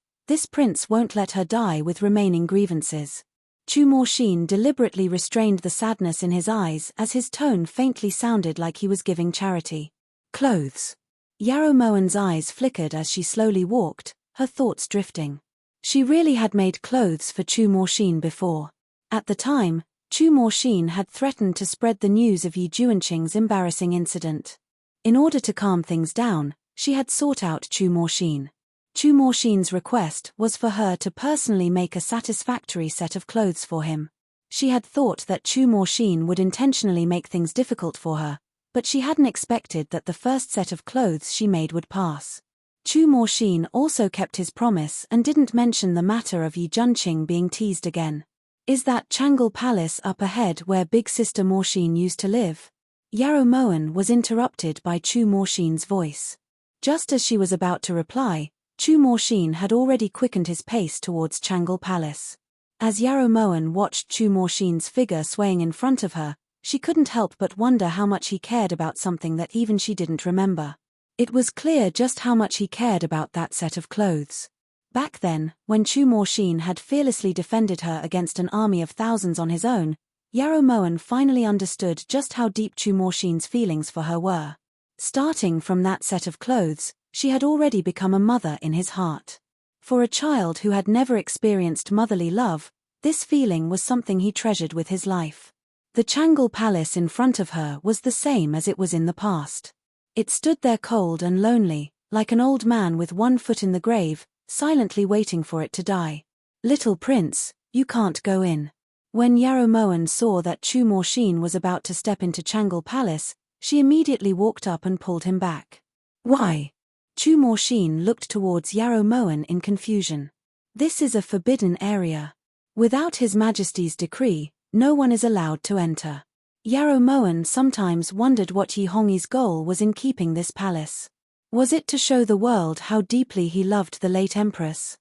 won't let her die with remaining grievances. Chu-Morshin deliberately restrained the sadness in his eyes as his tone faintly sounded like he was giving charity. Clothes. Yarrow Moen's eyes flickered as she slowly walked, her thoughts drifting. She really had made clothes for Chu-Morshin before. At the time, Chu-Morshin had threatened to spread the news of Yi Juanqing's embarrassing incident. In order to calm things down, she had sought out Chu-Morshin. Chu-Morshin's request was for her to personally make a satisfactory set of clothes for him. She had thought that Chu-Morshin would intentionally make things difficult for her, but she hadn't expected that the first set of clothes she made would pass. Chu-Morshin also kept his promise and didn't mention the matter of Yi Juanqing being teased again. Is that Changle Palace up ahead where Big Sister Morshin used to live? Yarrow Moen was interrupted by Chu-Morshin's voice. Just as she was about to reply, Chu-Morshin had already quickened his pace towards Changle Palace. As Yarrow Moen watched Chu-Morshin's figure swaying in front of her, she couldn't help but wonder how much he cared about something that even she didn't remember. It was clear just how much he cared about that set of clothes. Back then, when Chu-Morshin had fearlessly defended her against an army of thousands on his own, Yarrow Moen finally understood just how deep Chu-Morshin's feelings for her were. Starting from that set of clothes, she had already become a mother in his heart. For a child who had never experienced motherly love, this feeling was something he treasured with his life. The Changle Palace in front of her was the same as it was in the past. It stood there cold and lonely, like an old man with one foot in the grave, silently waiting for it to die. Little prince, you can't go in. When Yarrow Moen saw that Chu-Morshin was about to step into Changle Palace, she immediately walked up and pulled him back. Why? Chu-Morshin looked towards Yarrow Moen in confusion. This is a forbidden area. Without His Majesty's decree, no one is allowed to enter. Yarrow Moen sometimes wondered what Yi Hongyi's goal was in keeping this palace. Was it to show the world how deeply he loved the late empress?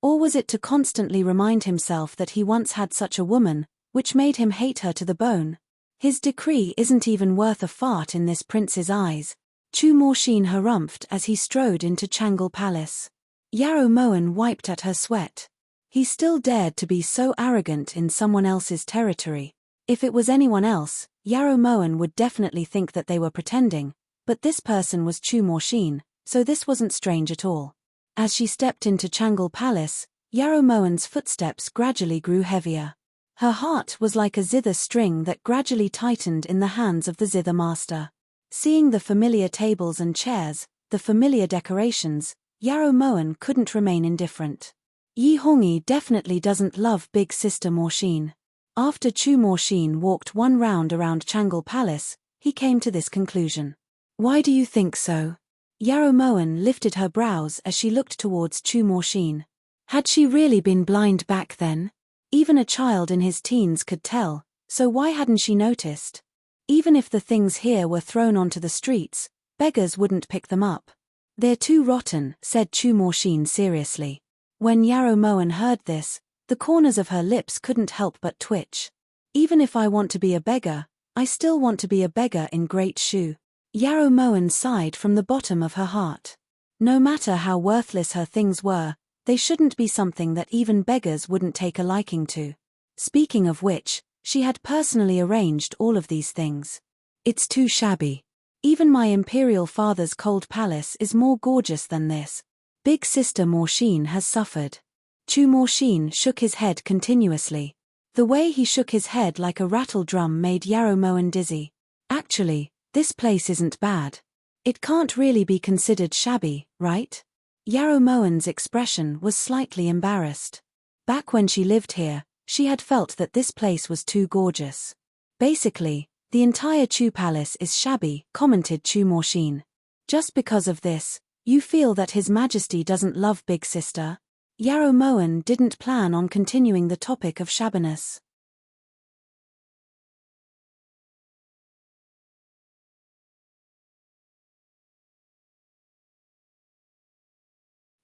Or was it to constantly remind himself that he once had such a woman, which made him hate her to the bone? His decree isn't even worth a fart in this prince's eyes. Chu-Morshin harumphed as he strode into Changle Palace. Yarrow Moen wiped at her sweat. He still dared to be so arrogant in someone else's territory. If it was anyone else, Yarrow Moen would definitely think that they were pretending, but this person was Chu-Morshin, so this wasn't strange at all. As she stepped into Changle Palace, Yarrow Moen's footsteps gradually grew heavier. Her heart was like a zither string that gradually tightened in the hands of the zither master. Seeing the familiar tables and chairs, the familiar decorations, Yarrow Moen couldn't remain indifferent. Yi Hongyi definitely doesn't love big sister Morshin. After Chu Morshin walked one round around Changle Palace, he came to this conclusion. Why do you think so? Yarrow Moen lifted her brows as she looked towards Chu Morshin. Had she really been blind back then? Even a child in his teens could tell, so why hadn't she noticed? Even if the things here were thrown onto the streets, beggars wouldn't pick them up. They're too rotten, said Chu Morshin seriously. When Yarrow Moen heard this, the corners of her lips couldn't help but twitch. Even if I want to be a beggar, I still want to be a beggar in Great Shu. Yarrow Moen sighed from the bottom of her heart. No matter how worthless her things were, they shouldn't be something that even beggars wouldn't take a liking to. Speaking of which, she had personally arranged all of these things. It's too shabby. Even my imperial father's cold palace is more gorgeous than this. Big sister Morshin has suffered. Chu Morshin shook his head continuously. The way he shook his head like a rattle drum made Yarrow Moen dizzy. Actually, this place isn't bad. It can't really be considered shabby, right? Yarrow Moen's expression was slightly embarrassed. Back when she lived here, she had felt that this place was too gorgeous. Basically, the entire Chu Palace is shabby, commented Chu Morshin. Just because of this, you feel that His Majesty doesn't love Big Sister? Yarrow Moen didn't plan on continuing the topic of shabbiness.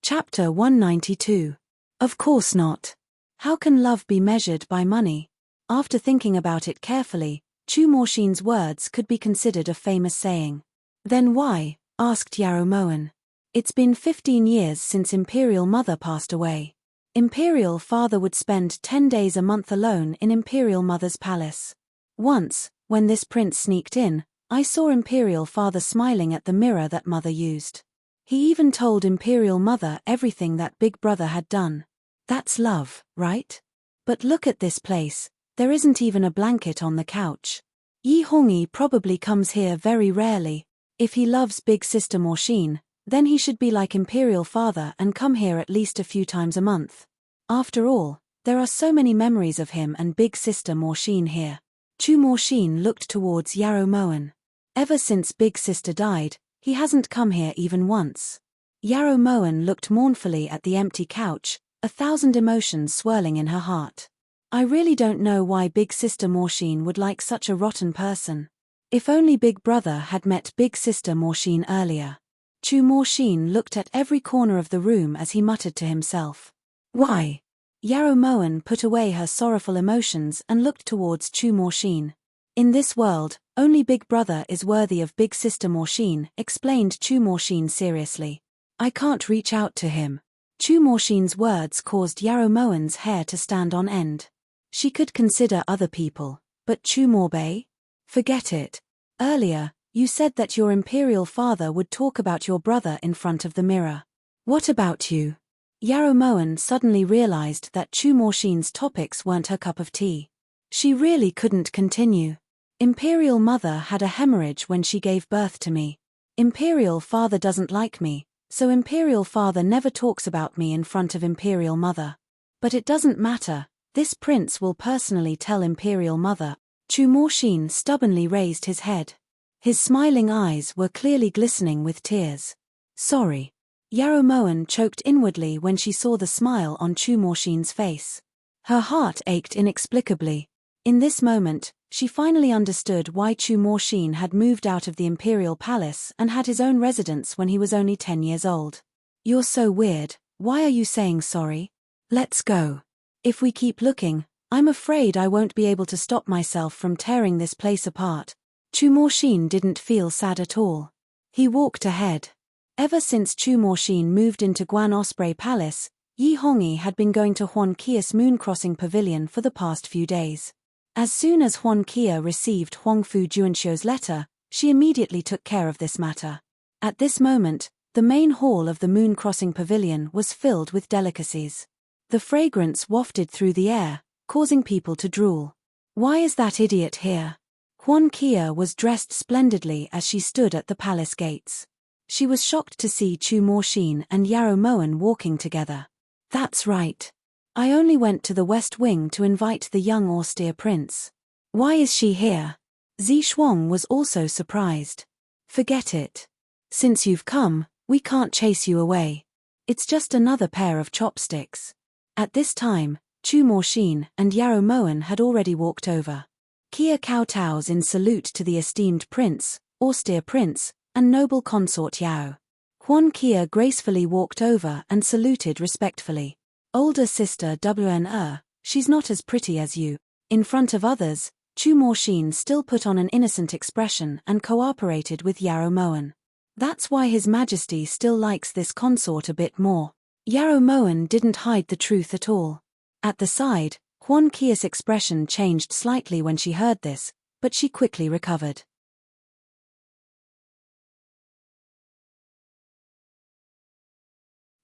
Chapter 192. Of course not. How can love be measured by money? After thinking about it carefully, Chu Morshin's words could be considered a famous saying. Then why? Asked Yarrow Moen. It's been 15 years since Imperial Mother passed away. Imperial Father would spend 10 days a month alone in Imperial Mother's palace. Once, when this prince sneaked in, I saw Imperial Father smiling at the mirror that Mother used. He even told Imperial Mother everything that Big Brother had done. That's love, right? But look at this place, there isn't even a blanket on the couch. Yi Hongyi probably comes here very rarely. If he loves Big Sister Morshin, then he should be like Imperial Father and come here at least a few times a month. After all, there are so many memories of him and Big Sister Morshin here. Chu Morshin looked towards Yarrow Moen. Ever since Big Sister died, he hasn't come here even once. Yarrow Moen looked mournfully at the empty couch, 1,000 emotions swirling in her heart. I really don't know why Big Sister Morshin would like such a rotten person. If only Big Brother had met Big Sister Morshin earlier. Chu Morshin looked at every corner of the room as he muttered to himself. Why? Yarrow Moen put away her sorrowful emotions and looked towards Chu Morshin. In this world, only Big Brother is worthy of Big Sister Morshin, explained Chu Morshin seriously. I can't reach out to him. Chu Morshin's words caused Yarrow Moen's hair to stand on end. She could consider other people, but Chu Morbei? Forget it. Earlier, you said that your Imperial Father would talk about your brother in front of the mirror. What about you? Yarrow Moen suddenly realized that Chu Morshin's topics weren't her cup of tea. She really couldn't continue. Imperial Mother had a hemorrhage when she gave birth to me. Imperial Father doesn't like me, so Imperial Father never talks about me in front of Imperial Mother. But it doesn't matter, this prince will personally tell Imperial Mother. Chu Morshin stubbornly raised his head. His smiling eyes were clearly glistening with tears. Sorry. Yarrow Moen choked inwardly when she saw the smile on Chu Morshin's face. Her heart ached inexplicably. In this moment, she finally understood why Chu Morshin had moved out of the Imperial Palace and had his own residence when he was only 10 years old. You're so weird, why are you saying sorry? Let's go. If we keep looking, I'm afraid I won't be able to stop myself from tearing this place apart. Chu Morshin didn't feel sad at all. He walked ahead. Ever since Chu Morshin moved into Guan Osprey Palace, Yi Hongyi had been going to Huan Qia's Moon Crossing Pavilion for the past few days. As soon as Huan Qia received Huangfu Juanxiu's letter, she immediately took care of this matter. At this moment, the main hall of the Moon Crossing Pavilion was filled with delicacies. The fragrance wafted through the air, causing people to drool. Why is that idiot here? Huan Kia was dressed splendidly as she stood at the palace gates. She was shocked to see Chu Morshin and Yarrow Moen walking together. That's right. I only went to the West Wing to invite the young austere prince. Why is she here? Zi Shuang was also surprised. Forget it. Since you've come, we can't chase you away. It's just another pair of chopsticks. At this time, Chu Morshin and Yarrow Moen had already walked over. Kia kowtows in salute to the esteemed prince, austere prince, and noble consort Yao. Huan Kia gracefully walked over and saluted respectfully. Older sister Wn she's not as pretty as you. In front of others, Chu Morshin still put on an innocent expression and cooperated with Yarrow Moen. That's why His Majesty still likes this consort a bit more. Yarrow Moen didn't hide the truth at all. At the side, Huan Kia's expression changed slightly when she heard this, but she quickly recovered.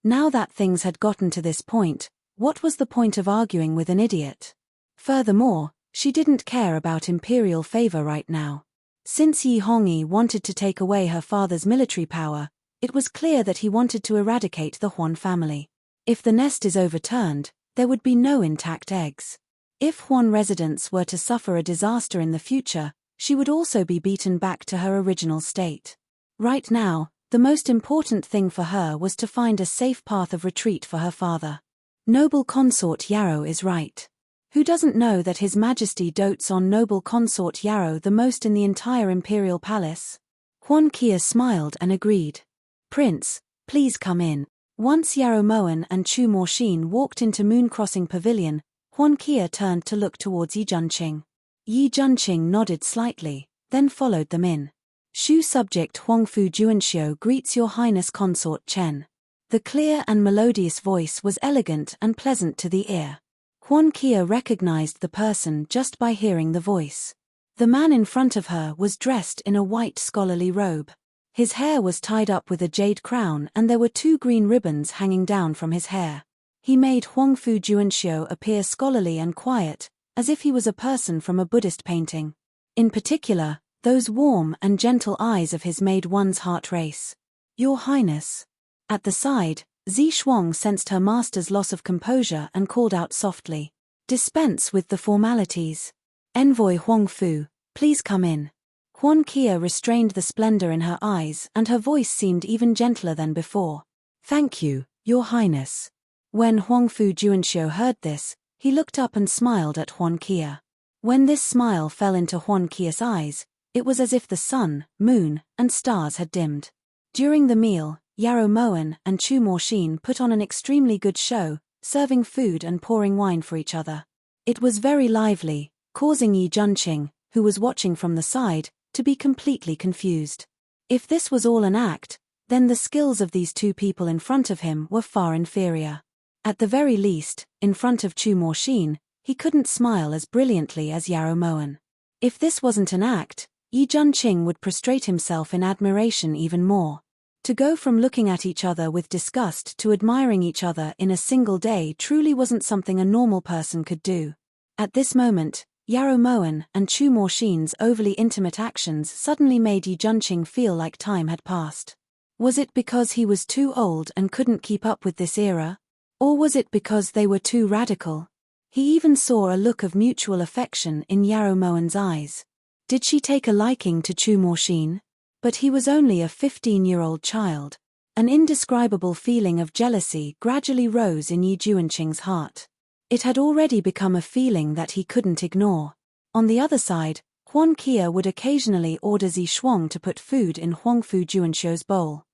Now that things had gotten to this point, what was the point of arguing with an idiot? Furthermore, she didn't care about imperial favor right now. Since Yi Hongyi wanted to take away her father's military power, it was clear that he wanted to eradicate the Huan family. If the nest is overturned, there would be no intact eggs. If Huan residents were to suffer a disaster in the future, she would also be beaten back to her original state. Right now, the most important thing for her was to find a safe path of retreat for her father. Noble consort Yarrow is right. Who doesn't know that His Majesty dotes on noble consort Yarrow the most in the entire imperial palace? Huan Kia smiled and agreed. Prince, please come in. Once Yarrow Moen and Chu Morshin walked into Moon Crossing Pavilion, Huan Kia turned to look towards Yi Junqing. Yi Junqing nodded slightly, then followed them in. Shu subject Huangfu Juanxiu greets Your Highness Consort Chen. The clear and melodious voice was elegant and pleasant to the ear. Huan Kia recognized the person just by hearing the voice. The man in front of her was dressed in a white scholarly robe. His hair was tied up with a jade crown and there were 2 green ribbons hanging down from his hair. He made Huangfu Juanxiu appear scholarly and quiet, as if he was a person from a Buddhist painting. In particular, those warm and gentle eyes of his made one's heart race. Your Highness. At the side, Zi Shuang sensed her master's loss of composure and called out softly. Dispense with the formalities. Envoy Huangfu, please come in. Huan Kia restrained the splendor in her eyes and her voice seemed even gentler than before. Thank you, Your Highness. When Huangfu Juanxiu heard this, he looked up and smiled at Huan Kia. When this smile fell into Huan Kia's eyes, it was as if the sun, moon, and stars had dimmed. During the meal, Yarrow Moen and Chu Morshin put on an extremely good show, serving food and pouring wine for each other. It was very lively, causing Yi Junqing, who was watching from the side, to be completely confused. If this was all an act, then the skills of these 2 people in front of him were far inferior. At the very least, in front of Chu Morshin, he couldn't smile as brilliantly as Yarrow Moen. If this wasn't an act, Yi Junqing would prostrate himself in admiration even more. To go from looking at each other with disgust to admiring each other in a single day truly wasn't something a normal person could do. At this moment, Yarrow Moen and Chu Morshin's overly intimate actions suddenly made Yi Junqing feel like time had passed. Was it because he was too old and couldn't keep up with this era? Or was it because they were too radical? He even saw a look of mutual affection in Yarrow Moen's eyes. Did she take a liking to Chu Morshin? But he was only a 15-year-old child. An indescribable feeling of jealousy gradually rose in Yi Junqing's heart. It had already become a feeling that he couldn't ignore. On the other side, Huan Kia would occasionally order Zi Shuang to put food in Huangfu Juanxiu's bowl.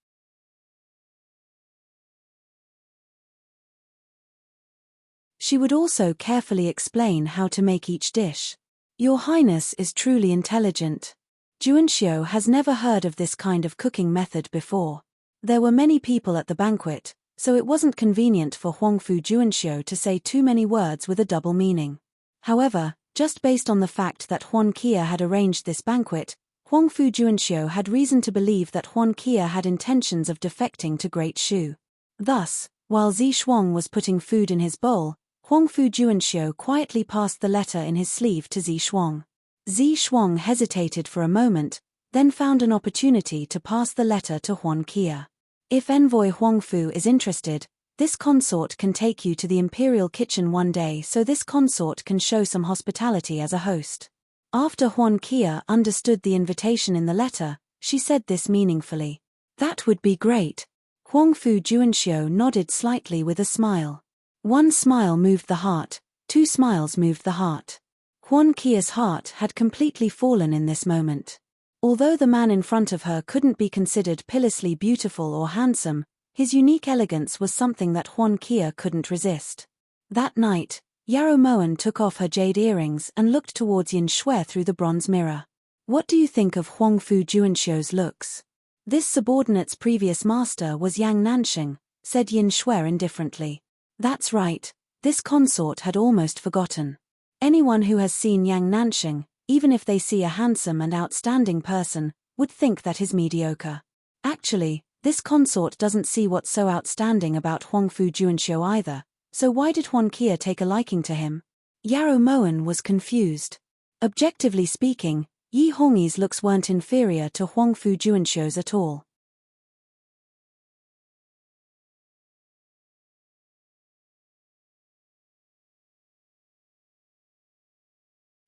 She would also carefully explain how to make each dish. Your Highness is truly intelligent. Juanxiu has never heard of this kind of cooking method before. There were many people at the banquet, so it wasn't convenient for Huangfu Juanxiu to say too many words with a double meaning. However, just based on the fact that Huan Kia had arranged this banquet, Huangfu Juanxiu had reason to believe that Huan Kia had intentions of defecting to Great Shu. Thus, while Zi Shuang was putting food in his bowl, Huangfu Juanxiu quietly passed the letter in his sleeve to Zi Shuang. Zi Shuang hesitated for a moment, then found an opportunity to pass the letter to Huan Kia. If Envoy Huangfu is interested, this consort can take you to the imperial kitchen one day so this consort can show some hospitality as a host. After Huan Kia understood the invitation in the letter, she said this meaningfully. That would be great. Huangfu Juanxiu nodded slightly with a smile. One smile moved the heart, two smiles moved the heart. Huan Kia's heart had completely fallen in this moment. Although the man in front of her couldn't be considered pitilessly beautiful or handsome, his unique elegance was something that Huan Kia couldn't resist. That night, Yarrow Moen took off her jade earrings and looked towards Yin Shui through the bronze mirror. What do you think of Huangfu Juanxiu's looks? This subordinate's previous master was Yang Nanxing, said Yin Shui indifferently. That's right, this consort had almost forgotten. Anyone who has seen Yang Nanxing, even if they see a handsome and outstanding person, would think that he's mediocre. Actually, this consort doesn't see what's so outstanding about Huangfu Juanxiu either, so why did Huan Kia take a liking to him? Yarrow Moen was confused. Objectively speaking, Yi Hongyi's looks weren't inferior to Huangfu Juanxiu's at all.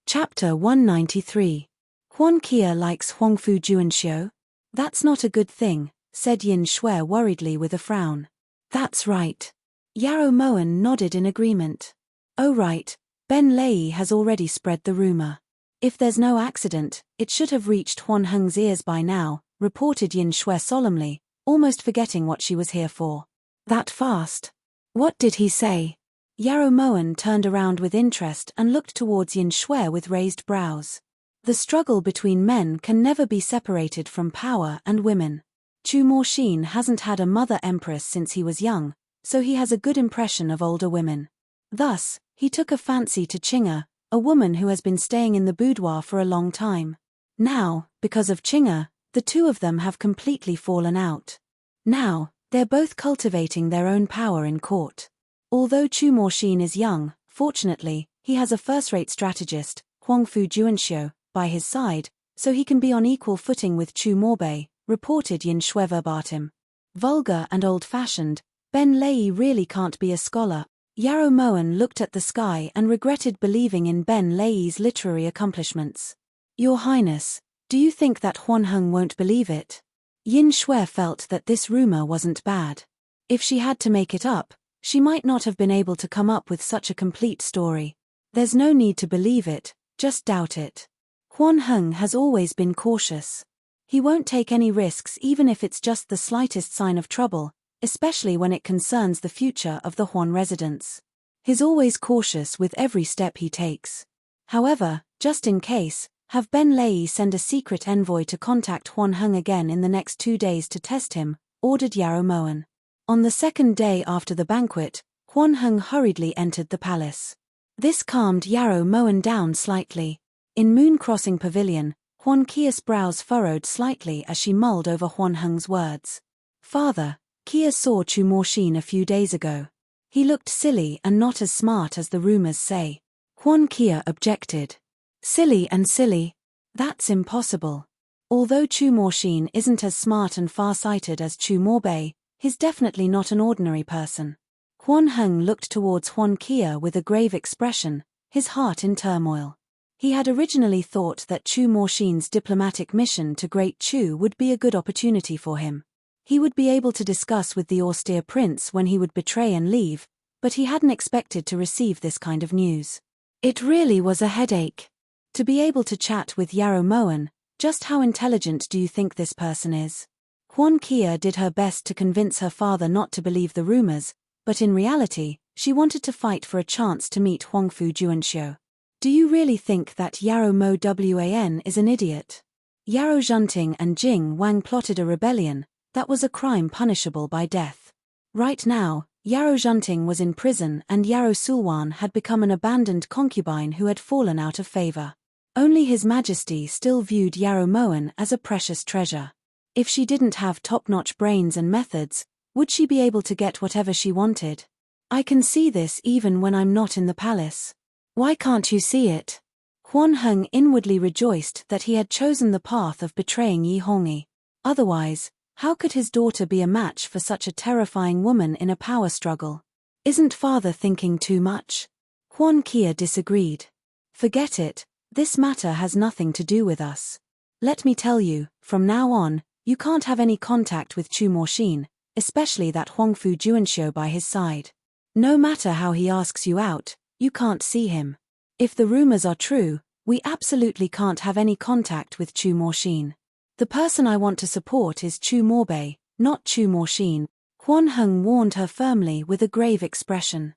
Chapter 193. Huan Kia likes Huangfu Juanxiu? That's not a good thing, said Yin Shui worriedly with a frown. That's right. Yarrow Moen nodded in agreement. Oh right, Ben Lei has already spread the rumor. If there's no accident, it should have reached Huan Heng's ears by now, reported Yin Shui solemnly, almost forgetting what she was here for. That fast? What did he say? Yarrow Moen turned around with interest and looked towards Yin Shui with raised brows. The struggle between men can never be separated from power and women. Chu Moxin hasn't had a mother empress since he was young, so he has a good impression of older women. Thus, he took a fancy to Qing'er, a woman who has been staying in the boudoir for a long time. Now, because of Qing'er, the two of them have completely fallen out. Now, they're both cultivating their own power in court. Although Chu Moxin is young, fortunately, he has a first-rate strategist, Huangfu Juanxiu, by his side, so he can be on equal footing with Chu Morbei, reported Yin Shui verbatim. Vulgar and old-fashioned, Ben Lei really can't be a scholar. Yarrow Moen looked at the sky and regretted believing in Ben Lei's literary accomplishments. Your Highness, do you think that Huan Heng won't believe it? Yin Shui felt that this rumor wasn't bad. If she had to make it up, she might not have been able to come up with such a complete story. There's no need to believe it, just doubt it. Huan Heng has always been cautious. He won't take any risks even if it's just the slightest sign of trouble, especially when it concerns the future of the Huan residents. He's always cautious with every step he takes. However, just in case, have Ben Lei send a secret envoy to contact Huan Heng again in the next 2 days to test him, ordered Yarrow Moen. On the second day after the banquet, Huan Heng hurriedly entered the palace. This calmed Yarrow Moen down slightly. In Moon Crossing Pavilion, Huan Kia's brows furrowed slightly as she mulled over Huan Heng's words. Father, Kia saw Chu Moxin a few days ago. He looked silly and not as smart as the rumors say. Huan Kia objected. Silly and silly? That's impossible. Although Chu Moxin isn't as smart and far-sighted as Chu Morbei, he's definitely not an ordinary person. Huan Heng looked towards Huan Kia with a grave expression, his heart in turmoil. He had originally thought that Chu Moxin's diplomatic mission to Great Chu would be a good opportunity for him. He would be able to discuss with the austere prince when he would betray and leave, but he hadn't expected to receive this kind of news. It really was a headache. To be able to chat with Yarrow Moen, just how intelligent do you think this person is? Huan Kia did her best to convince her father not to believe the rumors, but in reality, she wanted to fight for a chance to meet Huangfu Juanxiu. Do you really think that Yarrow Mo Wan is an idiot? Yarrow Zhenting and Jing Wang plotted a rebellion. That was a crime punishable by death. Right now, Yarrow Zhenting was in prison and Yarrow Sulwan had become an abandoned concubine who had fallen out of favor. Only His Majesty still viewed Yarrow Moen as a precious treasure. If she didn't have top-notch brains and methods, would she be able to get whatever she wanted? I can see this even when I'm not in the palace. Why can't you see it? Huan Heng inwardly rejoiced that he had chosen the path of betraying Yi Hongyi. Otherwise, how could his daughter be a match for such a terrifying woman in a power struggle? Isn't father thinking too much? Huan Kia disagreed. Forget it, this matter has nothing to do with us. Let me tell you, from now on, you can't have any contact with Chu Moxin, especially that Huangfu Juanxiu by his side. No matter how he asks you out, you can't see him. If the rumors are true, we absolutely can't have any contact with Chu Moxin. The person I want to support is Chu Morbei, not Chu Moxin. Huan Heng warned her firmly with a grave expression.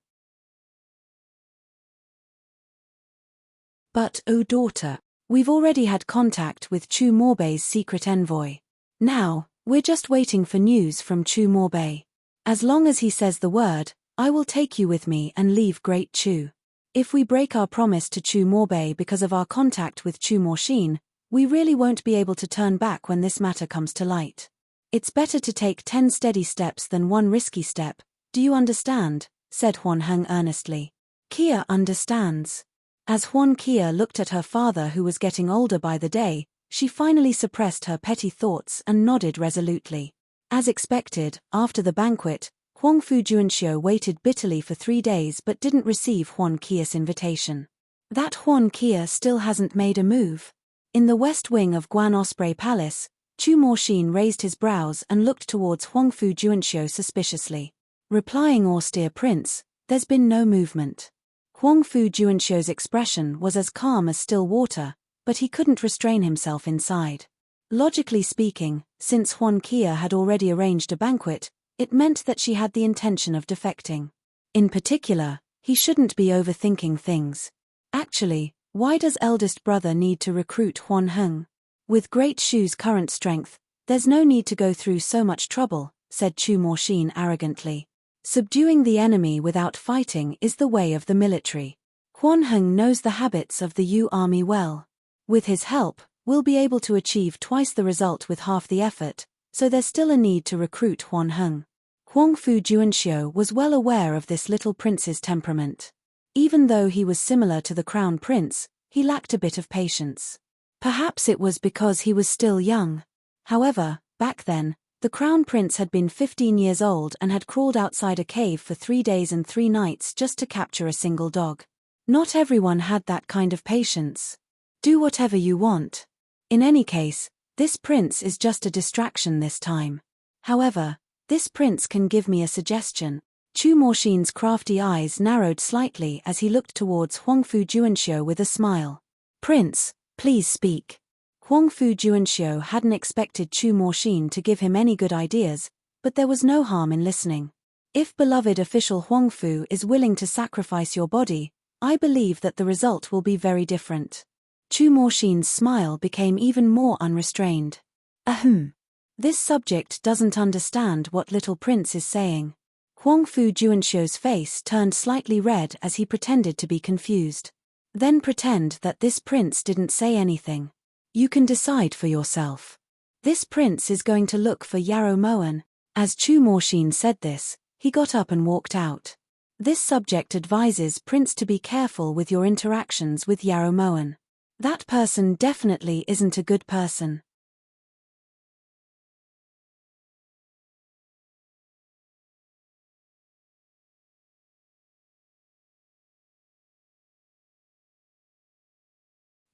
But, oh daughter, we've already had contact with Chu Morbei's secret envoy. Now, we're just waiting for news from Chu Morbei. As long as he says the word, I will take you with me and leave Great Chu. If we break our promise to Chu Morbei because of our contact with Chu Moxin, we really won't be able to turn back when this matter comes to light. It's better to take 10 steady steps than one risky step, do you understand? Said Huan Heng earnestly. Kia understands. As Huan Kia looked at her father who was getting older by the day, she finally suppressed her petty thoughts and nodded resolutely. As expected, after the banquet, Huangfu Juanxiu waited bitterly for 3 days but didn't receive Huan Kia's invitation. That Huan Kia still hasn't made a move. In the west wing of Guan Osprey Palace, Chu Moxin raised his brows and looked towards Huangfu Juanxiu suspiciously. Replying austere prince, there's been no movement. Huangfu Juanxiu's expression was as calm as still water, but he couldn't restrain himself inside. Logically speaking, since Huan Kia had already arranged a banquet, it meant that she had the intention of defecting. In particular, he shouldn't be overthinking things. Actually, why does eldest brother need to recruit Huan Heng? With Great Shu's current strength, there's no need to go through so much trouble, said Chu Moxin arrogantly. Subduing the enemy without fighting is the way of the military. Huan Heng knows the habits of the Yu army well. With his help, we'll be able to achieve twice the result with half the effort, so there's still a need to recruit Huan Heng. Huangfu Juanxiu was well aware of this little prince's temperament. Even though he was similar to the crown prince, he lacked a bit of patience. Perhaps it was because he was still young. However, back then, the crown prince had been 15 years old and had crawled outside a cave for 3 days and 3 nights just to capture a single dog. Not everyone had that kind of patience. Do whatever you want. In any case, this prince is just a distraction this time. However, this prince can give me a suggestion. Chu Moxin's crafty eyes narrowed slightly as he looked towards Huangfu Juanxiu with a smile. Prince, please speak. Huangfu Juanxiu hadn't expected Chu Moxin to give him any good ideas, but there was no harm in listening. If beloved official Huangfu is willing to sacrifice your body, I believe that the result will be very different. Chu Moxin's smile became even more unrestrained. Ahem. This subject doesn't understand what little prince is saying. Huangfu Juanxiu's face turned slightly red as he pretended to be confused. Then pretend that this prince didn't say anything. You can decide for yourself. This prince is going to look for Yarrow Moen. As Chu Moxin said this, he got up and walked out. This subject advises Prince to be careful with your interactions with Yarrow Moen. That person definitely isn't a good person.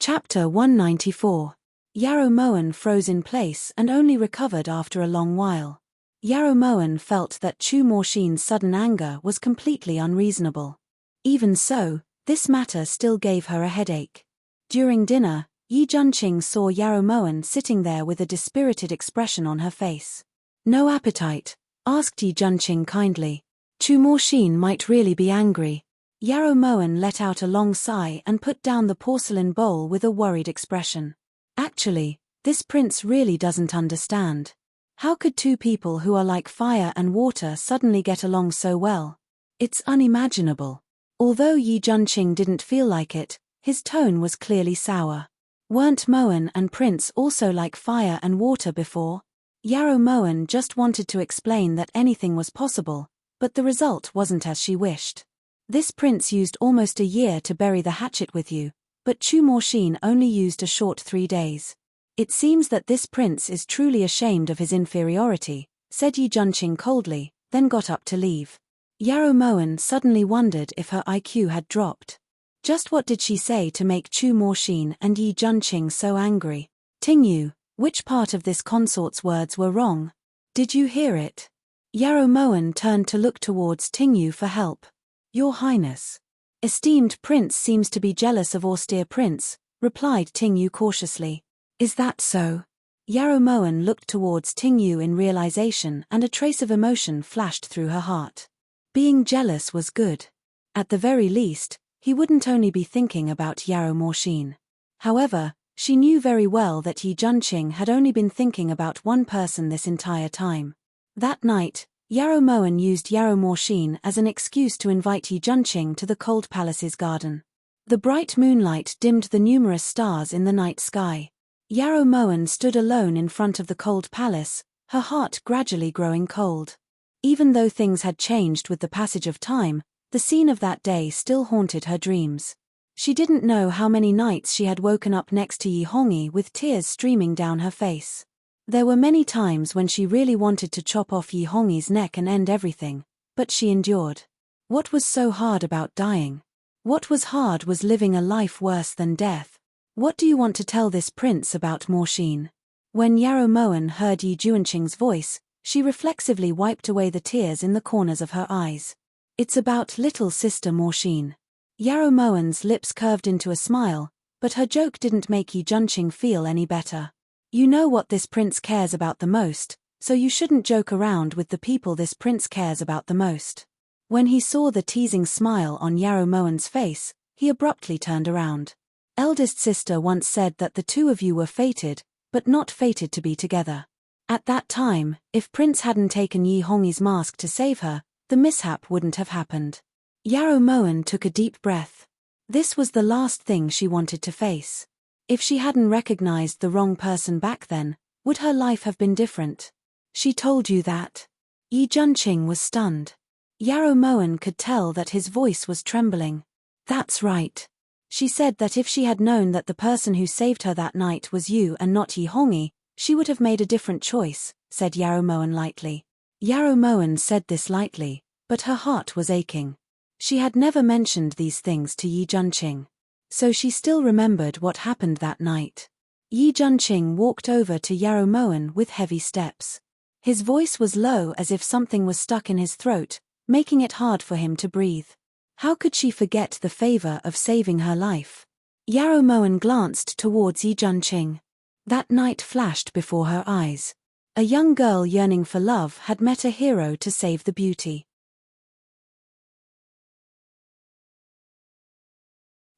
Chapter 194. Yarrow Moen froze in place and only recovered after a long while. Yarrow Moen felt that Chu Moxin's sudden anger was completely unreasonable. Even so, this matter still gave her a headache. During dinner, Yi Junqing saw Yarrow Moen sitting there with a dispirited expression on her face. No appetite? Asked Yi Junqing kindly. Chu Moxin might really be angry. Yarrow Moen let out a long sigh and put down the porcelain bowl with a worried expression. Actually, this prince really doesn't understand. How could two people who are like fire and water suddenly get along so well? It's unimaginable. Although Yi Junqing didn't feel like it, his tone was clearly sour. Weren't Moen and Prince also like fire and water before? Yarrow Moen just wanted to explain that anything was possible, but the result wasn't as she wished. This prince used almost a year to bury the hatchet with you, but Chu Morshin only used a short 3 days. It seems that this prince is truly ashamed of his inferiority, said Yi Junqing coldly, then got up to leave. Yarrow Moen suddenly wondered if her IQ had dropped. Just what did she say to make Chu Morshin and Yi Junqing so angry? Tingyu, which part of this consort's words were wrong? Did you hear it? Yarrow Moen turned to look towards Tingyu for help. Your Highness. Esteemed prince seems to be jealous of austere prince, replied Tingyu cautiously. Is that so? Yarrow Moen looked towards Tingyu in realization, and a trace of emotion flashed through her heart. Being jealous was good. At the very least, he wouldn't only be thinking about Yarrow Morshin. However, she knew very well that Yi Junqing had only been thinking about one person this entire time. That night, Yarrow Moen used Yarrow Morshin as an excuse to invite Yi Junqing to the Cold Palace's garden. The bright moonlight dimmed the numerous stars in the night sky. Yarrow Moen stood alone in front of the Cold Palace, her heart gradually growing cold. Even though things had changed with the passage of time, the scene of that day still haunted her dreams. She didn't know how many nights she had woken up next to Yi Hongyi with tears streaming down her face. There were many times when she really wanted to chop off Yi Hongyi's neck and end everything, but she endured. What was so hard about dying? What was hard was living a life worse than death. What do you want to tell this prince about Morshin? When Yarrow Moen heard Yi Junqing's voice, she reflexively wiped away the tears in the corners of her eyes. It's about little sister Morshin. Yarrow Moen's lips curved into a smile, but her joke didn't make Yi Junqing feel any better. You know what this prince cares about the most, so you shouldn't joke around with the people this prince cares about the most. When he saw the teasing smile on Yarrow Moen's face, he abruptly turned around. Eldest sister once said that the two of you were fated, but not fated to be together. At that time, if Prince hadn't taken Yi Hongyi's mask to save her, the mishap wouldn't have happened. Yarrow Moen took a deep breath. This was the last thing she wanted to face. If she hadn't recognized the wrong person back then, would her life have been different? She told you that? Yi Junqing was stunned. Yarrow Moen could tell that his voice was trembling. That's right. She said that if she had known that the person who saved her that night was you and not Yi Hongyi, she would have made a different choice, said Yarrow Moen lightly. Yarrow Moen said this lightly, but her heart was aching. She had never mentioned these things to Yi Junqing. So she still remembered what happened that night. Yi Junqing walked over to Yarrow Moen with heavy steps. His voice was low as if something was stuck in his throat, making it hard for him to breathe. How could she forget the favor of saving her life? Yarrow Moen glanced towards Yi Junqing. That night flashed before her eyes. A young girl yearning for love had met a hero to save the beauty.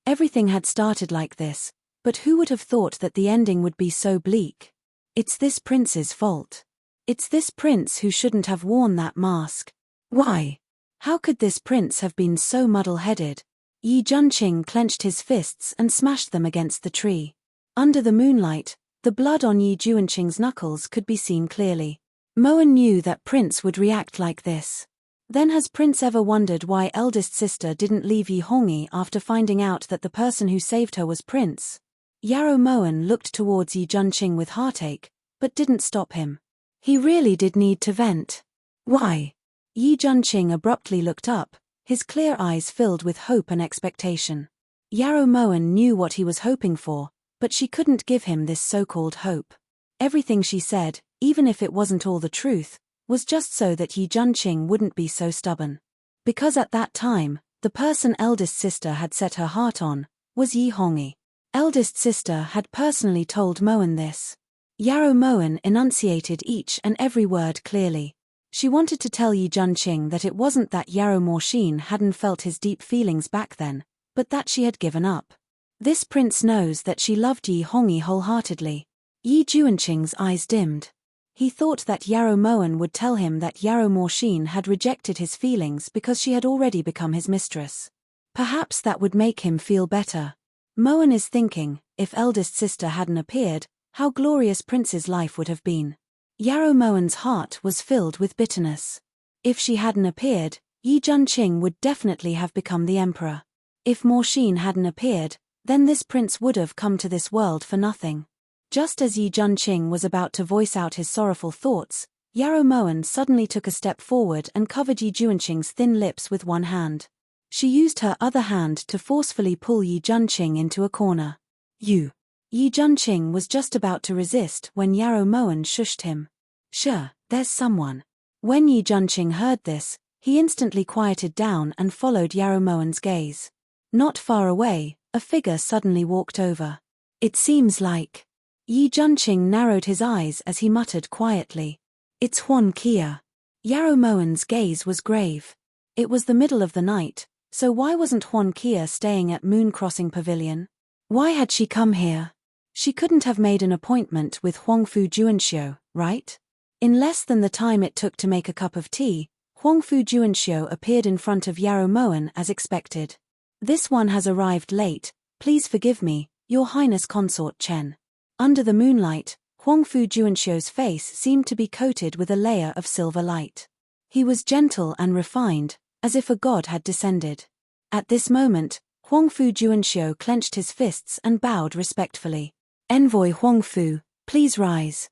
Everything had started like this, but who would have thought that the ending would be so bleak? It's this prince's fault. It's this prince who shouldn't have worn that mask. Why? How could this prince have been so muddle-headed? Yi Junqing clenched his fists and smashed them against the tree. Under the moonlight, the blood on Yi Junqing's knuckles could be seen clearly. Moen knew that Prince would react like this. Then has Prince ever wondered why eldest sister didn't leave Yi Hongyi after finding out that the person who saved her was Prince? Yarrow Moen looked towards Yi Junqing with heartache, but didn't stop him. He really did need to vent. Why? Yi Junqing abruptly looked up, his clear eyes filled with hope and expectation. Yarrow Moen knew what he was hoping for, but she couldn't give him this so-called hope. Everything she said, even if it wasn't all the truth, was just so that Yi Junqing wouldn't be so stubborn. Because at that time, the person eldest sister had set her heart on was Yi Hongyi. Eldest sister had personally told Moen this. Yarrow Moen enunciated each and every word clearly. She wanted to tell Yi Junqing that it wasn't that Yarrow Morshin hadn't felt his deep feelings back then, but that she had given up. This prince knows that she loved Yi Hongyi wholeheartedly. Yi Junqing's eyes dimmed. He thought that Yarrow Moen would tell him that Yarrow Morshin had rejected his feelings because she had already become his mistress. Perhaps that would make him feel better. Moen is thinking, if eldest sister hadn't appeared, how glorious Prince's life would have been. Yarrow Moen's heart was filled with bitterness. If she hadn't appeared, Yi Junqing would definitely have become the emperor. If Morshine hadn't appeared, then this prince would have come to this world for nothing. Just as Yi Junqing was about to voice out his sorrowful thoughts, Yarrow Moen suddenly took a step forward and covered Yi Junqing's thin lips with one hand. She used her other hand to forcefully pull Yi Junqing into a corner. Yi Junqing was just about to resist when Yarrow Moen shushed him. Sure, there's someone. When Yi Junqing heard this, he instantly quieted down and followed Yarrow Moen's gaze. Not far away, a figure suddenly walked over. It seems like... Yi Junqing narrowed his eyes as he muttered quietly. It's Huan Kia. Yarrow Moen's gaze was grave. It was the middle of the night, so why wasn't Huan Kia staying at Moon Crossing Pavilion? Why had she come here? She couldn't have made an appointment with Huangfu Juanxiu, right? In less than the time it took to make a cup of tea, Huangfu Juanxiu appeared in front of Yarrow Moen as expected. This one has arrived late, please forgive me, Your Highness Consort Chen. Under the moonlight, Huangfu Juanxiu's face seemed to be coated with a layer of silver light. He was gentle and refined, as if a god had descended. At this moment, Huangfu Juanxiu clenched his fists and bowed respectfully. Envoy Huangfu, please rise.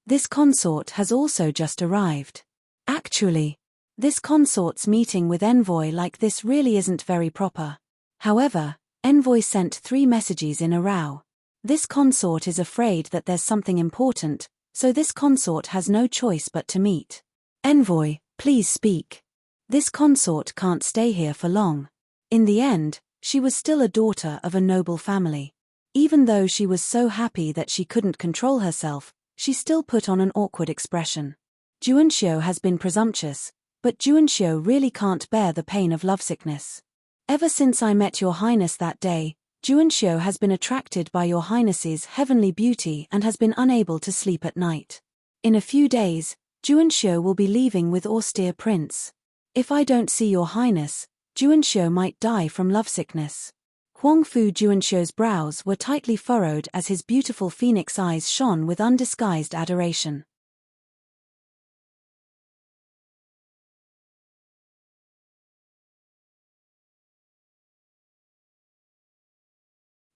This consort has also just arrived. Actually, this consort's meeting with Envoy like this really isn't very proper. However, Envoy sent 3 messages in a row. This consort is afraid that there's something important, so this consort has no choice but to meet. Envoy, please speak. This consort can't stay here for long. In the end, she was still a daughter of a noble family. Even though she was so happy that she couldn't control herself, she still put on an awkward expression. Juanxiu has been presumptuous, but Juanxiu really can't bear the pain of lovesickness. Ever since I met Your Highness that day, Juanxiu has been attracted by Your Highness's heavenly beauty and has been unable to sleep at night. In a few days, Juanxiu will be leaving with austere prince. If I don't see Your Highness, Juanxiu might die from lovesickness. Huangfu Juanxiu's brows were tightly furrowed as his beautiful phoenix eyes shone with undisguised adoration.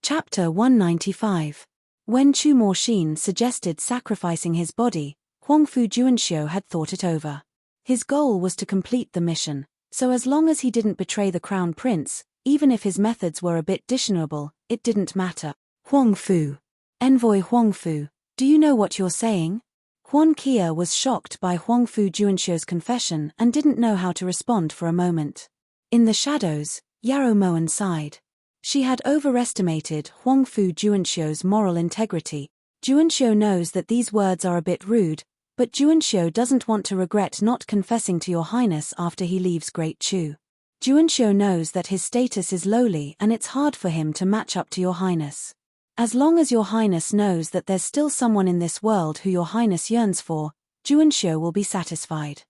Chapter 195. When Chu Morshine suggested sacrificing his body, Huangfu Juanxiu had thought it over. His goal was to complete the mission, so as long as he didn't betray the crown prince, even if his methods were a bit dishonorable, it didn't matter. Huangfu. Envoy Huangfu, do you know what you're saying? Huan Kia was shocked by Huangfu Juanxiu's confession and didn't know how to respond for a moment. In the shadows, Yarrow Moen sighed. She had overestimated Huangfu Juanxiu's moral integrity. Juanxiu knows that these words are a bit rude, but Juanxiu doesn't want to regret not confessing to Your Highness after he leaves Great Chu. Juanxiu knows that his status is lowly and it's hard for him to match up to Your Highness. As long as Your Highness knows that there's still someone in this world who Your Highness yearns for, Juanxiu will be satisfied.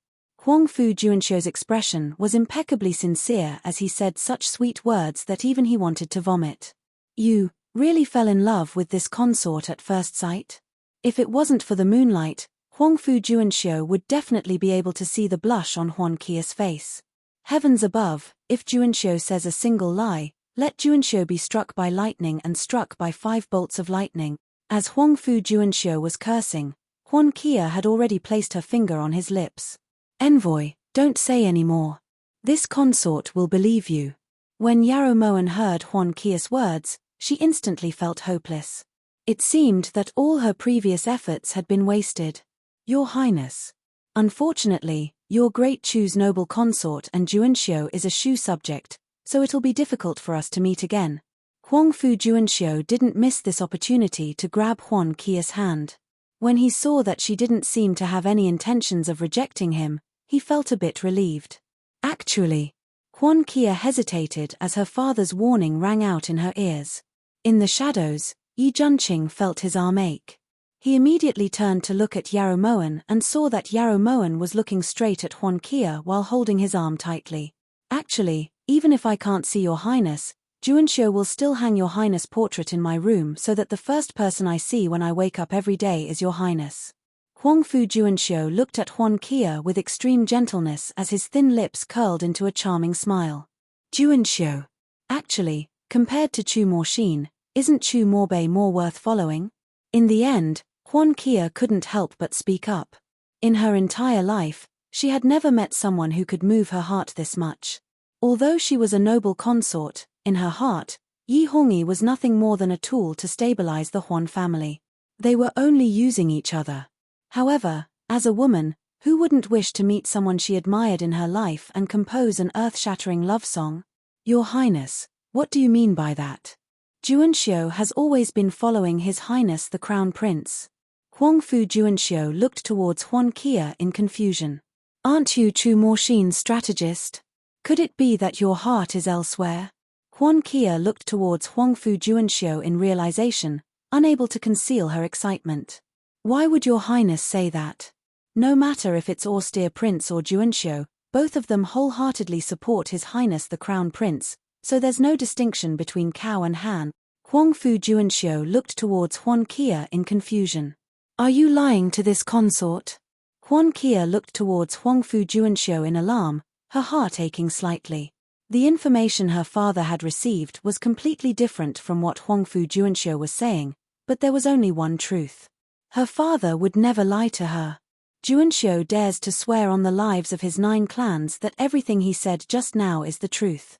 Huangfu Juanxiu's expression was impeccably sincere as he said such sweet words that even he wanted to vomit. You really fell in love with this consort at first sight? If it wasn't for the moonlight, Huangfu Juanxiu would definitely be able to see the blush on Huan Kia's face. Heavens above, if Juanxiu says a single lie, let Juanxiu be struck by lightning and struck by 5 bolts of lightning. As Huangfu Juanxiu was cursing, Huan Kia had already placed her finger on his lips. Envoy, don't say any more. This consort will believe you. When Yarrow Moen heard Huan Kia's words, she instantly felt hopeless. It seemed that all her previous efforts had been wasted. Your Highness. Unfortunately, your Great Chu's noble consort and Juanxiu is a Shu subject, so it'll be difficult for us to meet again. Huangfu Juanxiu didn't miss this opportunity to grab Huan Kia's hand. When he saw that she didn't seem to have any intentions of rejecting him, he felt a bit relieved. Actually, Huan Kia hesitated as her father's warning rang out in her ears. In the shadows, Yi Junqing felt his arm ache. He immediately turned to look at Yarrow Moen and saw that Yarrow Moen was looking straight at Huan Kia while holding his arm tightly. Actually, even if I can't see Your Highness, Juanxiu will still hang your highness portrait in my room so that the first person I see when I wake up every day is your highness. Huangfu Juanxiu looked at Huan Qi with extreme gentleness as his thin lips curled into a charming smile. Juanxiu. Actually, compared to Chu Moxin, isn't Chu Morbei more worth following? In the end, Huan Qi couldn't help but speak up. In her entire life, she had never met someone who could move her heart this much. Although she was a noble consort, in her heart, Yi Hongyi was nothing more than a tool to stabilize the Huan family. They were only using each other. However, as a woman, who wouldn't wish to meet someone she admired in her life and compose an earth-shattering love song? Your Highness, what do you mean by that? Juanxiu has always been following His Highness the Crown Prince. Huangfu Juanxiu looked towards Huan Qi in confusion. Aren't you Chu Moxin's strategist? Could it be that your heart is elsewhere? Huan Qi looked towards Huangfu Juanxiu in realization, unable to conceal her excitement. Why would your highness say that? No matter if it's austere prince or Juanxiu, both of them wholeheartedly support His Highness the Crown Prince, so there's no distinction between Cao and Han. Huangfu Juanxiu looked towards Huan Qi in confusion. Are you lying to this consort? Huan Qi looked towards Huangfu Juanxiu in alarm, her heart aching slightly. The information her father had received was completely different from what Huangfu Juanxiu was saying, but there was only one truth. Her father would never lie to her. Juanxiu dares to swear on the lives of his 9 clans that everything he said just now is the truth.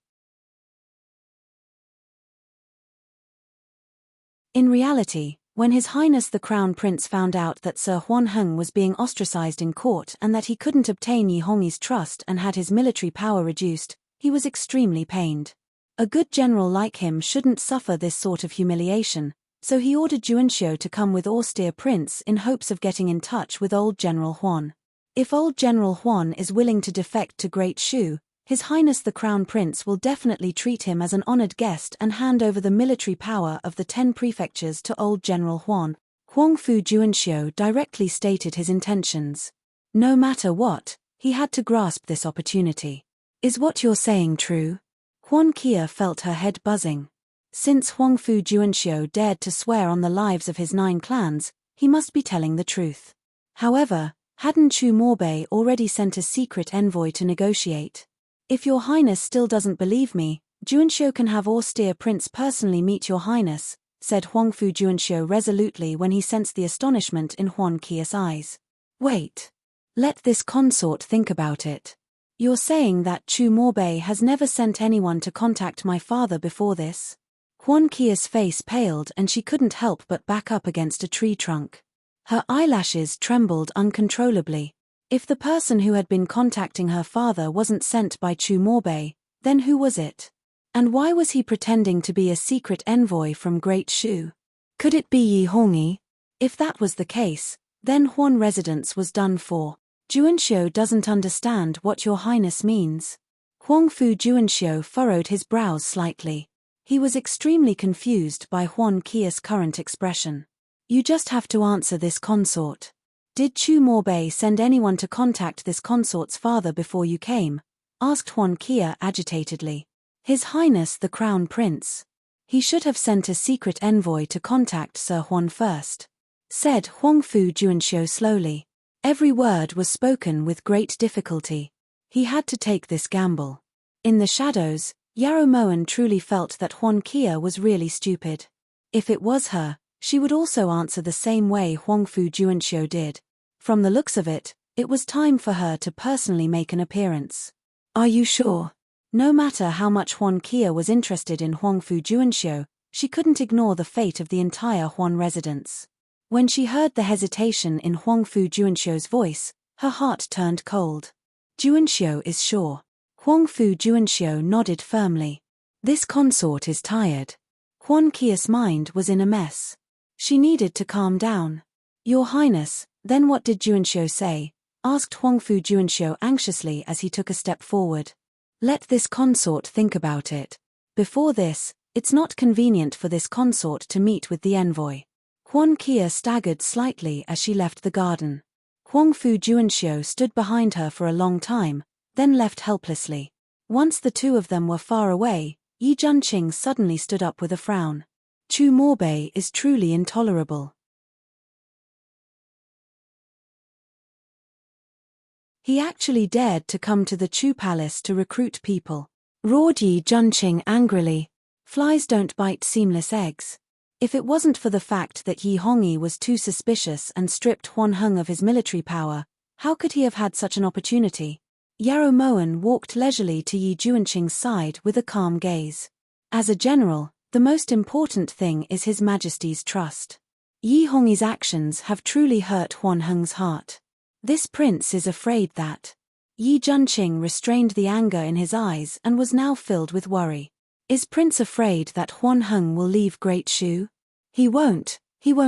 In reality, when His Highness the Crown Prince found out that Sir Huan Heng was being ostracized in court and that he couldn't obtain Yi Hongyi's trust and had his military power reduced, he was extremely pained. A good general like him shouldn't suffer this sort of humiliation, so he ordered Juanxiu to come with austere prince in hopes of getting in touch with old General Huan. If old General Huan is willing to defect to Great Shu, His Highness the Crown Prince will definitely treat him as an honored guest and hand over the military power of the 10 prefectures to old General Huan. Huangfu Juanxiu directly stated his intentions. No matter what, he had to grasp this opportunity. Is what you're saying true? Huan Qi felt her head buzzing. Since Huangfu Juanxiu dared to swear on the lives of his 9 clans, he must be telling the truth. However, hadn't Chu Morbei already sent a secret envoy to negotiate? If your highness still doesn't believe me, Juanxiu can have austere prince personally meet your highness, said Huangfu Juanxiu resolutely when he sensed the astonishment in Huan Qi's eyes. Wait. Let this consort think about it. You're saying that Chu Morbei has never sent anyone to contact my father before this? Huan Qi's face paled and she couldn't help but back up against a tree trunk. Her eyelashes trembled uncontrollably. If the person who had been contacting her father wasn't sent by Chu Morbei, then who was it? And why was he pretending to be a secret envoy from Great Shu? Could it be Yi Hongyi? If that was the case, then Huan residence was done for. Juanxiu doesn't understand what your highness means. Huangfu Juanxiu furrowed his brows slightly. He was extremely confused by Huan Qi's current expression. You just have to answer this consort. Did Chu Morbei send anyone to contact this consort's father before you came? Asked Huan Qi agitatedly. His Highness the Crown Prince. He should have sent a secret envoy to contact Sir Huan first, said Huangfu Juanxiu slowly. Every word was spoken with great difficulty. He had to take this gamble. In the shadows, Yarrow Moen truly felt that Huan Qi was really stupid. If it was her, she would also answer the same way Huangfu Juanxiu did. From the looks of it, it was time for her to personally make an appearance. Are you sure? No matter how much Huan Qi was interested in Huangfu Juanxiu, she couldn't ignore the fate of the entire Huan residence. When she heard the hesitation in Huangfu Juanxiu's voice, her heart turned cold. Juanxiu is sure. Huangfu Juanxiu nodded firmly. This consort is tired. Huan Qi's mind was in a mess. She needed to calm down. Your Highness, then what did Juanxiu say? Asked Huangfu Juanxiu anxiously as he took a step forward. Let this consort think about it. Before this, it's not convenient for this consort to meet with the envoy. Huan Qi staggered slightly as she left the garden. Huangfu Juanxiu stood behind her for a long time, then left helplessly. Once the two of them were far away, Yi Junqing suddenly stood up with a frown. Chu Morbei is truly intolerable. He actually dared to come to the Chu Palace to recruit people. Roared Yi Junqing angrily. Flies don't bite seamless eggs. If it wasn't for the fact that Yi Hongyi was too suspicious and stripped Huan Heng of his military power, how could he have had such an opportunity? Yarrow Moen walked leisurely to Yi Junqing's side with a calm gaze. As a general, the most important thing is His Majesty's trust. Yi Hongyi's actions have truly hurt Huan Heng's heart. This prince is afraid that. Yi Junqing restrained the anger in his eyes and was now filled with worry. Is Prince afraid that Huan Heng will leave Great Shu? He won't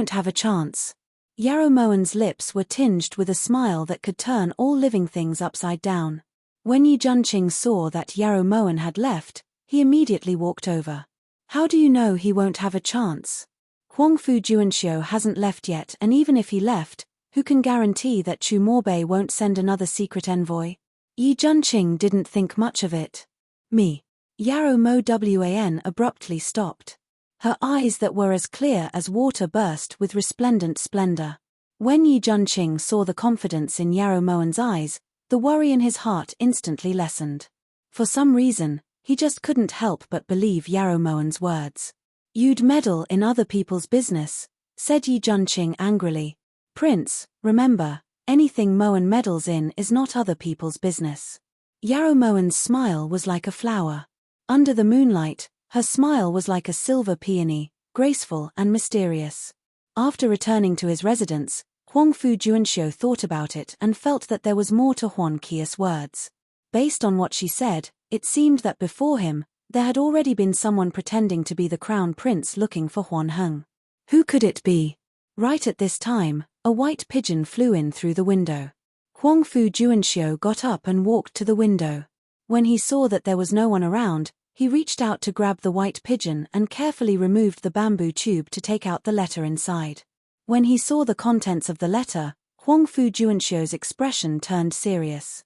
have a chance. Yarrow Moen's lips were tinged with a smile that could turn all living things upside down. When Yi Junqing saw that Yarrow Moen had left, he immediately walked over. How do you know he won't have a chance? Huangfu Juanxiu hasn't left yet, and even if he left, who can guarantee that Chu Morbei won't send another secret envoy? Yi Junqing didn't think much of it. Me. Yarrow Mo Wan abruptly stopped. Her eyes that were as clear as water burst with resplendent splendor. When Yi Junqing saw the confidence in Yarrow Moen's eyes, the worry in his heart instantly lessened. For some reason, he just couldn't help but believe Yarrow Moen's words. You'd meddle in other people's business, said Yi Junqing angrily. Prince, remember, anything Moen meddles in is not other people's business. Yarrow Moen's smile was like a flower. Under the moonlight, her smile was like a silver peony, graceful and mysterious. After returning to his residence, Huangfu Juanxiu thought about it and felt that there was more to Huan Qi's words. Based on what she said, it seemed that before him, there had already been someone pretending to be the crown prince looking for Huan Heng. Who could it be? Right at this time, a white pigeon flew in through the window. Huangfu Juanxiu got up and walked to the window. When he saw that there was no one around, he reached out to grab the white pigeon and carefully removed the bamboo tube to take out the letter inside. When he saw the contents of the letter, Huangfu Juanxiu's expression turned serious.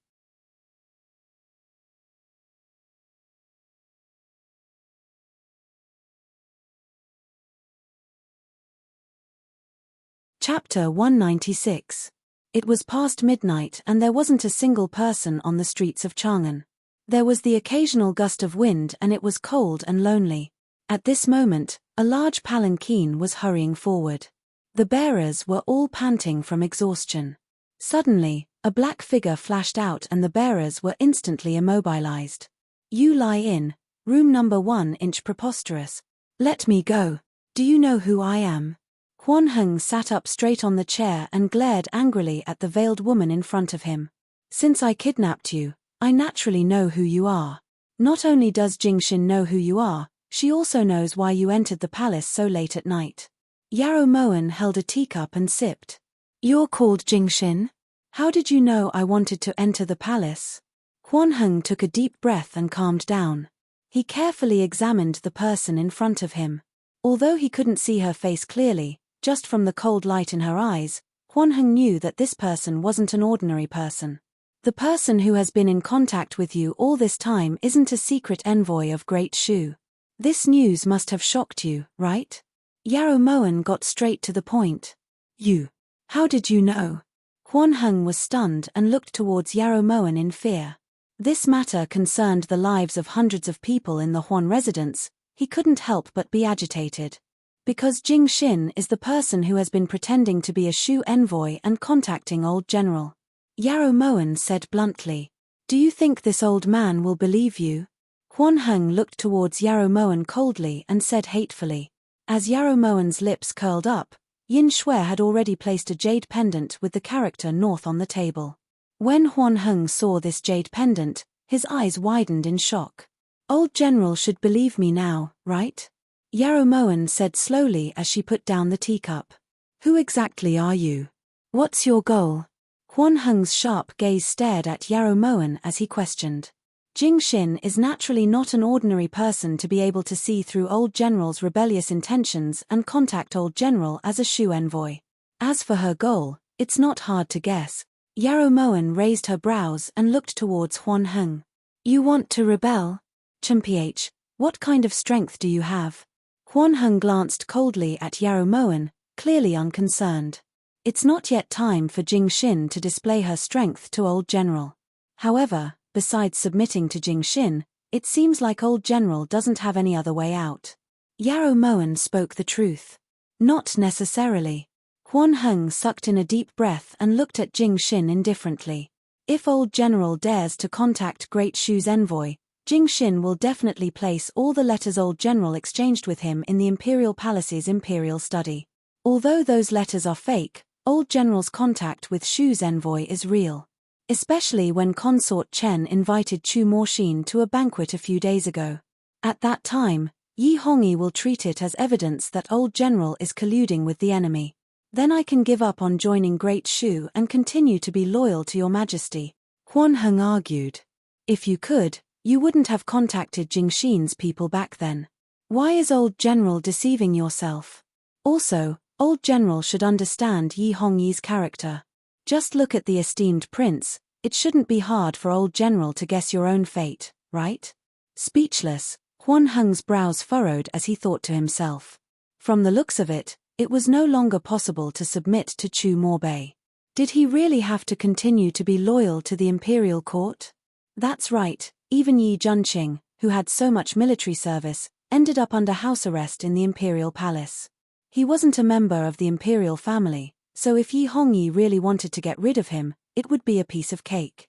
Chapter 196. It was past midnight and there wasn't a single person on the streets of Chang'an. There was the occasional gust of wind and it was cold and lonely. At this moment, a large palanquin was hurrying forward. The bearers were all panting from exhaustion. Suddenly, a black figure flashed out and the bearers were instantly immobilized. You lie in, room number 1 inch preposterous. Let me go. Do you know who I am? Huan Heng sat up straight on the chair and glared angrily at the veiled woman in front of him. Since I kidnapped you, I naturally know who you are. Not only does Jingxin know who you are, she also knows why you entered the palace so late at night. Yarrow Moen held a teacup and sipped. You're called Jingxin? How did you know I wanted to enter the palace? Huan Heng took a deep breath and calmed down. He carefully examined the person in front of him. Although he couldn't see her face clearly, just from the cold light in her eyes, Huan Heng knew that this person wasn't an ordinary person. The person who has been in contact with you all this time isn't a secret envoy of Great Shu. This news must have shocked you, right? Yarrow Moen got straight to the point. You. How did you know? Huan Heng was stunned and looked towards Yarrow Moen in fear. This matter concerned the lives of hundreds of people in the Huan residence. He couldn't help but be agitated. Because Jingxin is the person who has been pretending to be a Shu envoy and contacting Old General. Yarrow Moen said bluntly. Do you think this old man will believe you? Huan Heng looked towards Yarrow Moen coldly and said hatefully. As Yarrow Moen's lips curled up, Yin Shui had already placed a jade pendant with the character North on the table. When Huan Heng saw this jade pendant, his eyes widened in shock. Old General should believe me now, right? Yarrow Moen said slowly as she put down the teacup. Who exactly are you? What's your goal? Huan Heng's sharp gaze stared at Yarrow Moen as he questioned. Jingxin is naturally not an ordinary person to be able to see through Old General's rebellious intentions and contact Old General as a Shu envoy. As for her goal, it's not hard to guess. Yarrow Moen raised her brows and looked towards Huan Heng. You want to rebel? Ch. What kind of strength do you have? Huan Heng glanced coldly at Yarrow Moen, clearly unconcerned. It's not yet time for Jing Xin to display her strength to Old General. However, besides submitting to Jing Xin, it seems like Old General doesn't have any other way out. Yarrow Moen spoke the truth. Not necessarily. Huan Heng sucked in a deep breath and looked at Jing Xin indifferently. If Old General dares to contact Great Shu's envoy, Jing Xin will definitely place all the letters Old General exchanged with him in the Imperial Palace's Imperial Study. Although those letters are fake, Old General's contact with Shu's envoy is real. Especially when Consort Chen invited Chu Morshin to a banquet a few days ago. At that time, Yi Hongyi will treat it as evidence that Old General is colluding with the enemy. Then I can give up on joining Great Shu and continue to be loyal to your majesty, Huan Heng argued. If you could, you wouldn't have contacted Jing Xin's people back then. Why is Old General deceiving yourself? Also, Old General should understand Yi Hongyi's character. Just look at the esteemed prince, it shouldn't be hard for Old General to guess your own fate, right? Speechless, Huan Heng's brows furrowed as he thought to himself. From the looks of it, it was no longer possible to submit to Chu Morbei. Did he really have to continue to be loyal to the imperial court? That's right, even Yi Junqing, who had so much military service, ended up under house arrest in the imperial palace. He wasn't a member of the imperial family, so if Yi Hongyi really wanted to get rid of him, it would be a piece of cake.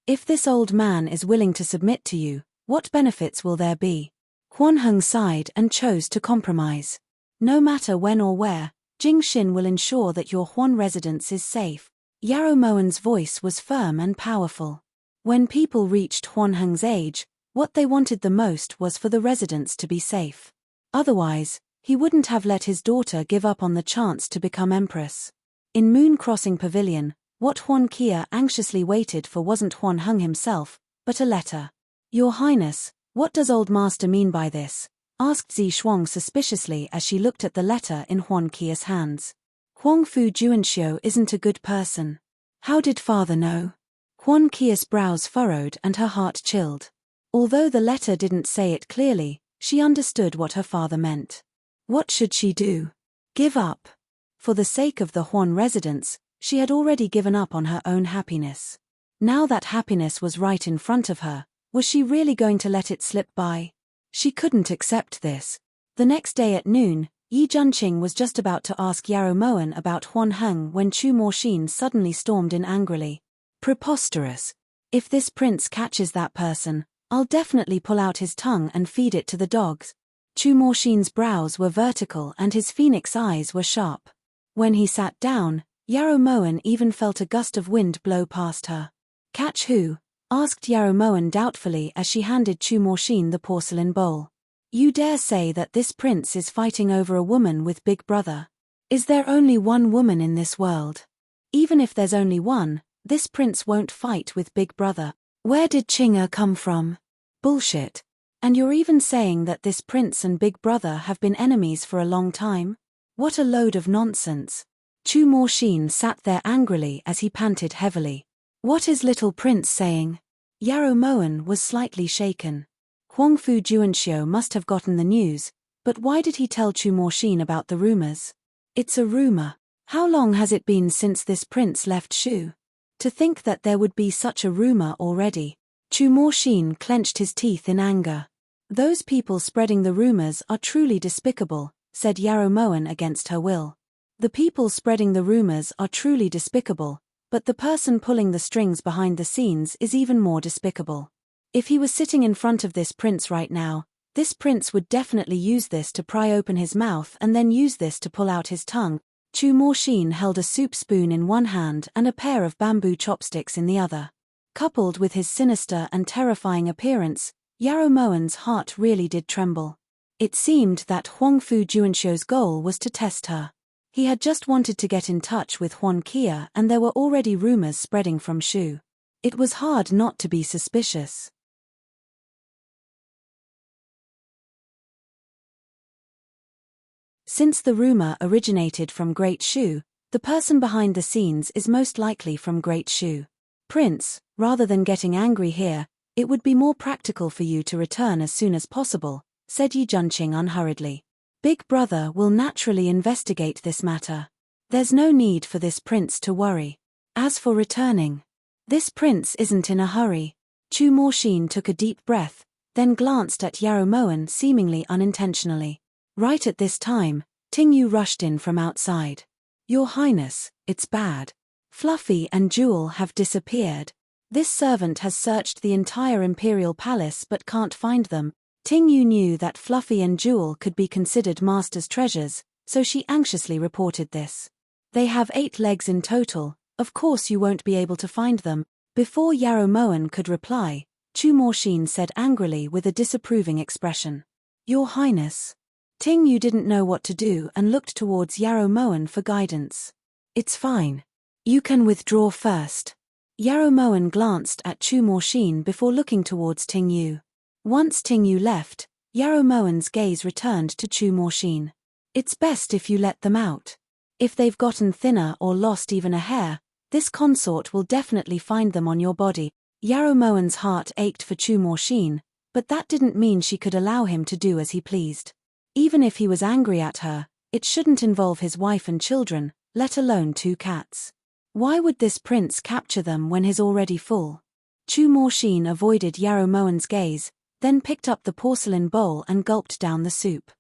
If this old man is willing to submit to you, what benefits will there be? Huan Heng sighed and chose to compromise. No matter when or where, Jing Xin will ensure that your Huan residence is safe. Yarrow Moen's voice was firm and powerful. When people reached Huan Heng's age, what they wanted the most was for the residents to be safe. Otherwise, he wouldn't have let his daughter give up on the chance to become empress. In Moon Crossing Pavilion, what Huan Kia anxiously waited for wasn't Huan Heng himself, but a letter. Your Highness, what does Old Master mean by this? Asked Zi Shuang suspiciously as she looked at the letter in Huan Kia's hands. Huang Fu Juanxiu isn't a good person. How did father know? Huan Kia's brows furrowed and her heart chilled. Although the letter didn't say it clearly, she understood what her father meant. What should she do? Give up. For the sake of the Huan residents, she had already given up on her own happiness. Now that happiness was right in front of her, was she really going to let it slip by? She couldn't accept this. The next day at noon, Yi Junqing was just about to ask Yarrow Moen about Huan Heng when Chu Morshin suddenly stormed in angrily. Preposterous. If this prince catches that person, I'll definitely pull out his tongue and feed it to the dogs. Chu Morshin's brows were vertical and his phoenix eyes were sharp. When he sat down, Yarrow Moen even felt a gust of wind blow past her. Catch who? Asked Yarrow Moen doubtfully as she handed Chu Morshin the porcelain bowl. You dare say that this prince is fighting over a woman with Big Brother? Is there only one woman in this world? Even if there's only one, this prince won't fight with Big Brother. Where did Qing'e come from? Bullshit. And you're even saying that this prince and Big Brother have been enemies for a long time? What a load of nonsense. Chu Morshin sat there angrily as he panted heavily. What is little prince saying? Yarrow Moen was slightly shaken. Huang Fu Juanxiu must have gotten the news, but why did he tell Chu Morshin about the rumors? It's a rumor. How long has it been since this prince left Shu? To think that there would be such a rumor already. Chu Morshin clenched his teeth in anger. Those people spreading the rumors are truly despicable, said Yarrow Moen against her will. The people spreading the rumors are truly despicable, but the person pulling the strings behind the scenes is even more despicable. If he was sitting in front of this prince right now, this prince would definitely use this to pry open his mouth and then use this to pull out his tongue. Chu Morshin held a soup spoon in one hand and a pair of bamboo chopsticks in the other. Coupled with his sinister and terrifying appearance, Yarrow Moen's heart really did tremble. It seemed that Huang Fu Juanxiu's goal was to test her. He had just wanted to get in touch with Huan Kia and there were already rumors spreading from Shu. It was hard not to be suspicious. Since the rumor originated from Great Shu, the person behind the scenes is most likely from Great Shu. Prince, rather than getting angry here, it would be more practical for you to return as soon as possible, said Yi Junqing unhurriedly. Big Brother will naturally investigate this matter. There's no need for this prince to worry. As for returning, this prince isn't in a hurry. Chu Morshin took a deep breath, then glanced at Yarrow Moen seemingly unintentionally. Right at this time, Ting Yu rushed in from outside. Your Highness, it's bad. Fluffy and Jewel have disappeared. This servant has searched the entire imperial palace but can't find them. Ting Yu knew that Fluffy and Jewel could be considered master's treasures, so she anxiously reported this. They have 8 legs in total, of course you won't be able to find them. Before Yarrow Moen could reply, Chu Morshin said angrily with a disapproving expression. Your Highness. Ting Yu didn't know what to do and looked towards Yarrow Moen for guidance. It's fine. You can withdraw first. Yarrow Moen glanced at Chu Morshin before looking towards Ting Yu. Once Ting Yu left, Yarrow Moen's gaze returned to Chu Morshin. It's best if you let them out. If they've gotten thinner or lost even a hair, this consort will definitely find them on your body. Yarrow Moen's heart ached for Chu Morshin, but that didn't mean she could allow him to do as he pleased. Even if he was angry at her, it shouldn't involve his wife and children, let alone 2 cats. Why would this prince capture them when he's already full? Chu Morshin avoided Yarrow Moen's gaze, then picked up the porcelain bowl and gulped down the soup.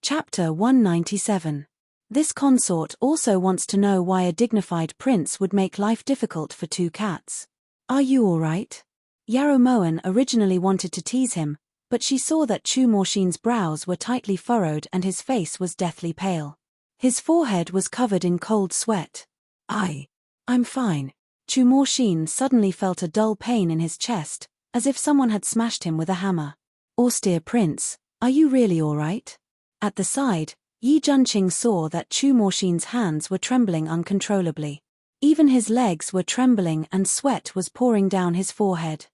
Chapter 197. This consort also wants to know why a dignified prince would make life difficult for 2 cats. Are you all right? Yarrow Moen originally wanted to tease him, but she saw that Chu Morshin's brows were tightly furrowed and his face was deathly pale. His forehead was covered in cold sweat. I'm fine. Chu Morshin suddenly felt a dull pain in his chest, as if someone had smashed him with a hammer. Austere Prince, are you really all right? At the side, Yi Junqing saw that Chu Morshin's hands were trembling uncontrollably. Even his legs were trembling and sweat was pouring down his forehead.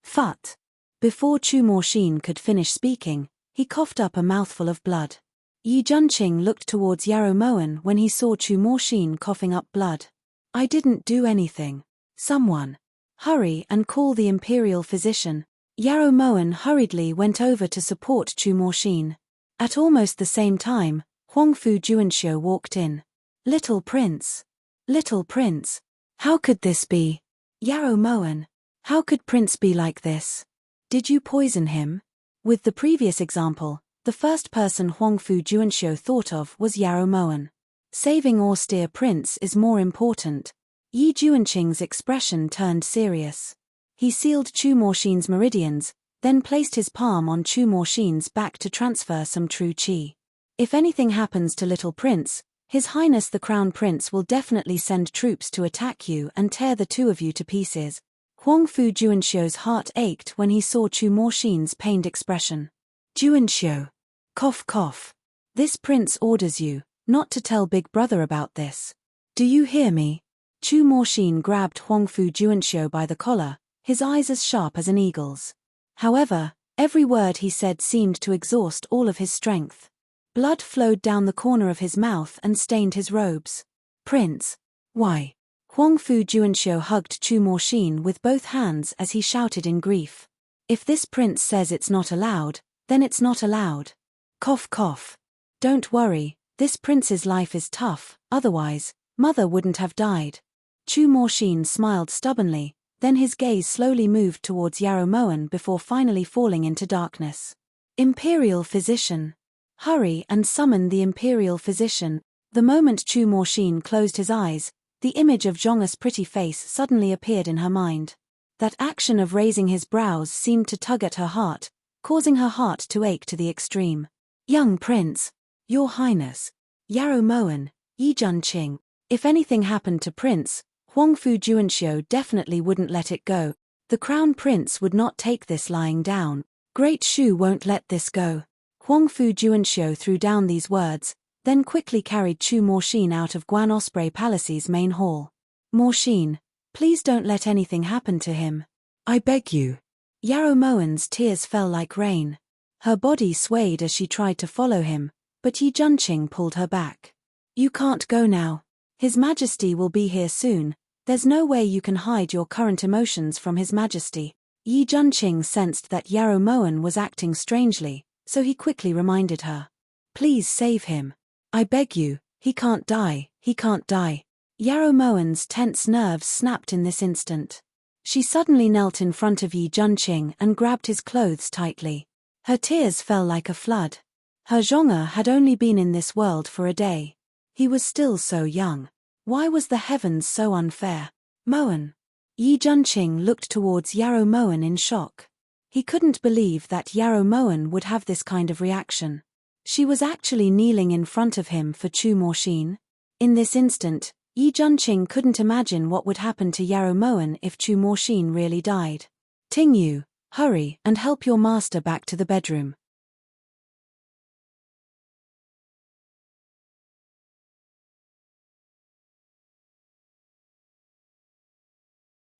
Phut. Before Chu Morshin could finish speaking, he coughed up a mouthful of blood. Yi Junqing looked towards Yarrow Moen when he saw Chu Morshin coughing up blood. I didn't do anything. Someone. Hurry and call the imperial physician. Yarrow Moen hurriedly went over to support Chu Morshin. At almost the same time, Huangfu Juanxiu walked in. Little Prince. Little Prince. How could this be? Yarrow Moen. How could Prince be like this? Did you poison him? With the previous example, the first person Huangfu Juanxiu thought of was Yarrow Moen. Saving austere Prince is more important. Yi Juanqing's expression turned serious. He sealed Chu Morshin's meridians, then placed his palm on Chu Morshin's back to transfer some true qi. If anything happens to Little Prince, His Highness the Crown Prince will definitely send troops to attack you and tear the 2 of you to pieces. Huangfu Juanxiu's heart ached when he saw Chu Morshin's pained expression. Juanxiu. Cough cough. This prince orders you not to tell Big Brother about this. Do you hear me? Chu Morshin grabbed Huangfu Juanxiu by the collar, his eyes as sharp as an eagle's. However, every word he said seemed to exhaust all of his strength. Blood flowed down the corner of his mouth and stained his robes. Prince. Why? Huangfu Juanxiu hugged Chu Morshin with both hands as he shouted in grief. If this prince says it's not allowed, then it's not allowed. Cough cough. Don't worry, this prince's life is tough, otherwise, mother wouldn't have died. Chu Morshin smiled stubbornly, then his gaze slowly moved towards Yarrow Moen before finally falling into darkness. Imperial Physician. Hurry and summon the Imperial Physician. The moment Chu Morshin closed his eyes, the image of Zhong's pretty face suddenly appeared in her mind. That action of raising his brows seemed to tug at her heart, causing her heart to ache to the extreme. Young Prince. Your Highness. Yarrow Moen, Yi Junqing. If anything happened to Prince, Huangfu Juanxiu definitely wouldn't let it go. The Crown Prince would not take this lying down. Great Shu won't let this go. Huangfu Juanxiu threw down these words, then quickly carried Chu Morshin out of Guan Osprey Palace's main hall. Morshin, please don't let anything happen to him. I beg you. Yarrow Moen's tears fell like rain. Her body swayed as she tried to follow him, but Yi Junqing pulled her back. You can't go now. His Majesty will be here soon. There's no way you can hide your current emotions from His Majesty. Yi Junqing sensed that Yarrow Moen was acting strangely, so he quickly reminded her. Please save him. I beg you, he can't die, he can't die. Yarrow Moen's tense nerves snapped in this instant. She suddenly knelt in front of Yi Junqing and grabbed his clothes tightly. Her tears fell like a flood. Her Zhong'er had only been in this world for a day. He was still so young. Why was the heavens so unfair? Moen. Yi Junqing looked towards Yarrow Moen in shock. He couldn't believe that Yarrow Moen would have this kind of reaction. She was actually kneeling in front of him for Chu Morshin. In this instant, Yi Junqing couldn't imagine what would happen to Yarrow Moen if Chu Morshin really died. Tingyu, hurry and help your master back to the bedroom.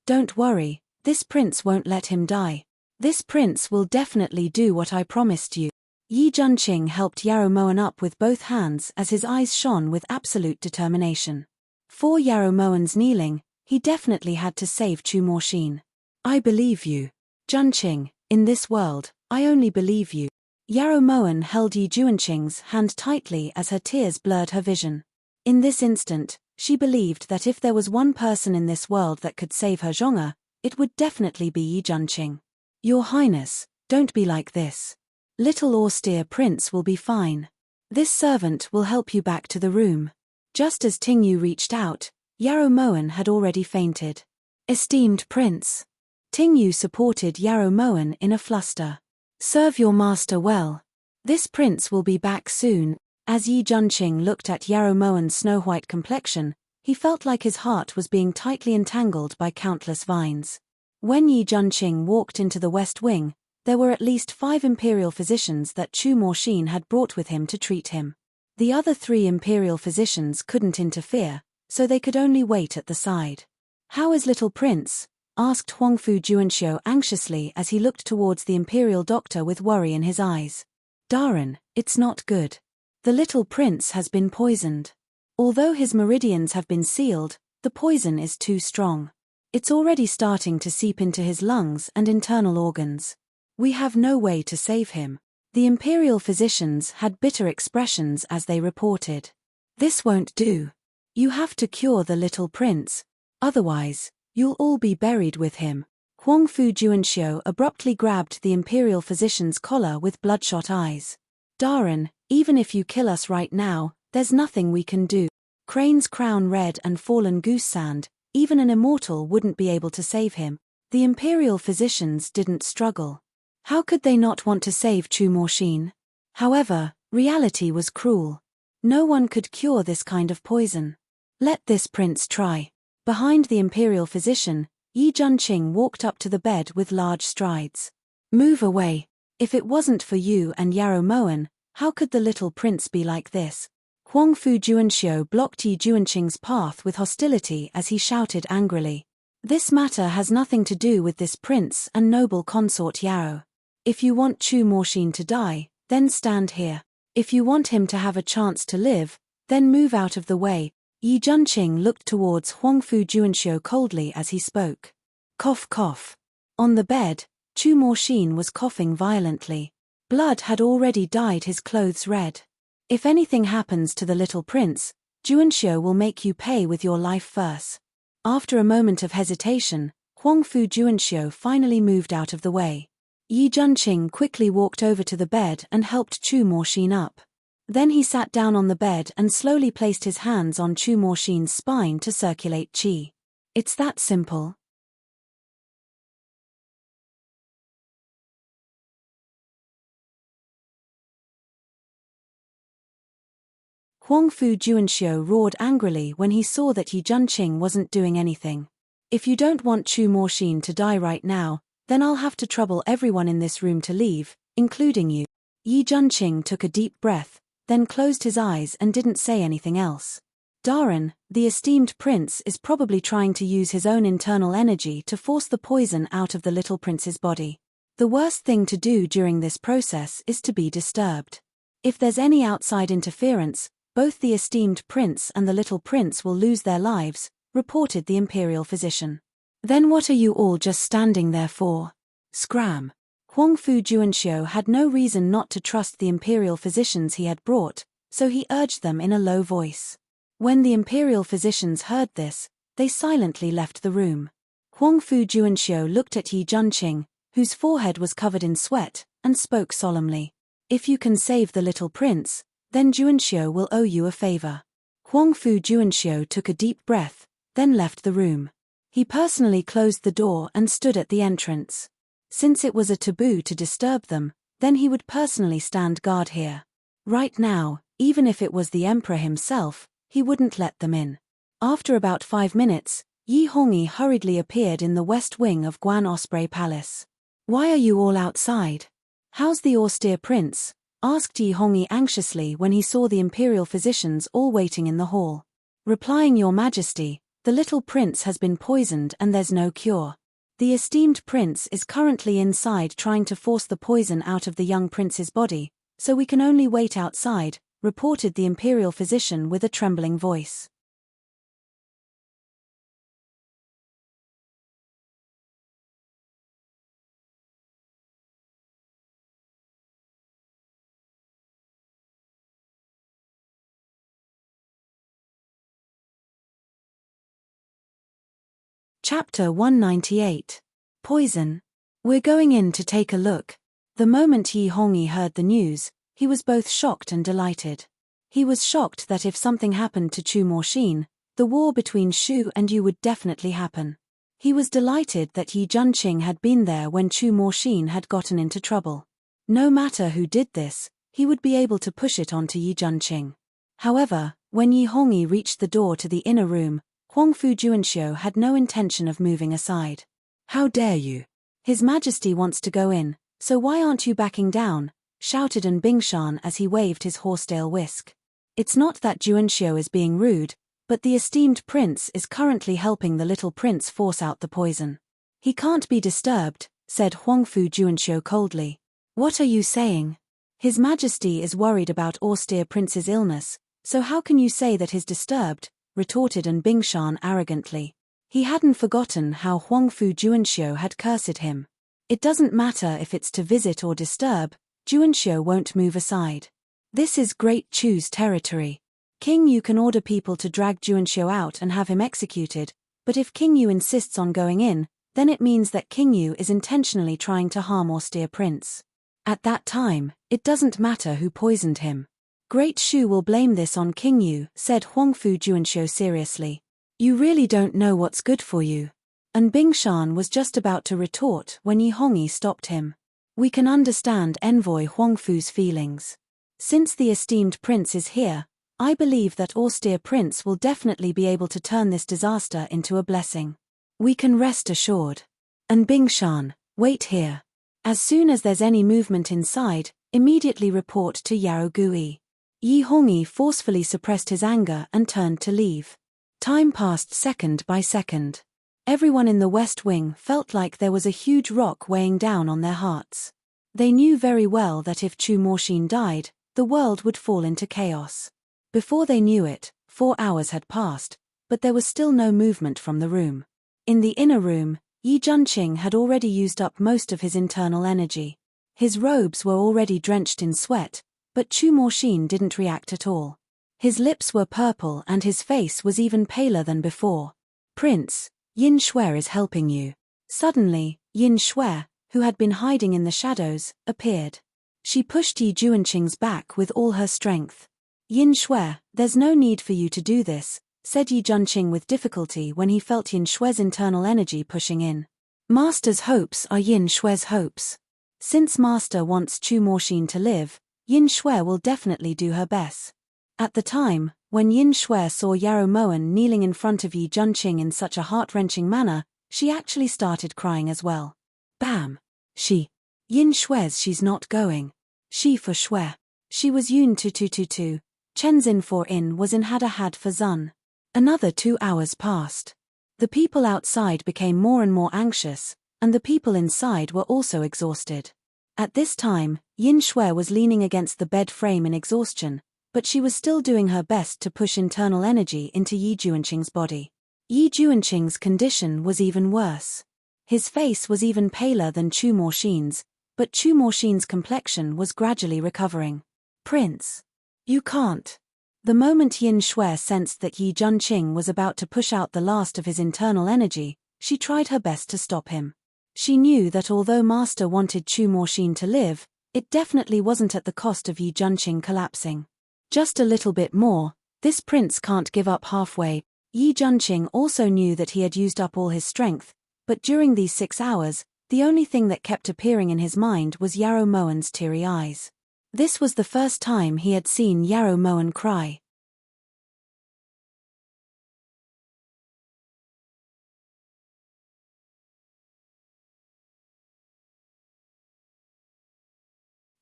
Don't worry, this prince won't let him die. This prince will definitely do what I promised you. Yi Junqing helped Yarrow Moen up with both hands as his eyes shone with absolute determination. For Yarrow Moen's kneeling, he definitely had to save Chu Morshin. I believe you. Junqing, in this world, I only believe you. Yarrow Moen held Yi Junqing's hand tightly as her tears blurred her vision. In this instant, she believed that if there was one person in this world that could save her Zhong'er, it would definitely be Yi Junqing. Your Highness, don't be like this. Little austere prince will be fine. This servant will help you back to the room. Just as Tingyu reached out, Yarrow Moen had already fainted. Esteemed prince. Tingyu supported Yarrow Moen in a fluster. Serve your master well. This prince will be back soon. As Yi Junqing looked at Yarrow Moen's snow-white complexion, he felt like his heart was being tightly entangled by countless vines. When Yi Junqing walked into the West Wing, there were at least 5 imperial physicians that Chu Morshin had brought with him to treat him. The other 3 imperial physicians couldn't interfere, so they could only wait at the side. How is little prince? Asked Huangfu Juanxiu anxiously as he looked towards the imperial doctor with worry in his eyes. Darren, it's not good. The little prince has been poisoned. Although his meridians have been sealed, the poison is too strong. It's already starting to seep into his lungs and internal organs. We have no way to save him. The imperial physicians had bitter expressions as they reported. This won't do. You have to cure the little prince. Otherwise, you'll all be buried with him. Huangfu Juanxiu abruptly grabbed the imperial physician's collar with bloodshot eyes. Darren, even if you kill us right now, there's nothing we can do. Crane's crown red and fallen goose sand, even an immortal wouldn't be able to save him. The imperial physicians didn't struggle. How could they not want to save Chu Morshin? However, reality was cruel. No one could cure this kind of poison. Let this prince try. Behind the imperial physician, Yi Junqing walked up to the bed with large strides. Move away. If it wasn't for you and Yarrow Moen, how could the little prince be like this? Huangfu Juanxiu blocked Yi Junqing's path with hostility as he shouted angrily. This matter has nothing to do with this prince and noble consort Yarrow. If you want Chu Morshin to die, then stand here. If you want him to have a chance to live, then move out of the way. Yi Junqing looked towards Huangfu Juanxiu coldly as he spoke. Cough cough. On the bed, Chu Morshin was coughing violently. Blood had already dyed his clothes red. If anything happens to the little prince, Juanxiu will make you pay with your life first. After a moment of hesitation, Huangfu Juanxiu finally moved out of the way. Yi Junqing quickly walked over to the bed and helped Chu Morshin up. Then he sat down on the bed and slowly placed his hands on Chu Morshin's spine to circulate qi. It's that simple. Huangfu Juanxiu roared angrily when he saw that Yi Junqing wasn't doing anything. If you don't want Chu Morshin to die right now, then I'll have to trouble everyone in this room to leave, including you. Yi Junqing took a deep breath, then closed his eyes and didn't say anything else. Darren, the esteemed prince, is probably trying to use his own internal energy to force the poison out of the little prince's body. The worst thing to do during this process is to be disturbed. If there's any outside interference, both the esteemed prince and the little prince will lose their lives, reported the imperial physician. Then what are you all just standing there for? Scram. Huangfu Juanxiu had no reason not to trust the imperial physicians he had brought, so he urged them in a low voice. When the imperial physicians heard this, they silently left the room. Huangfu Juanxiu looked at Yi Junqing, whose forehead was covered in sweat, and spoke solemnly. If you can save the little prince, then Juanxiu will owe you a favor. Huangfu Juanxiu took a deep breath, then left the room. He personally closed the door and stood at the entrance. Since it was a taboo to disturb them, then he would personally stand guard here. Right now, even if it was the emperor himself, he wouldn't let them in. After about 5 minutes, Yi Hongyi hurriedly appeared in the west wing of Guan Osprey Palace. Why are you all outside? How's the austere prince? Asked Yi Hongyi anxiously when he saw the imperial physicians all waiting in the hall. Replying, Your Majesty, the little prince has been poisoned and there's no cure. The esteemed prince is currently inside trying to force the poison out of the young prince's body, so we can only wait outside, reported the imperial physician with a trembling voice. Chapter 198. Poison. We're going in to take a look. The moment Yi Hongyi heard the news, he was both shocked and delighted. He was shocked that if something happened to Chu Moxin, the war between Shu and Yu would definitely happen. He was delighted that Yi Junqing had been there when Chu Moxin had gotten into trouble. No matter who did this, he would be able to push it onto Yi Junqing. However, when Yi Hongyi reached the door to the inner room, Huangfu Juanxiu had no intention of moving aside. How dare you? His Majesty wants to go in, so why aren't you backing down? Shouted An Bingshan as he waved his horsetail whisk. It's not that Juanxiu is being rude, but the esteemed prince is currently helping the little prince force out the poison. He can't be disturbed, said Huangfu Juanxiu coldly. What are you saying? His Majesty is worried about austere prince's illness, so how can you say that he's disturbed? Retorted An Bingshan arrogantly. He hadn't forgotten how Huangfu Juanxiu had cursed him. It doesn't matter if it's to visit or disturb, Juanxiu won't move aside. This is Great Chu's territory. King Yu can order people to drag Juanxiu out and have him executed, but if King Yu insists on going in, then it means that King Yu is intentionally trying to harm austere prince. At that time, it doesn't matter who poisoned him. Great Shu will blame this on King Yu, said Huangfu Juanxiu seriously. You really don't know what's good for you. An Bingshan was just about to retort when Yi Hongyi stopped him. We can understand Envoy Huangfu's feelings. Since the esteemed prince is here, I believe that austere prince will definitely be able to turn this disaster into a blessing. We can rest assured. An Bingshan, wait here. As soon as there's any movement inside, immediately report to Yao Gui. Yi Hongyi forcefully suppressed his anger and turned to leave. Time passed second by second. Everyone in the West Wing felt like there was a huge rock weighing down on their hearts. They knew very well that if Chu Moxin died, the world would fall into chaos. Before they knew it, 4 hours had passed, but there was still no movement from the room. In the inner room, Yi Junqing had already used up most of his internal energy. His robes were already drenched in sweat, but Chu Moxin didn't react at all. His lips were purple and his face was even paler than before. Prince, Yin Shui is helping you. Suddenly, Yin Shui, who had been hiding in the shadows, appeared. She pushed Yi Junqing's back with all her strength. Yin Shui, there's no need for you to do this, said Yi Junqing with difficulty when he felt Yin Shui's internal energy pushing in. Master's hopes are Yin Shui's hopes. Since Master wants Chu Moxin to live, Yin Shui will definitely do her best. At the time, when Yin Shui saw Yarrow Moen kneeling in front of Yi Junqing in such a heart-wrenching manner, she actually started crying as well. Bam! Yin Shui's she's not going. She for Shui. She was Yun 2222. Chenzin for In was in Had for Zun. Another 2 hours passed. The people outside became more and more anxious, and the people inside were also exhausted. At this time, Yin Shui was leaning against the bed frame in exhaustion, but she was still doing her best to push internal energy into Yi Juanqing's body. Yi Juanqing's condition was even worse. His face was even paler than Chu Moxin's, but Chu Moxin's complexion was gradually recovering. "Prince, you can't." The moment Yin Shui sensed that Yi Juanqing was about to push out the last of his internal energy, she tried her best to stop him. She knew that although Master wanted Chu Moxin to live, it definitely wasn't at the cost of Yi Juanqing collapsing. Just a little bit more, this prince can't give up halfway. Yi Juanqing also knew that he had used up all his strength, but during these 6 hours, the only thing that kept appearing in his mind was Yarrow Moen's teary eyes. This was the first time he had seen Yarrow Moen cry.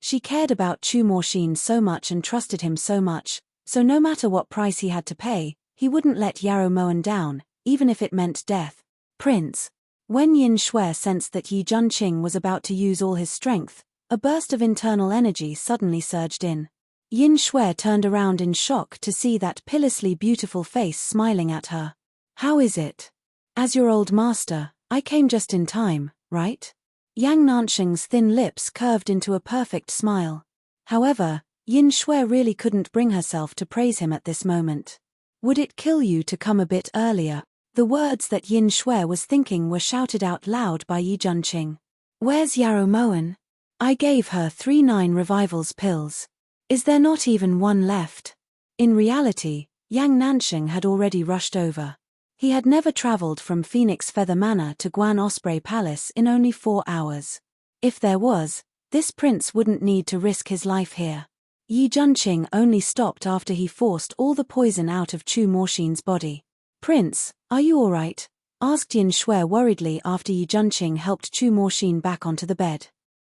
She cared about Chu Moxin so much and trusted him so much, so no matter what price he had to pay, he wouldn't let Yarrow Moen down, even if it meant death. "Prince." When Yin Shui sensed that Yi Juanqing was about to use all his strength, a burst of internal energy suddenly surged in. Yin Shui turned around in shock to see that pitilessly beautiful face smiling at her. "How is it? As your old master, I came just in time, right?" Yang Nansheng's thin lips curved into a perfect smile. However, Yin Shui really couldn't bring herself to praise him at this moment. "Would it kill you to come a bit earlier?" The words that Yin Shui was thinking were shouted out loud by Yi Juanqing. "Where's Yarrow Moen? I gave her 3 9 revivals pills. Is there not even one left?" In reality, Yang Nansheng had already rushed over. He had never traveled from Phoenix Feather Manor to Guan Osprey Palace in only 4 hours. If there was, this prince wouldn't need to risk his life here. Yi Juanqing only stopped after he forced all the poison out of Chu Moxin's body. "Prince, are you alright?" asked Yin Shui worriedly after Yi Juanqing helped Chu Moxin back onto the bed.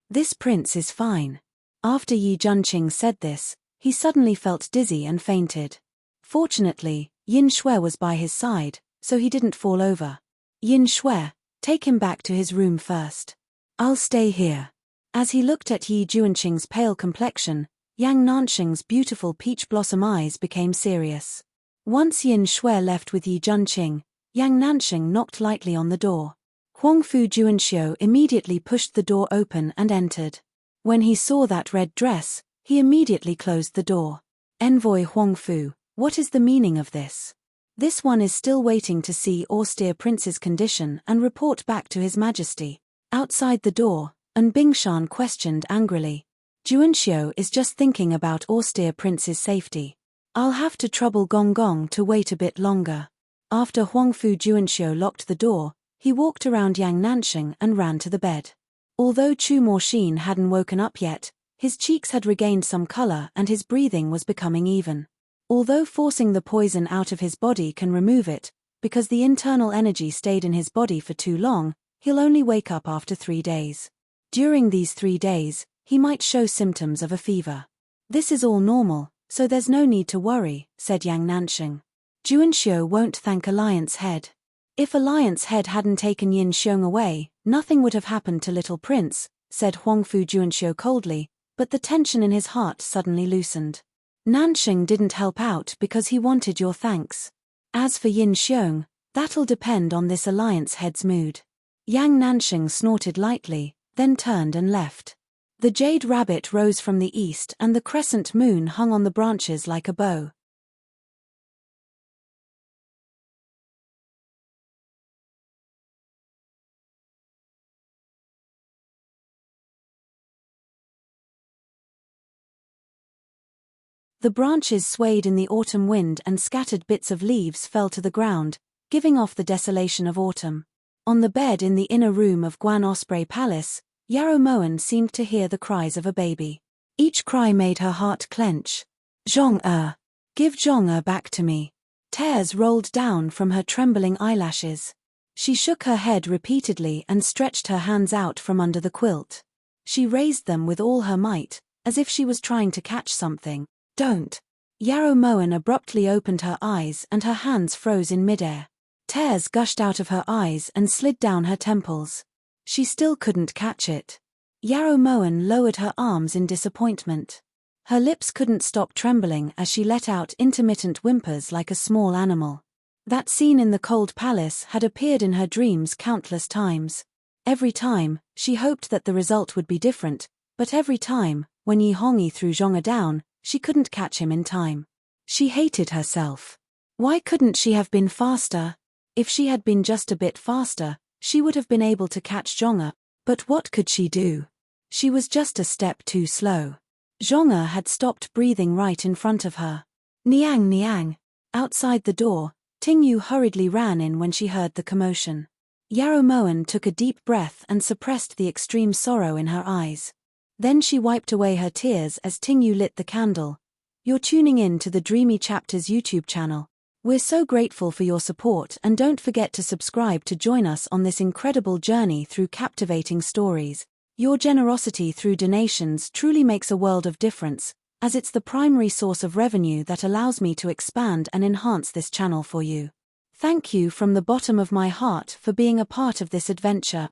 "This prince is fine." After Yi Juanqing said this, he suddenly felt dizzy and fainted. Fortunately, Yin Shui was by his side, so he didn't fall over. "Yin Shui, take him back to his room first. I'll stay here." As he looked at Yi Juanqing's pale complexion, Yang Nansheng's beautiful peach blossom eyes became serious. Once Yin Shui left with Yi Juanqing, Yang Nansheng knocked lightly on the door. Huangfu Juanxiu immediately pushed the door open and entered. When he saw that red dress, he immediately closed the door. "Envoy Huangfu, what is the meaning of this?" "This one is still waiting to see austere prince's condition and report back to his majesty." Outside the door, An Bingshan questioned angrily. "Juanxiu is just thinking about austere prince's safety. I'll have to trouble Gong Gong to wait a bit longer." After Huangfu Juanxiu locked the door, he walked around Yang Nansheng and ran to the bed. Although Chu Moxin hadn't woken up yet, his cheeks had regained some color and his breathing was becoming even. Although forcing the poison out of his body can remove it, because the internal energy stayed in his body for too long, he'll only wake up after 3 days. During these 3 days, he might show symptoms of a fever. "This is all normal, so there's no need to worry," said Yang Nansheng. "Juanxiu won't thank Alliance Head." "If Alliance Head hadn't taken Yin Xiong away, nothing would have happened to little prince," said Huangfu Juanxiu coldly, but the tension in his heart suddenly loosened. "Nansheng didn't help out because he wanted your thanks. As for Yin Xiong, that'll depend on this Alliance Head's mood." Yang Nansheng snorted lightly, then turned and left. The jade rabbit rose from the east and the crescent moon hung on the branches like a bow. The branches swayed in the autumn wind and scattered bits of leaves fell to the ground, giving off the desolation of autumn. On the bed in the inner room of Guan Osprey Palace, Yarrow Moen seemed to hear the cries of a baby. Each cry made her heart clench. "Zhong-er! Give Zhong-er back to me." Tears rolled down from her trembling eyelashes. She shook her head repeatedly and stretched her hands out from under the quilt. She raised them with all her might, as if she was trying to catch something. "Don't." Yarrow Moen abruptly opened her eyes and her hands froze in midair. Tears gushed out of her eyes and slid down her temples. She still couldn't catch it. Yarrow Moen lowered her arms in disappointment. Her lips couldn't stop trembling as she let out intermittent whimpers like a small animal. That scene in the cold palace had appeared in her dreams countless times. Every time, she hoped that the result would be different, but every time, when Yi Hongyi threw Zhonga down, she couldn't catch him in time. She hated herself. Why couldn't she have been faster? If she had been just a bit faster, she would have been able to catch Zhonga, but what could she do? She was just a step too slow. Zhonga had stopped breathing right in front of her. Niang Niang. Outside the door, Tingyu hurriedly ran in when she heard the commotion. Yarrow Moen took a deep breath and suppressed the extreme sorrow in her eyes. Then she wiped away her tears as Tingyu lit the candle. You're tuning in to the Dreamy Chapters YouTube channel. We're so grateful for your support, and don't forget to subscribe to join us on this incredible journey through captivating stories. Your generosity through donations truly makes a world of difference, as it's the primary source of revenue that allows me to expand and enhance this channel for you. Thank you from the bottom of my heart for being a part of this adventure.